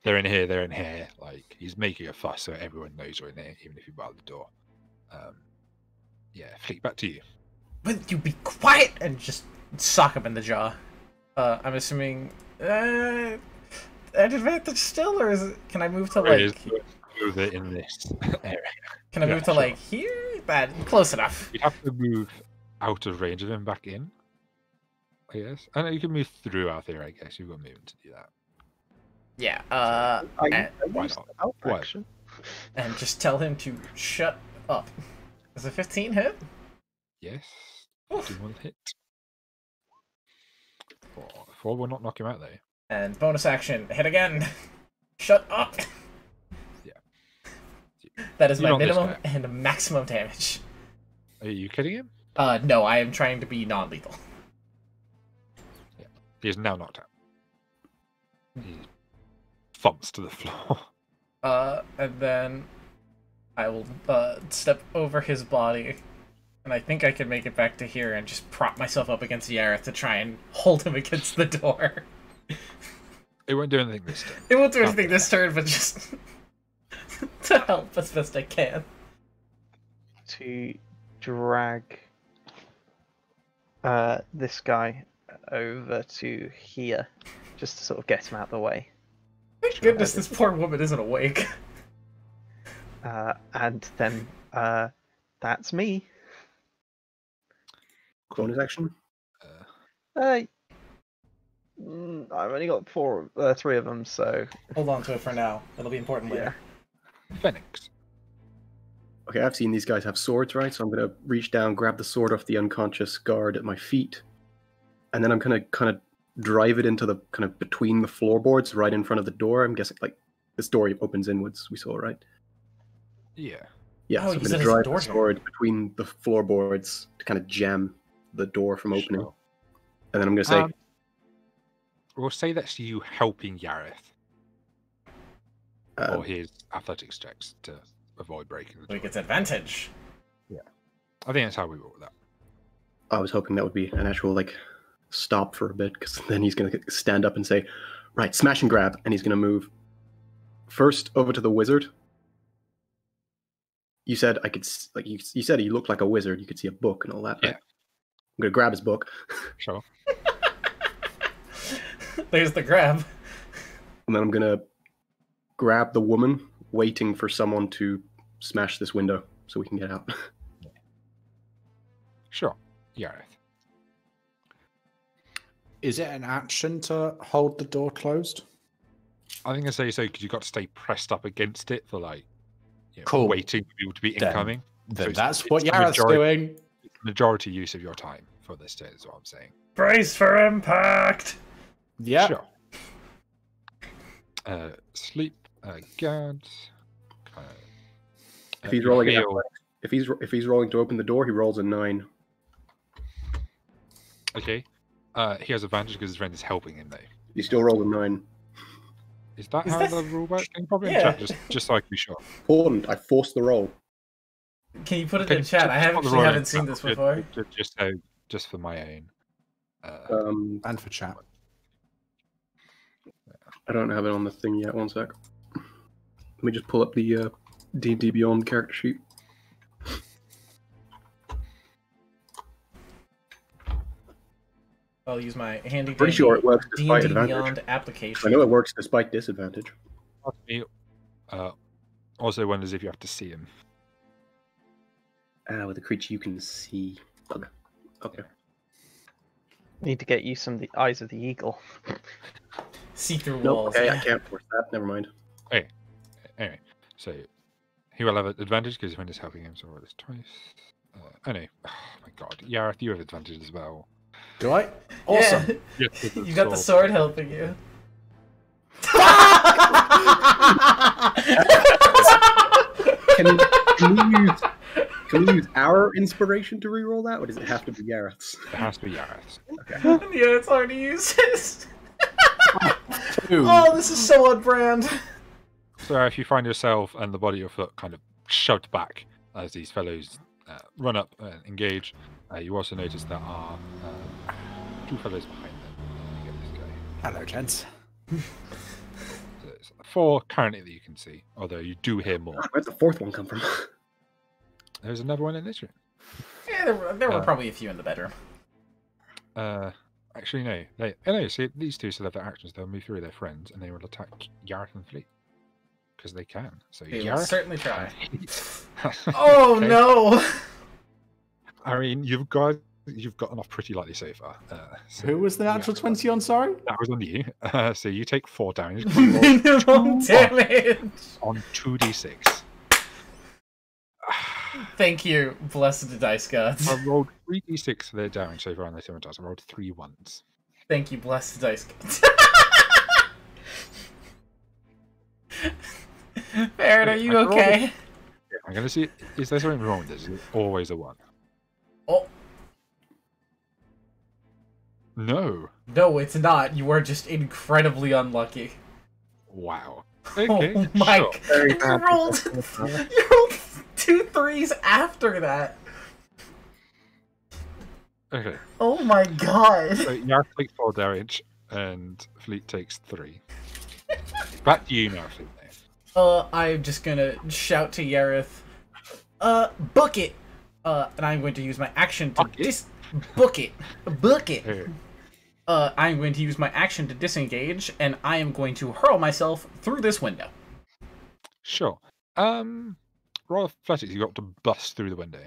They're in here. They're in here. Like he's making a fuss so everyone knows we're in here, even if you bar the door. Yeah, Fleet, back to you. Will you be quiet and just sock him in the jaw? I'm assuming an advantage still, or is it? Can I move to It is like? move it in this area. Can I yeah, move to sure. like here? Bad, close enough. You'd have to move out of range of him back in. I guess. I know you can move through out there. I guess you've got movement to do that. Yeah. I Why used not? the help Why? action. And just tell him to shut up. Is a 15 hit? Yes. Oof. Do one hit. 4 will not knock him out though. And bonus action, hit again. Shut up. Yeah. That is You my don't minimum disconnect. and maximum damage. Are you kidding him? No, I am trying to be non-lethal. He is now knocked out. He thumps to the floor. And then I will step over his body, and I think I can make it back to here and just prop myself up against Yareth to try and hold him against the door. It won't do anything this turn. It won't do anything this turn, but just to help as best I can. To drag this guy over to here, just to sort of get him out of the way. Thank goodness this poor woman isn't awake. And then that's me. Bonus action. I've only got three of them, so Hold on to it for now. It'll be important later. Phoenix. Okay, I've seen these guys have swords, right? So I'm gonna reach down, grab the sword off the unconscious guard at my feet, and then I'm gonna kind of drive it into the kind of between the floorboards, right in front of the door. I'm guessing like this door opens inwards. We saw, right? Yeah. Yeah. Oh, So I'm you gonna said it's a drive door the here. sword between the floorboards to kind of jam the door from opening, Sure. and then I'm gonna say, We'll say that's you helping Yareth or his athletics checks to avoid breaking the So he door. gets advantage. I think that's how we roll that. I was hoping that would be an actual like stop for a bit, because then he's gonna stand up and say, right, smash and grab, and he's gonna move first over to the wizard. You said I could like you said he looked like a wizard. You could see a book and all that. Yeah. Right? I'm gonna grab his book, Sure. There's the grab. and then I'm gonna grab the woman, waiting for someone to smash this window so we can get out. Sure. Yareth. Is it an action to hold the door closed? I think I say so because you've got to stay pressed up against it for like Cool. waiting for people to be Then- incoming. Then it's- that's it's what the Yareth's majority- doing. Majority use of your time for this day is what I'm saying. Brace for impact. Yeah. Sure. Sleep, guards. If he's you rolling, feel- if he's rolling to open the door, he rolls a 9. Okay. He has advantage because his friend is helping him though. He still rolls a 9. Is that Is how that- the rule works? Can you probably Yeah. check just so I can be sure? Important. I forced the roll. Can you put it Okay, in chat? I just put the actually roll haven't in seen chat, this before. Just for my own. And for chat. I don't have it on the thing yet. One sec. Let me just pull up the D&D Beyond character sheet. I'll use my handy Pretty sure it works despite D&D advantage. Beyond I application. know it works despite disadvantage. Also wonders if you have to see him. With a creature you can see. Bugger. Okay. Need to get you some of the eyes of the eagle. See-through No, walls. okay, I can't force that. Never mind. Anyway, so he will have an advantage because his friend is helping him. So roll this twice. Anyway, oh my god, Yareth, you have advantage as well. Do I? Awesome. Yeah. Yes, with You got the sword helping you. Can we use our inspiration to reroll that, or does it have to be Gareth's? It has to be Yareth's. Yeah, it's hard to use this. Two. Oh, this is so on brand. So if you find yourself and the body of your foot kind of shoved back as these fellows run up and engage, you also notice there are two fellows behind them. Let me get this guy. Hello, gents. So there's 4 currently that you can see, although you do hear more. Where'd the fourth one come from? There's another one in this room. Yeah, there were probably a few in the bedroom. Actually, no. No, see, these two still have their actions. They'll move through their friends and they will attack Yareth and Fleet. Because they can. So We will Yareth. certainly try. Okay. Oh no! I mean, you've gotten off pretty lightly so far. So Who was the natural 20 on, sorry? that was on you. So you take 4 damage 'cause you rolled Minimum damage. on 2d6. Thank you, blessed dice gods. I rolled 3d6 for their damage so far on their 7 dice. I rolled 3 ones. Thank you, blessed dice gods. Barrett, are you I rolled a- okay? I'm going to see. Is there something wrong with this? Is it always a 1? Oh, No. no, it's not. You are just incredibly unlucky. Wow. Oh Okay. my sure. god. Very You bad. rolled 2 3s after that. Okay. Oh my god. So Yareth takes 4 damage and Fleet takes 3. Back to you now, Fleet. I'm just gonna shout to Yareth. Book it. And I'm going to use my action to Book it? book it. Book it. Here. I'm going to use my action to disengage, and I am going to hurl myself through this window. Sure. Roll athletics. You got to bust through the window.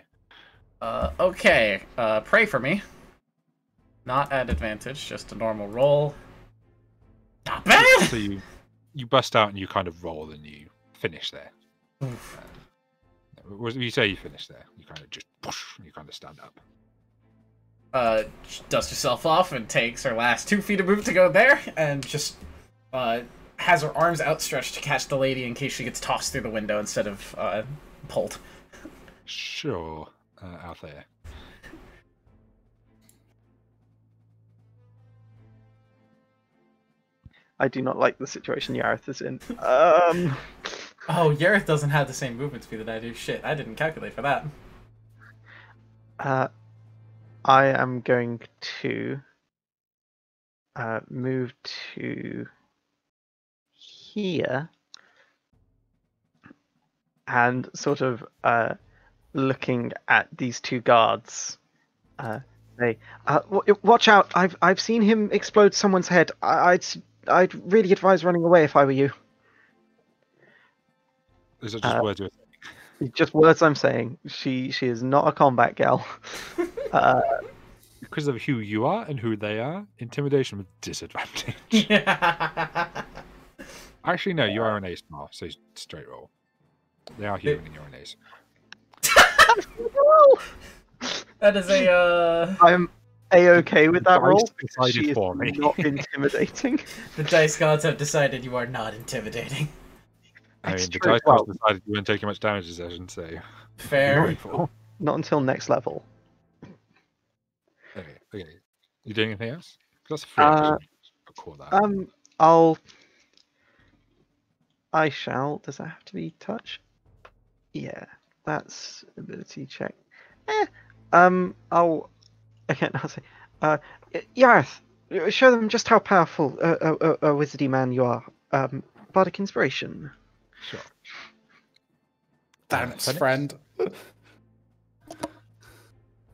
Okay. Pray for me. Not at advantage, just a normal roll. Not bad! So you bust out and you kind of roll and you finish there. Oof. You say you finish there. You kind of just push. You kind of stand up. She dusts herself off and takes her last 2 feet of move to go there, and just, has her arms outstretched to catch the lady in case she gets tossed through the window instead of, pulled. Sure, Althea. I do not like the situation Yareth is in. Oh, Yareth doesn't have the same movement speed that I do. Shit, I didn't calculate for that. I am going to move to here and sort of looking at these 2 guards. Say, watch out! I've seen him explode someone's head. I'd really advise running away if I were you. Is it just words you're saying? Just words I'm saying. She is not a combat gal. Because of who you are and who they are, intimidation with disadvantage. Actually, no, you are an ace now, so straight roll. They are human and you're an ace. That is a, I'm a-okay with that Dice roll. decided She is for me. not intimidating. The dice gods have decided you are not intimidating. I mean, It's the true, dice well- gods decided you weren't taking much damage this session, so. Fair. Grateful. Not until next level. Okay. You doing anything else? 'Cause that's a free Uh, action. I'll call that. I shall. Does that have to be touch? Yeah, that's ability check. I'll again. I'll say, Yareth, show them just how powerful a wizardy man you are. Bardic inspiration. Sure. Thanks, Finish? friend.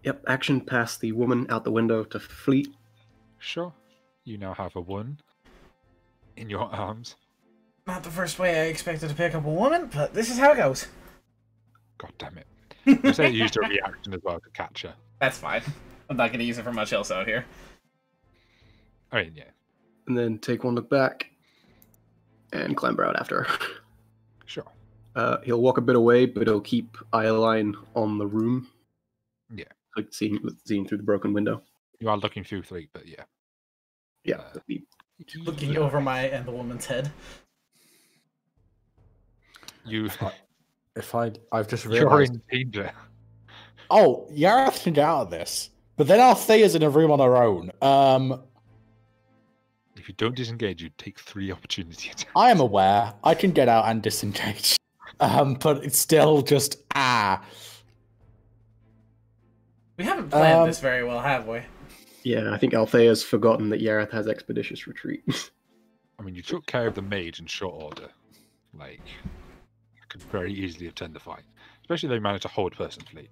Yep, action past the woman out the window to fleet. Sure. You now have a 1 in your arms. Not the first way I expected to pick up a woman, but this is how it goes. God damn it. You say you used a reaction as well to catch her. That's fine. I'm not going to use it for much else out here. I mean, yeah. And then take 1 look back and clamber out after her. Sure. He'll walk a bit away, but he'll keep eye line on the room. Yeah. Like seeing through the broken window. You are looking through 3, but yeah. Yeah. the- Looking over my and the woman's head. You, I've just you're realized. in danger. Oh, Yareth can get out of this, but then Althea's in a room on her own. If you don't disengage, you take 3 opportunity attacks. I am aware I can get out and disengage, but it's still just We haven't planned this very well, have we? Yeah, I think Althea's forgotten that Yareth has expeditious retreat. I mean, you took care of the mage in short order. Like, you could very easily have turned the fight. Especially if they managed to hold person fleet.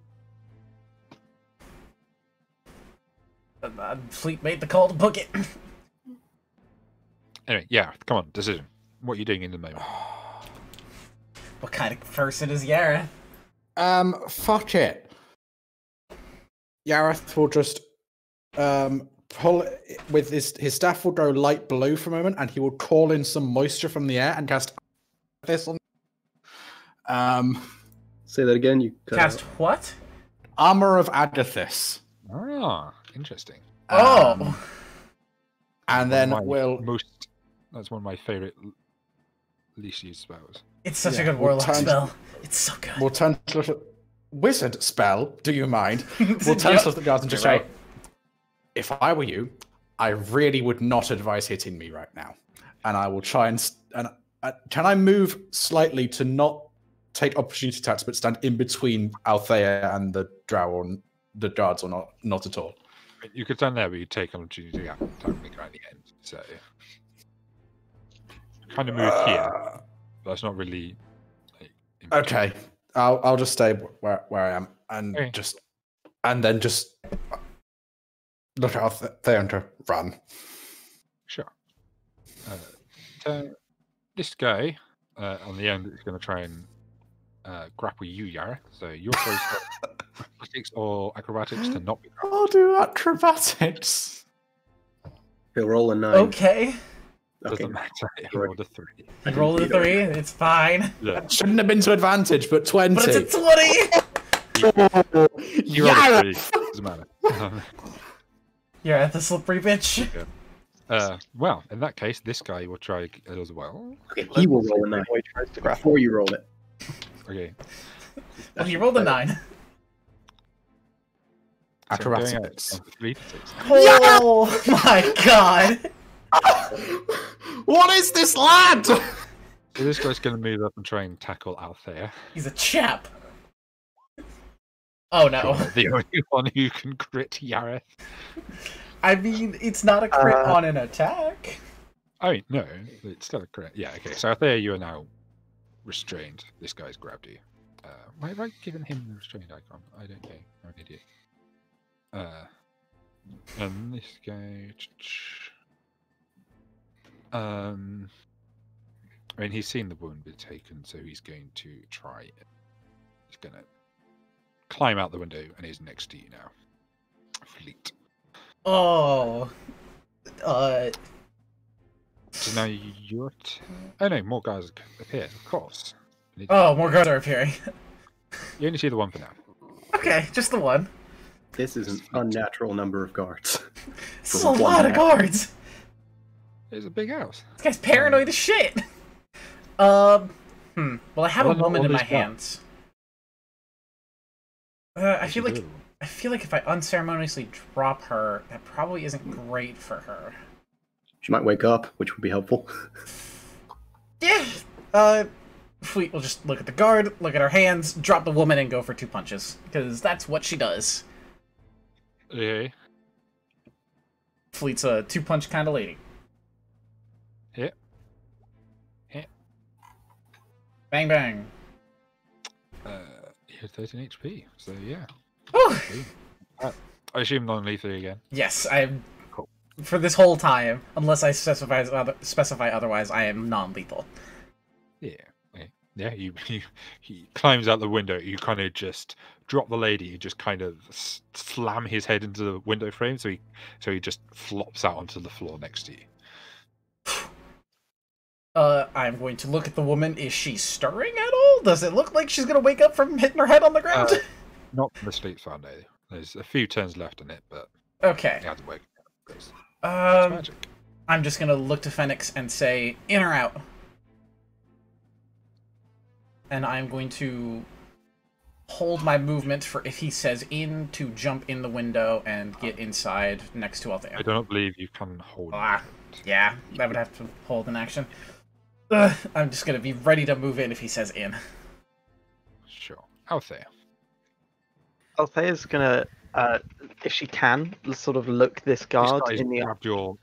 Fleet made the call to book it. Anyway, yeah, come on, decision. What are you doing in the moment? What kind of person is Yara? Fuck it. Yareth will just pull with his staff will go light blue for a moment, and he will call in some moisture from the air and cast this on. Say that again. You cut Cast out. what? Armor of Agathis. Ah, interesting. Oh! And then One of my we'll That's one of my favorite least used spells. It's such a Yeah, good we'll warlock turn- spell. It's so good. we'll turn to look at wizard spell. Do you mind? We'll turn to the guards and just You're say, if I were you, I really would not advise hitting me right now. And I will try and can I move slightly to not take opportunity attacks, but stand in between Althea and the drow or the guards, or not at all? You could stand there, but you'd take opportunity to attack at the end. So, kind of move here. But that's not really. Like, in between. Okay, I'll just stay where I am and Okay. just and then just look out there and to run. Sure. So this guy on the end is going to try and grapple you, Yara. So your choice of athletics or acrobatics to not be grappled. I'll do acrobatics. He'll roll a 9. Okay. Doesn't Okay. matter. He rolled a 3. I rolled a 3. It's fine. Yeah. Shouldn't have been to advantage, but 20. But it's a 20! You rolled a Yara! 3. Doesn't matter. You're at the slippery bitch. Well, in that case, this guy will try as well. Okay, he will roll a 9 Boy tries to grapple. before you roll it. Okay. Well, you rolled a 9. So I'm going out Acrobatics. on 3 to 6. Oh my god! What is this lad? So this guy's going to move up and try and tackle Althea. He's a chap. Oh no. The only one who can crit Yareth. I mean, it's not a crit on an attack. I mean, no, it's still a crit. Yeah, okay. So Althea, you are now restrained. This guy's grabbed you. Why have I given him the restrained icon? I don't know. I'm an idiot. And this guy. I mean, he's seen the wound be taken, so he's going to try it. He's going to climb out the window, and he's next to you now. Fleet. Oh. So now your oh no, more guys appear, of course. Oh, more guards are appearing. You only see the one for now. Okay, just the one. This is an unnatural number of guards. This is a lot of guards. It's a big house. This guy's paranoid as shit. Well, I have a Well, woman all in my these guards. hands. I feel like if I unceremoniously drop her, that probably isn't great for her. She might wake up, which would be helpful. Yeah. Fleet will just look at the guard, look at her hands, drop the woman, and go for 2 punches because that's what she does. Okay. Fleet's a 2-punch kind of lady. Hit. Hit. Bang bang. You had 13 HP, so yeah. Whew. I assume non-lethal again. Yes, I'm. Cool. For this whole time, unless I specify otherwise, I am non-lethal. Yeah. Okay. Yeah, he climbs out the window. You kind of just drop the lady. You just kind of slam his head into the window frame, so he just flops out onto the floor next to you. I'm going to look at the woman. Is she stirring at all? Does it look like she's gonna wake up from hitting her head on the ground? Not from the sleep found, no. There's a few turns left in it, but Okay. it hasn't woken up. It's magic. I'm just gonna look to Phoenix and say, in or out? And I'm going to hold my movement for if he says in to jump in the window and get inside next to Althea. I don't believe you can hold. Yeah, I would have to hold an action. I'm just gonna be ready to move in if he says in. Sure. Althea. Althea's gonna, if she can, sort of look this guard This guy's in the eye. grabbed your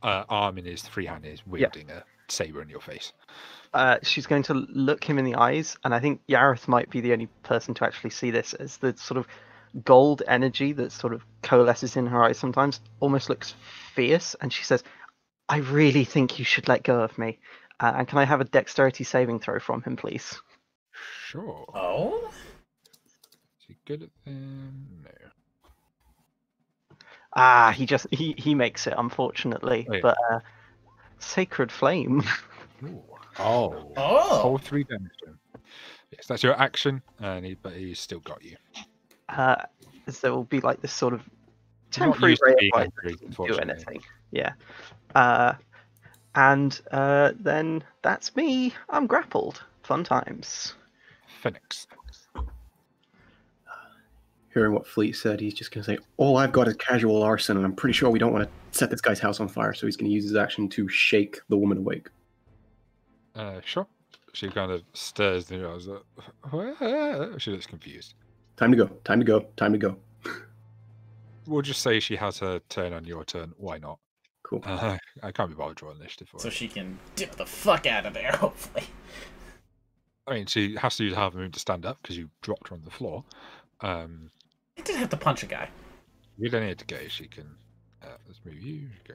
arm in his free hand and is wielding a saber in your face. She's going to look him in the eyes, and I think Yareth might be the only person to actually see this, as the sort of gold energy that sort of coalesces in her eyes sometimes almost looks fierce, and she says, I really think you should let go of me. And can I have a dexterity saving throw from him, please? Sure. Oh? Is he good at them? No. He makes it, unfortunately. Oh, yeah. But Sacred Flame. Ooh. Oh. Oh! Whole 3 damage to him. Yes, that's your action, but he's still got you. So there will be like this sort of Not temporary used to ray of being light angry, that doesn't do unfortunately. anything. Yeah. And then that's me. I'm grappled. Fun times. Phoenix. Hearing what Fleet said, he's just going to say, all I've got is casual arson, and I'm pretty sure we don't want to set this guy's house on fire, so he's going to use his action to shake the woman awake. Sure. She kind of stirs and goes, "What?" She looks confused. Time to go, time to go, time to go. We'll just say she has her turn on your turn. Why not? Cool. I can't be bothered drawing initiative for So it. she can dip the fuck out of there, hopefully. I mean, she has to use half a moon to stand up because you dropped her on the floor. I did have to punch a guy. You don't need to go. She can. Let's move you. Go.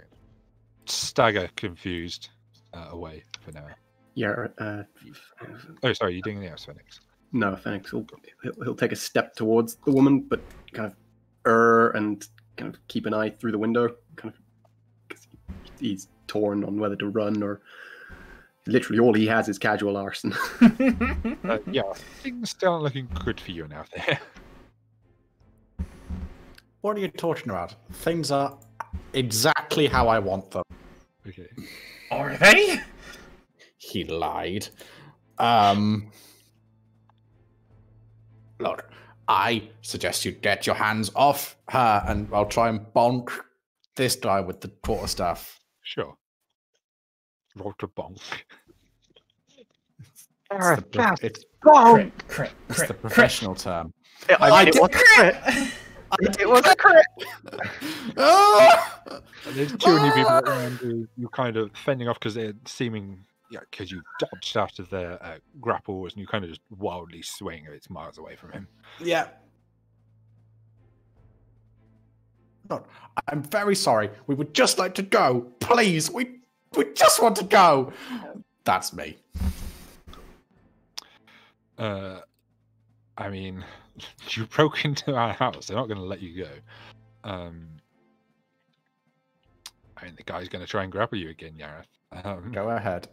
Stagger confused away for now. Yeah. Oh, sorry. You're doing anything else, Phoenix? No, Phoenix. He'll take a step towards the woman, but kind of and kind of keep an eye through the window. Kind of, 'cause he's torn on whether to run or. Literally, all he has is casual arson. Yeah, things still aren't looking good for you now. There. What are you talking about? Things are exactly how I want them. Okay. Are they? He lied. Look, I suggest you get your hands off her, and I'll try and bonk this guy with the quarterstaff. Sure. Roll to bonk. Gareth, just It's bonk! the professional term. I mean, it was a crit. It was a crit. There's too many people around you kind of fending off because they're seeming, because you dodged out of their grapples and you kind of just wildly swing. It's miles away from him. Yeah. Look, I'm very sorry. We would just like to go. Please, we just want to go. That's me. I mean, you broke into our house. They're not going to let you go. I mean, the guy's going to try and grapple you again, Yareth. Go ahead.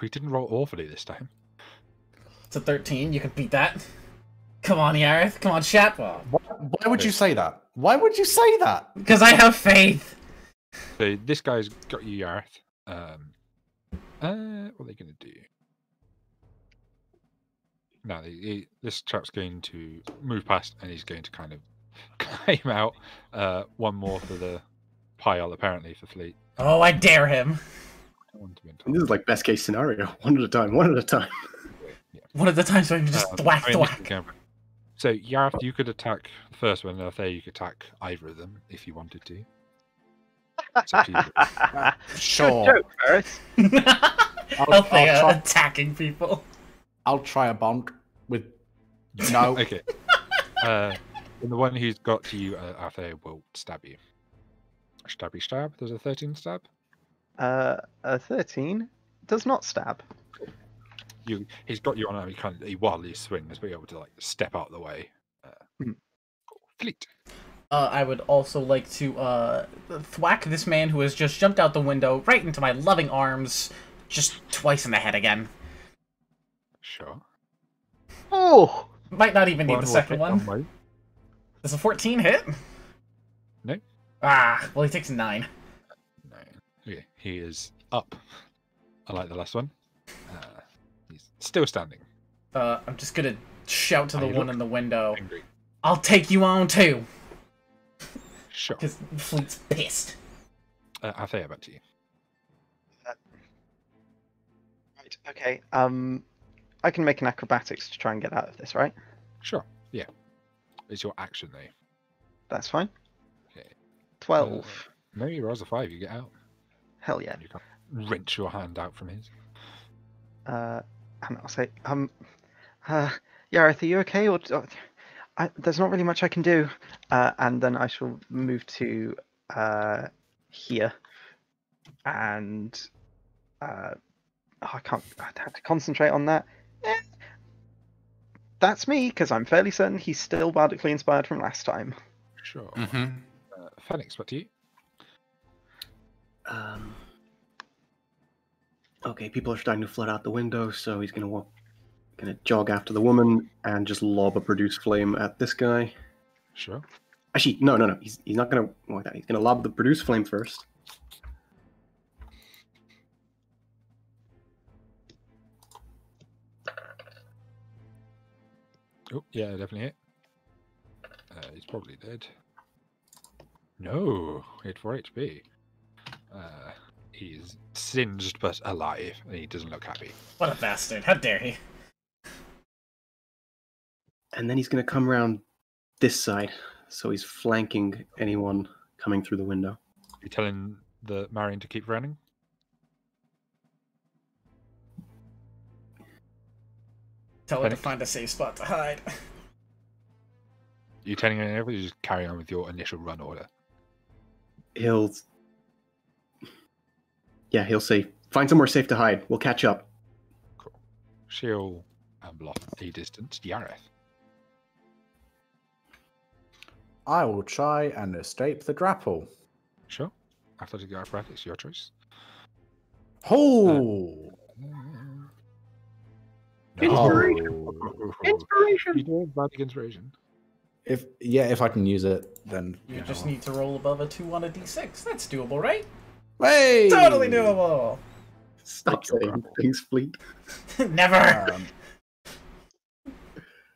We didn't roll awfully this time. It's a 13. You can beat that. Come on, Yareth. Come on, Shatwell. Why would you say that? Why would you say that? Because I have faith. So this guy's got you, Yareth. What are they going to do? No, this chap's going to move past, and he's going to kind of climb out. One more for the pile, apparently, for Fleet. Oh, I dare him. This is like best case scenario. One at a time. One at a time. Yeah. One of the times where I can just thwack. So, Yareth, you could attack the first one, and Althea, you could attack either of them if you wanted to. It's up to you. Sure. Joke, Gareth. Althea try- attacking people. I'll try a bonk with no. Okay. And the one who's got to you, Althea, will stab you. Stabby stab. There's a 13 stab. A 13 does not stab. He's got you on. He wildly swings, but you're able to like step out of the way. Fleet. I would also like to thwack this man who has just jumped out the window right into my loving arms, just twice in the head again. Sure. Oh! Might not even need the second more hit one. way. Does a 14 hit? No. Ah, well, he takes 9. No. Okay. He is up. I like the last one. He's still standing. I'm just gonna shout to the You one look in the window. Angry. I'll take you on too! Sure. Because Fleet's pissed. Althea, back to you. Right, okay. I can make an acrobatics to try and get out of this, right? Sure. Yeah. It's your action, though. That's fine. Okay. 12. No, you rolls a 5. You get out. Hell yeah. You can't wrench your hand out from his. And I'll say, Yareth, are you okay? Or there's not really much I can do. And then I shall move to here, and I have to concentrate on that. That's me, because I'm fairly certain he's still bardically inspired from last time. Sure. Mm-hmm. Phoenix, back to you. Okay, people are starting to flood out the window, so he's gonna jog after the woman and just lob a produce flame at this guy. Sure. Actually, no. He's not gonna like that. He's gonna lob the produce flame first. Oh, yeah, definitely hit. He's probably dead. No, he had 4 HP. He's singed but alive, and he doesn't look happy. What a bastard. How dare he? And then he's gonna come around this side, so he's flanking anyone coming through the window. You telling the Marion to keep running? Tell her to Panic. find a safe spot to hide. You telling anyone else? Or you just carry on with your initial run order. He'll say, "Find somewhere safe to hide. We'll catch up." Cool. She'll block a distance. Yareth. I will try and escape the grapple. Sure. Athletic apparatus, your choice. Oh! Inspiration. You do have magic inspiration. If I can use it, then You just need to roll above a 2 on a d6. That's doable, right? Hey! Totally doable. Stop saying things, Fleet. Never.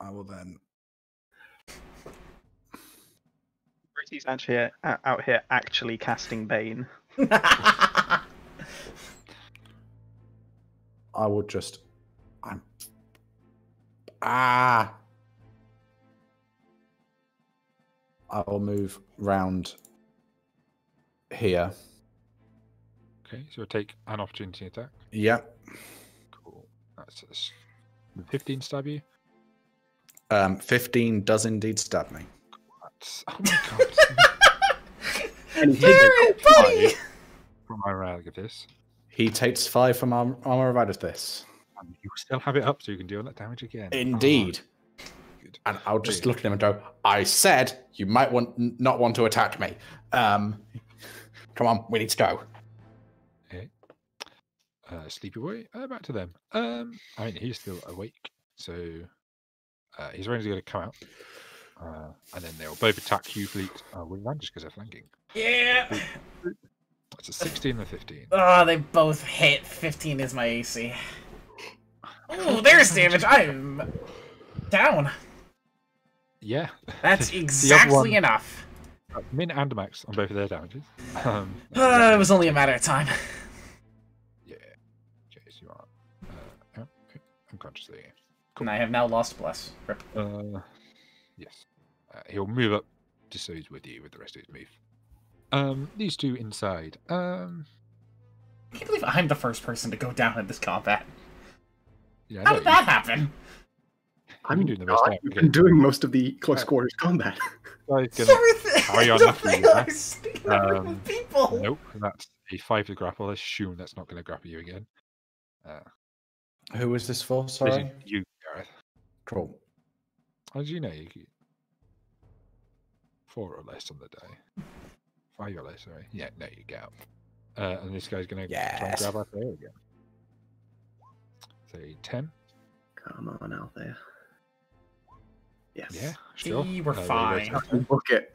I will then. Britty's actually out here actually casting Bane. I will just. I will move round here. Okay, so we'll take an opportunity attack. Yep. Cool. That's 15 stab you. 15 does indeed stab me. That's, oh my god. And he Barrett, buddy! From my rag of this. He takes 5 from armor of this. And you still have it up so you can deal that damage again. Indeed. Oh, good. And I'll just look at him and go, I said you might not want to attack me. Come on, we need to go. Okay. Sleepy boy, back to them. I mean, he's still awake, so he's ready to come out. And then they'll both attack you, Fleet, with advantage because they're flanking. Yeah. That's a 16 and a 15. Oh, they both hit. 15 is my AC. Oh, there's damage. I'm down. Yeah. That's one- exactly enough. Min and max on both of their damages. It was only a matter of time. Yeah. Okay, so you are unconscious there. And I have now lost Bless. Rip. Yes. He'll move up just so he's with you with the rest of his move. These two inside. I can't believe I'm the first person to go down in this combat. Yeah, How did that happen? I'm doing the best I You've can. been doing most of the close quarters combat. Carry on after you, huh? People. Nope, that's a 5 to grapple. I assume that's not going to grapple you again. Who is this for? This is Sorry. you, Gareth. Cool. How did you know? 4 or less on the die. 5 or less, sorry. Yeah, no, you get out. And this guy's going to try and Yes. grab out there again. So 10. Come on, Althea. Yes. Yeah, sure. We're there you go. fine. Book it.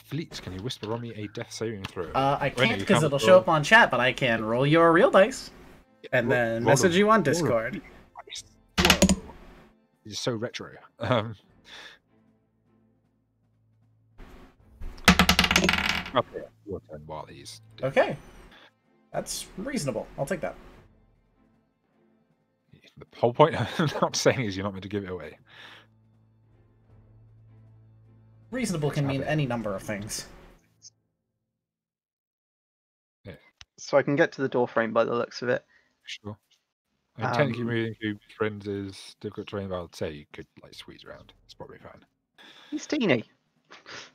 Fleet, can you whisper on me a death saving throw? I When can't you because come it'll roll- show up on chat, but I can roll your real dice and roll- then roll message them. you on Roll them. Discord. Nice. Whoa. It's so retro. Okay, your turn while he's doing Okay. That's reasonable. I'll take that. it. The whole point of not saying is you're not meant to give it away. Reasonable can mean Have it. any number of things. So I can get to the door frame by the looks of it. Sure. I mean, technically Um, moving through friends is difficult terrain, but I'd say you could like squeeze around. It's probably fine. He's teeny.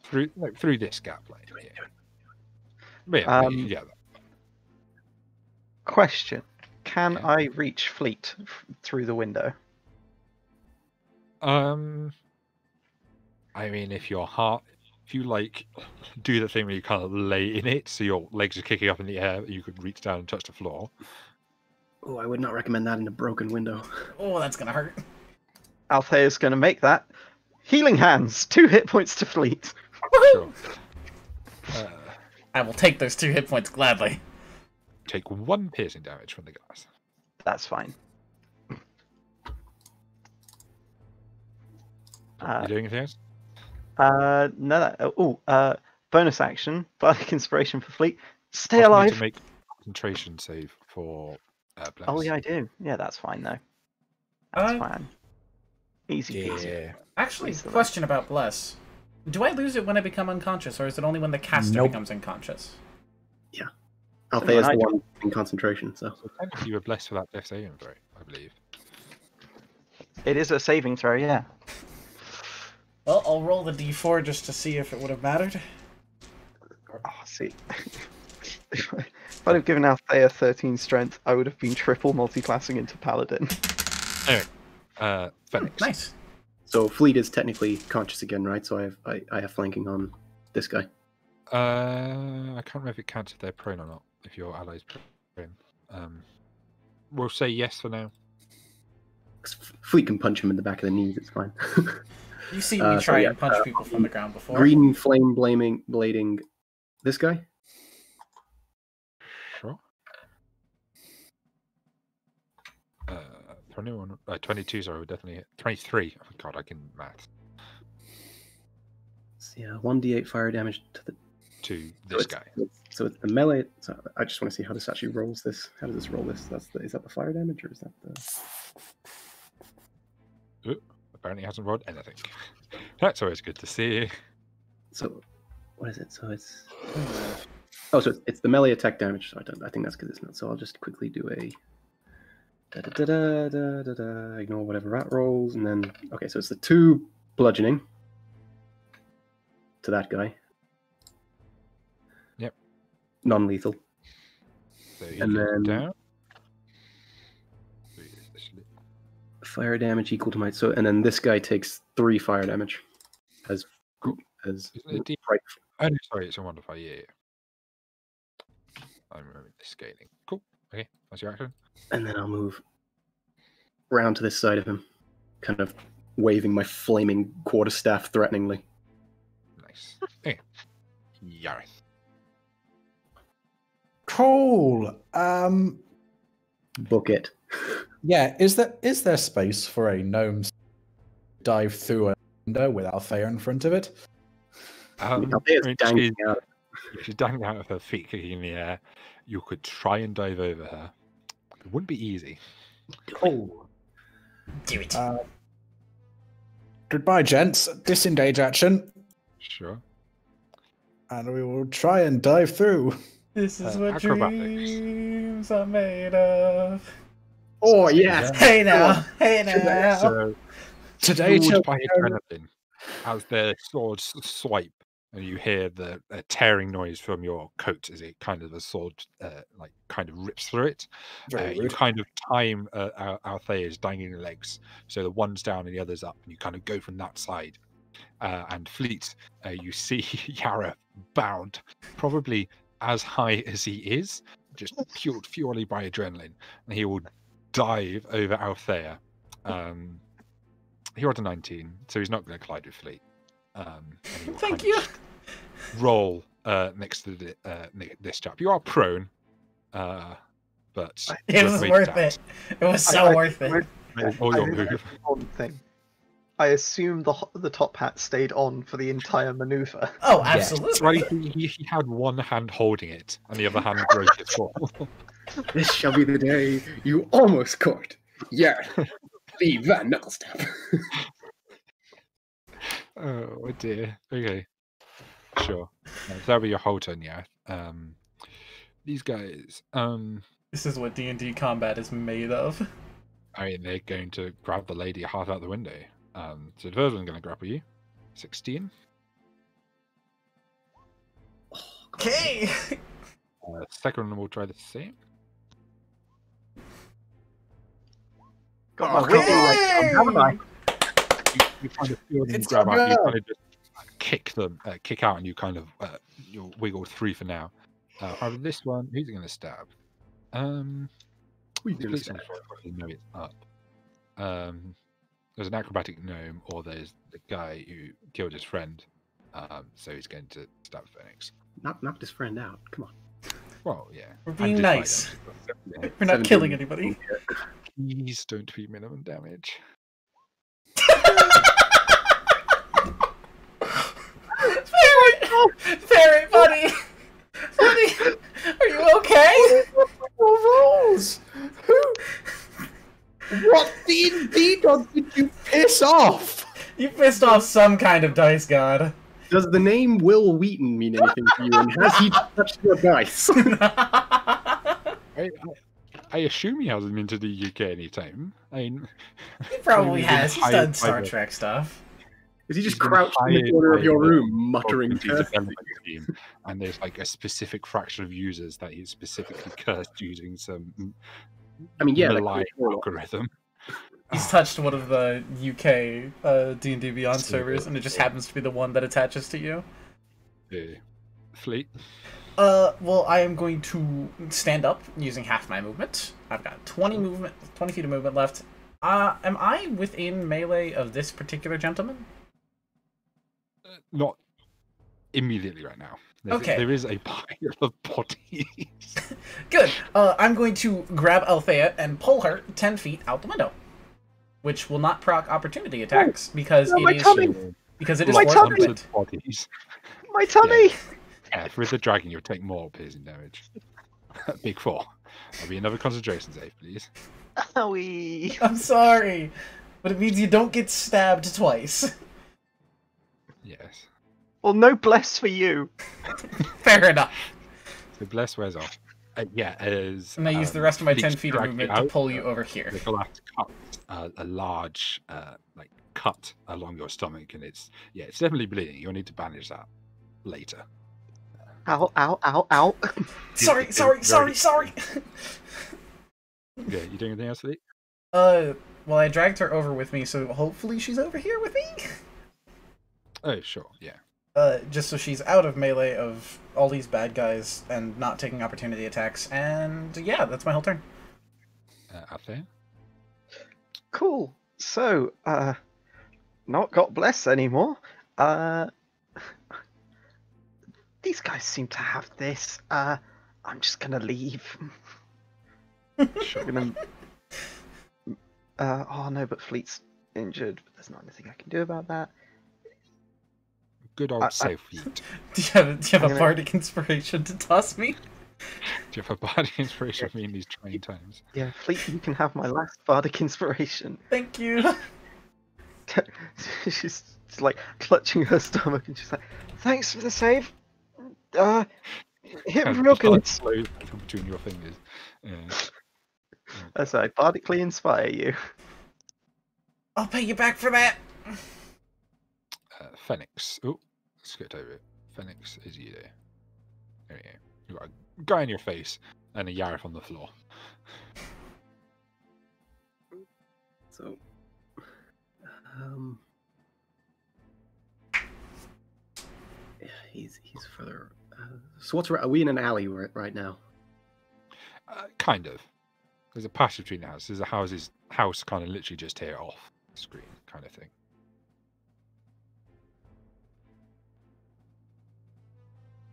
Through this gap, like yeah. But yeah, Um, yeah. Question: Can Yeah. I reach Fleet through the window? I mean, if you like do the thing where you kind of lay in it, so your legs are kicking up in the air, you could reach down and touch the floor. Oh, I would not recommend that in a broken window. Oh, that's gonna hurt. Althea's going to make that. Healing hands, 2 hit points to Fleet. Sure. I will take those 2 hit points gladly. Take 1 piercing damage from the glass. That's fine. You doing anything else? Bonus action, bardic inspiration for Fleet. Stay Also need alive. to make a concentration save for Bless. Oh yeah, I do. Yeah, that's fine though. That's Uh, fine. Easy peasy. Yeah. Actually, Please, the question about Bless. Do I lose it when I become unconscious, or is it only when the caster Nope. becomes unconscious? Althea's I the do. one in concentration, so. So technically you were blessed for that death saving throw, I believe. It is a saving throw, yeah. Well, I'll roll the d4 just to see if it would have mattered. Oh, see. If I'd have given Althea 13 strength, I would have been triple multiclassing into Paladin. Anyway, Phoenix. Nice. So Fleet is technically conscious again, right? So I have flanking on this guy. I can't remember if it counts if they're prone or not. If your allies prone. We'll say yes for now. Fleet can punch him in the back of the knees. It's fine. You see me try and punch people from the ground before. Green flame blading this guy. Sure. 21, 22, sorry, would definitely hit. 23. Oh, God, I can math. So yeah, 1d8 fire damage To this guy. So it's the melee. So I just want to see how this actually rolls this. How does this roll this? Is that the fire damage or is that the... Ooh, apparently hasn't rolled anything. That's always good to see. So what is it? So it's oh, so it's the melee attack damage. So I think that's because it's not. So I'll just quickly do a ignore whatever rat rolls, and then okay. So it's the 2 bludgeoning to that guy. Yep. Non-lethal. So you And go then- down. Fire damage equal to my and then this guy takes 3 fire damage as Isn't it deep? right. Oh, no, sorry, it's a wonderful. Yeah. I'm remembering the scaling. Cool. Okay, that's your action. And then I'll move round to this side of him, kind of waving my flaming quarterstaff threateningly. Nice. Okay. Yareth. Cool. Book it. Yeah, is there space for a gnome to dive through a window with Althea in front of it? Althea's dangling out. If she's dangling out of her feet kicking in the air, you could try and dive over her. It wouldn't be easy. Oh. Do it. Goodbye, gents. Disengage action, Sure. and we will try and dive through. This is what acrobatics. dreams are made of. Oh yeah. Hey now, hey now. So, Today, fueled shall by adrenaline, as their swords swipe, and you hear the tearing noise from your coat as it kind of the sword kind of rips through it. Very You rude. kind of time Althea's dangling legs, so the one's down and the other's up, and you kind of go from that side. And Fleet, you see Yara bound, probably as high as he is, just fueled purely by adrenaline, and he will dive over Althea. He rolled a 19, so he's not going to collide with Fleet. And he will Thank kind you. of roll next to this chap. You are prone, but It was wait worth out. it. It was so worth it. All your I think move. One thing. I assume the top hat stayed on for the entire maneuver. Oh, Yeah. That's absolutely. right. He had one hand holding it, and the other hand broke its fall. This shall be the day you almost caught. Yeah. Leave that knuckle stab. Oh dear. Okay. Sure. That'll be your whole turn, yeah. These guys, This is what D&D combat is made of. I mean, they're going to grab the lady half out the window. So the first one's going to grapple you. 16. Okay. Second one will try the same. Got Oh, my witty come leg on, haven't I? You kind of feel them It's grab a out. You girl. kind of just kick out, and you kind of you'll wiggle through for now. However, this one, who's it going to stab? Who you The gonna police stab? officer probably know it's up. There's an acrobatic gnome, or there's the guy who killed his friend. So he's going to stab Phoenix. Knocked his friend out. Come on. Well, yeah. We're and being did fight nice. him. We're not 17. killing anybody. Please don't be minimum damage. Very funny. Funny. Are you okay? Rules. What D&D god did you piss off? You pissed off some kind of dice god. Does the name Will Wheaton mean anything to you? And has he touched your dice? I assume he hasn't been to the UK anytime. I mean, He probably Maybe has. He's hired done by Star the- Trek stuff. Is he just He's been crouched in the hired corner of by your the room, muttering Community curses? development team, and there's like a specific fraction of users that he's specifically cursed using some I mean, yeah, that malign could be algorithm. He's touched one of the UK D&D Beyond So, servers, and it just happens to be the one that attaches to you. Fleet. Well, I am going to stand up using half my movement. I've got 20 feet of movement left. Am I within melee of this particular gentleman? Not immediately right now. Okay. There is a pile of bodies. Good. I'm going to grab Althea and pull her 10 feet out the window, which will not proc opportunity attacks because my it is tummy! because it is My worth tummy! movement. Bodies. My tummy! Yeah, if with the dragon, you'll take more piercing damage. Big 4. That'll be another concentration save, please. Owie. I'm sorry, but it means you don't get stabbed twice. Yes. Well, no bless for you. Fair enough. So bless wears off. Yeah, as And I use the rest of my Fleet's 10 feet of dragging movement you to out, pull you over here. the glass cuts a large like cut along your stomach, and it's definitely bleeding. You'll need to bandage that later. Ow, ow, ow, ow. Sorry. Yeah, you doing anything else, Fleet? Well, I dragged her over with me, so hopefully she's over here with me. Oh, sure, yeah. Just so she's out of melee of all these bad guys and not taking opportunity attacks. And yeah, that's my whole turn. Out there. Cool. So, not got bless anymore. These guys seem to have this. I'm just gonna leave. Sure. Gonna... oh no, but Fleet's injured. But there's not anything I can do about that. Good old safe Fleet. Do you have I'm a gonna- bardic inspiration to toss me? Do you have a body inspiration for me in these trying times? Yeah, Fleet, you can have my last bardic inspiration. Thank you. She's like clutching her stomach, and she's like, "Thanks for the save. Hit real good." Slow between your fingers. Yeah. As I bardically inspire you. I'll pay you back for that. Phoenix. Oh, skipped over it. Phoenix is you there. There you go. You've got a guy in your face and a Yarif on the floor. So, yeah, he's further. So what's are we in an alley right now? Kind of. There's a passage between the houses. There's a house kind of literally just here off the screen kind of thing.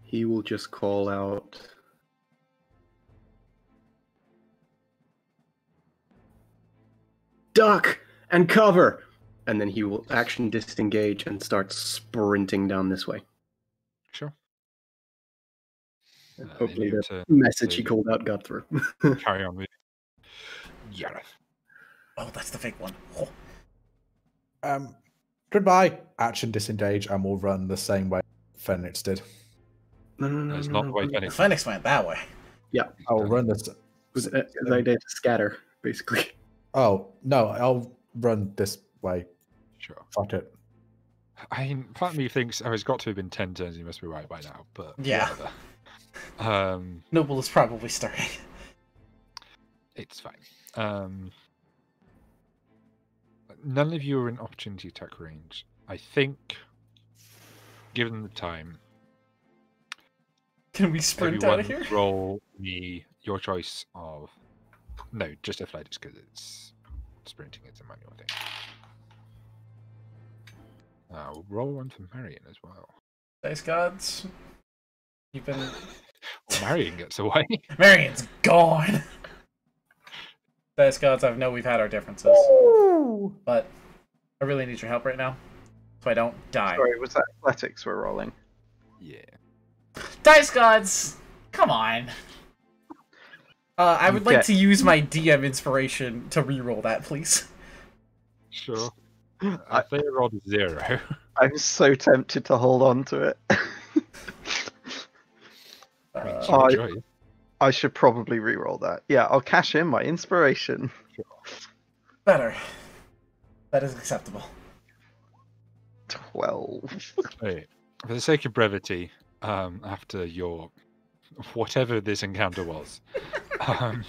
He will just call out. Duck and cover! And then he will action disengage and start sprinting down this way. Sure. And Then hopefully you the to message he called out got through. carry on with Yarif. Oh, that's the fake one. Oh. Goodbye. Action disengage, and we'll run the same way Phoenix did. No, That's not the way The Phoenix. Phoenix went that way. I'll run this. It was an idea to scatter, basically. Oh no, I'll run this way. Sure. Fuck it. I mean, part of me thinks, it's got to have been 10 turns. He must be right by now. But Yeah. whatever. Noble is probably starting. It's fine. None of you are in opportunity attack range. I think, given the time, Can we sprint everyone out of here? roll me your choice of. No, just athletics because it's sprinting. It's a manual thing. We'll roll one for Marion as well. Dice gods. You've been. Well, Marion gets away. Marion's gone. Dice gods, I know we've had our differences, but I really need your help right now, so I don't die. Sorry, was that athletics we're rolling? Yeah. Dice gods, come on. I would like to use my DM inspiration to reroll that, please. Sure. I think I rolled a 0. I'm so tempted to hold on to it. It's Oh, your choice. I should probably re-roll that. Yeah, I'll cash in my inspiration. Better. That is acceptable. 12. Wait, for the sake of brevity, after your whatever this encounter was, you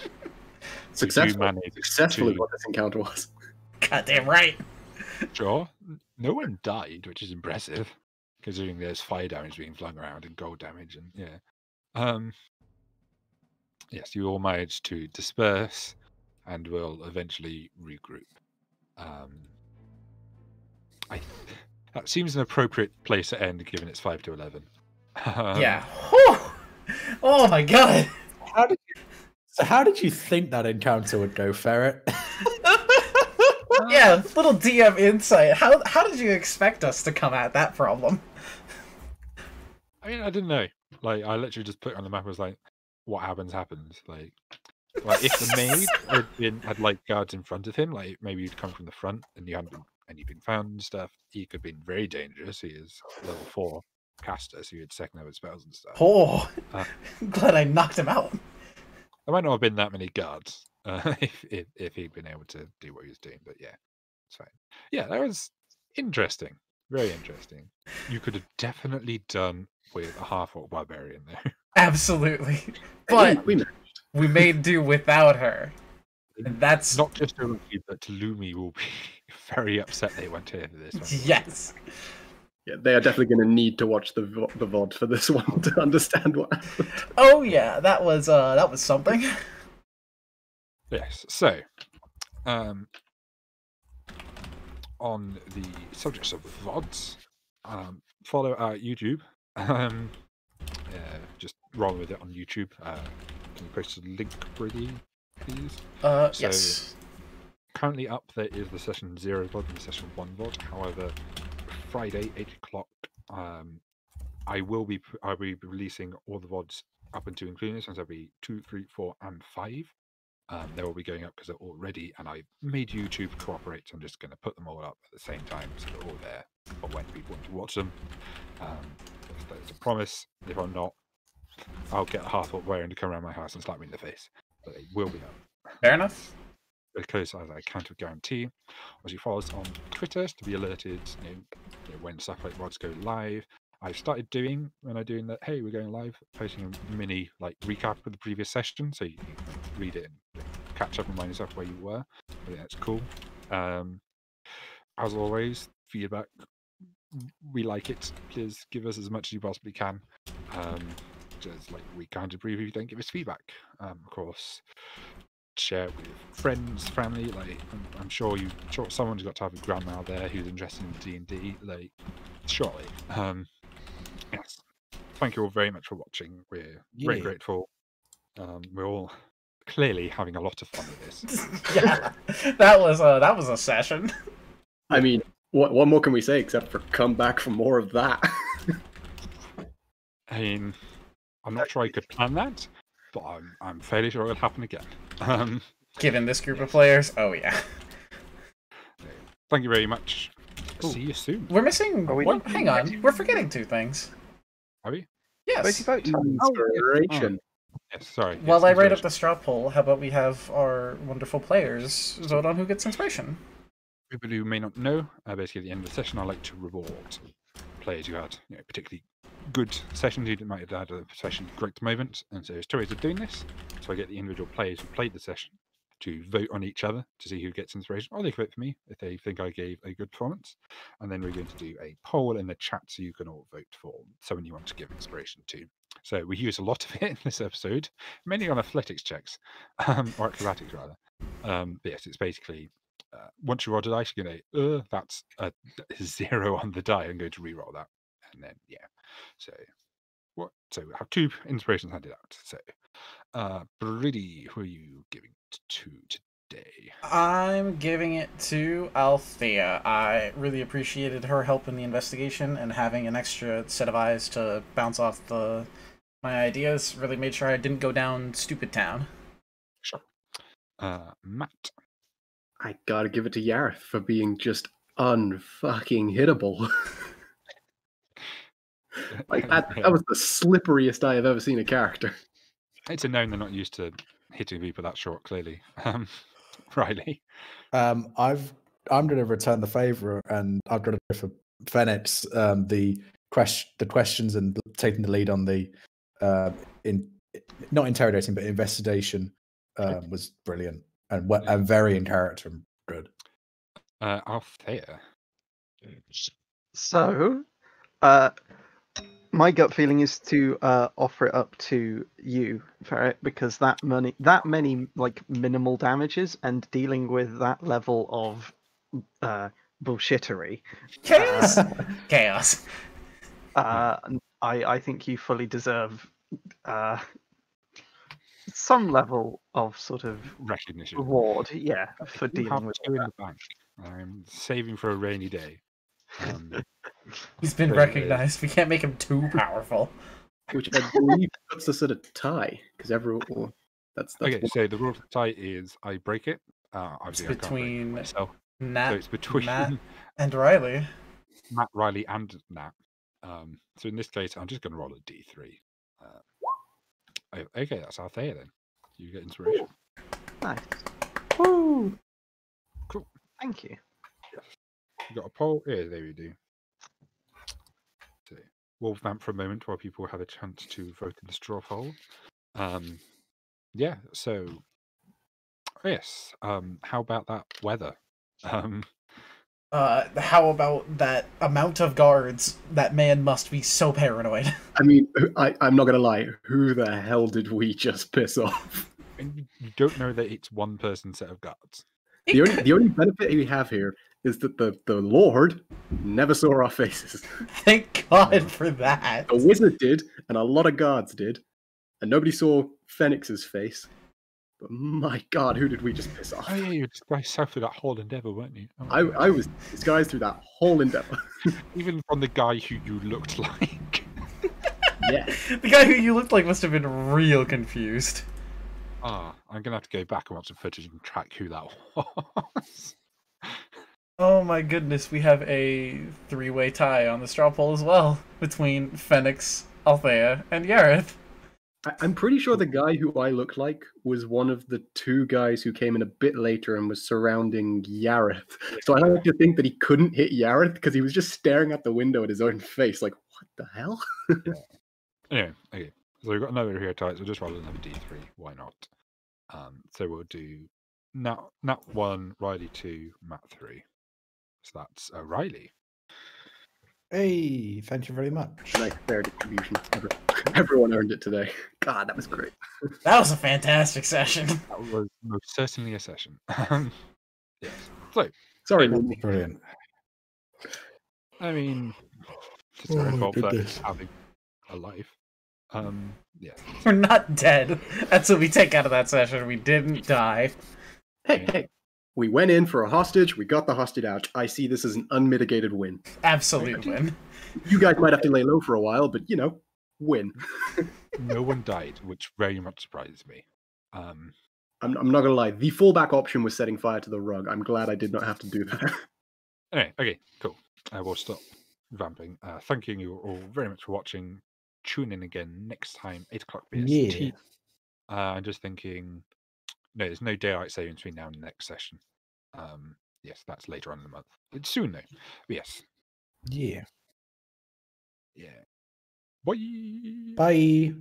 Successfully managed successfully to- what this encounter was. Goddamn right. Sure, no one died, which is impressive, considering there's fire damage being flung around and gold damage, and yeah. Yes, you all managed to disperse, and will eventually regroup. That seems an appropriate place to end, given it's 5 to 11. Yeah. Whew. Oh my god. How did you think that encounter would go, Ferret? Yeah, little DM insight. How did you expect us to come at that problem? I mean, I didn't know. Like, I literally just put it on the map. I was like, what happens. Like if the maid had like guards in front of him, like maybe you'd come from the front and you hadn't been anything found and stuff. He could have been very dangerous. He is level 4 caster, so he had second level spells and stuff. Oh, Uh, I'm glad I knocked him out. There might not have been that many guards if he'd been able to do what he was doing, but yeah, it's fine. Yeah, that was interesting. Very interesting. You could have definitely done with a half-orc barbarian there. Absolutely. But we managed. we made do without her. And that's Not just Lumi, but Lumi will be very upset they went here for this one. yes. Yeah, they are definitely going to need to watch the VOD for this one to understand what happened. Oh yeah, that was something. Yes. So, on the subject of VODs, follow our YouTube. Just roll with it on YouTube. Can you post a link, Brady, please? Yes. Currently up there is the session 0 VOD and the session 1 VOD. However, Friday 8 o'clock, I'll be releasing all the VODs up until including this, so there'll be 2, 3, 4, and 5. They will be going up because they're all ready, and I made YouTube cooperate. So I'm just going to put them all up at the same time, so they're all there for when people want to watch them. That's a promise. If I'm not, I'll get a half-orc wearing to come around my house and slap me in the face. But they will be up. Fair enough. Because as I can't guarantee, as you follow us on Twitter to be alerted, when stuff like VODs go live. I've started doing when I'm doing that. Hey, we're going live. Posting a mini recap of the previous session, so you can read it and catch up and remind yourself where you were. I think that's cool. As always, feedback. We like it. Please give us as much as you possibly can. Just we can't improve if you don't give us feedback. Of course. Share it with friends, family. I'm sure someone's got to have a grandma there who's interested in D&D. Surely. Yes. Thank you all very much for watching. We're very grateful. We're all clearly having a lot of fun with this. Yeah, that was a session. I mean, what more can we say except for come back for more of that? I mean, I'm not sure I could plan that, but I'm fairly sure it'll happen again. Given this group of players, oh yeah. Thank you very much. See you soon. We're missing Are we one. not- Hang on, we're forgetting 2 things. Are we? Yes. vote time. Inspiration. Yes, sorry. While yes, I write up inspiration. the straw poll, how about we have our wonderful players vote on who gets inspiration? People who may not know, basically at the end of the session, I like to reward players who had particularly good sessions, who might have had a especially great moment. And so there's 2 ways of doing this. So I get the individual players who played the session to vote on each other to see who gets inspiration, or they can vote for me if they think I gave a good performance. And then we're going to do a poll in the chat so you can all vote for someone you want to give inspiration to. So we use a lot of it in this episode, mainly on athletics checks, or acrobatics rather. But yes, it's basically once you roll a dice, you're going to that's a 0 on the die. I'm going to re-roll that, and then So So we have 2 inspirations handed out. So, Brady, who are you giving it to today? I'm giving it to Althea. I really appreciated her help in the investigation, and having an extra set of eyes to bounce off my ideas really made sure I didn't go down stupid town. Sure. Matt. I gotta give it to Yareth for being just unfucking hittable. That was the slipperiest I have ever seen a character. It's a known they're not used to hitting people that short, clearly. Riley. I'm going to return the favor, and I'm going to go for Phoenix, the questions and taking the lead on the not interrogating but investigation was brilliant and very in character and good. Althea. So, my gut feeling is to offer it up to you, Ferret, because that many like minimal damages and dealing with that level of bullshittery. Chaos. Chaos. I think you fully deserve some level of sort of Recognition. reward, yeah, for You dealing have with two in that. the bank. I'm saving for a rainy day. He's been recognized. We can't make him too powerful. Which I believe puts us at a tie because everyone. Well, that's Okay, one- so the rule of the tie is I break it. It's Obviously, I can't break it between myself. Nat, So it's between Matt, and Riley. Matt, Riley, and Nat. So in this case, I'm just going to roll a d3. Okay, that's Althea then. You get inspiration. Nice. Woo! Cool. Thank you. You got a poll? Yeah, there we do. So we'll vamp for a moment while people have a chance to vote in the straw poll. Yeah, so yes. How about that weather? How about that amount of guards? That man must be so paranoid. I mean, I'm not gonna lie. Who the hell did we just piss off? And you don't know that it's one person set of guards. The only benefit we have here is that the Lord never saw our faces. Thank God for that. The wizard did, and a lot of guards did, and nobody saw Phoenix's face. But my God, who did we just piss off? Oh yeah, you were disguised south of that whole endeavour, weren't you? Oh, I was disguised through that whole endeavor. even from the guy who you looked like. Yeah. The guy who you looked like must have been real confused. I'm gonna have to go back and watch some footage and track who that was. Oh my goodness, we have a three-way tie on the straw poll as well between Phoenix, Althea, and Yareth. I'm pretty sure the guy who I look like was one of the two guys who came in a bit later and was surrounding Yareth. So I like to think that he couldn't hit Yareth because he was just staring out the window at his own face, like, what the hell? Anyway, okay. So we've got another hero type, so just roll another d3. Why not? So we'll do Nat 1, Riley 2, Matt 3. So that's Riley. Hey, thank you very much. Nice fair distribution. Everyone earned it today. God, that was great. That was a fantastic session. That was most certainly a session. Yes. So, Sorry, Yeah. Lily. Brilliant. I mean, it's Oh our my fault for goodness. having a life. Yeah. We're not dead. That's what we take out of that session. We didn't die. Hey, we went in for a hostage. We got the hostage out. I see this as an unmitigated win. Absolute win. You guys might have to lay low for a while, but win. No one died, which very much surprises me. I'm not gonna lie. The fallback option was setting fire to the rug. I'm glad I did not have to do that. Anyway, okay, cool. We'll stop vamping. Thanking you all very much for watching. Tune in again next time, 8 o'clock BST. Yeah. I'm just thinking, no, there's no daylight saving between now and the next session. Yes, that's later on in the month. It's soon though. But yes. Yeah. Yeah. Bye. Bye.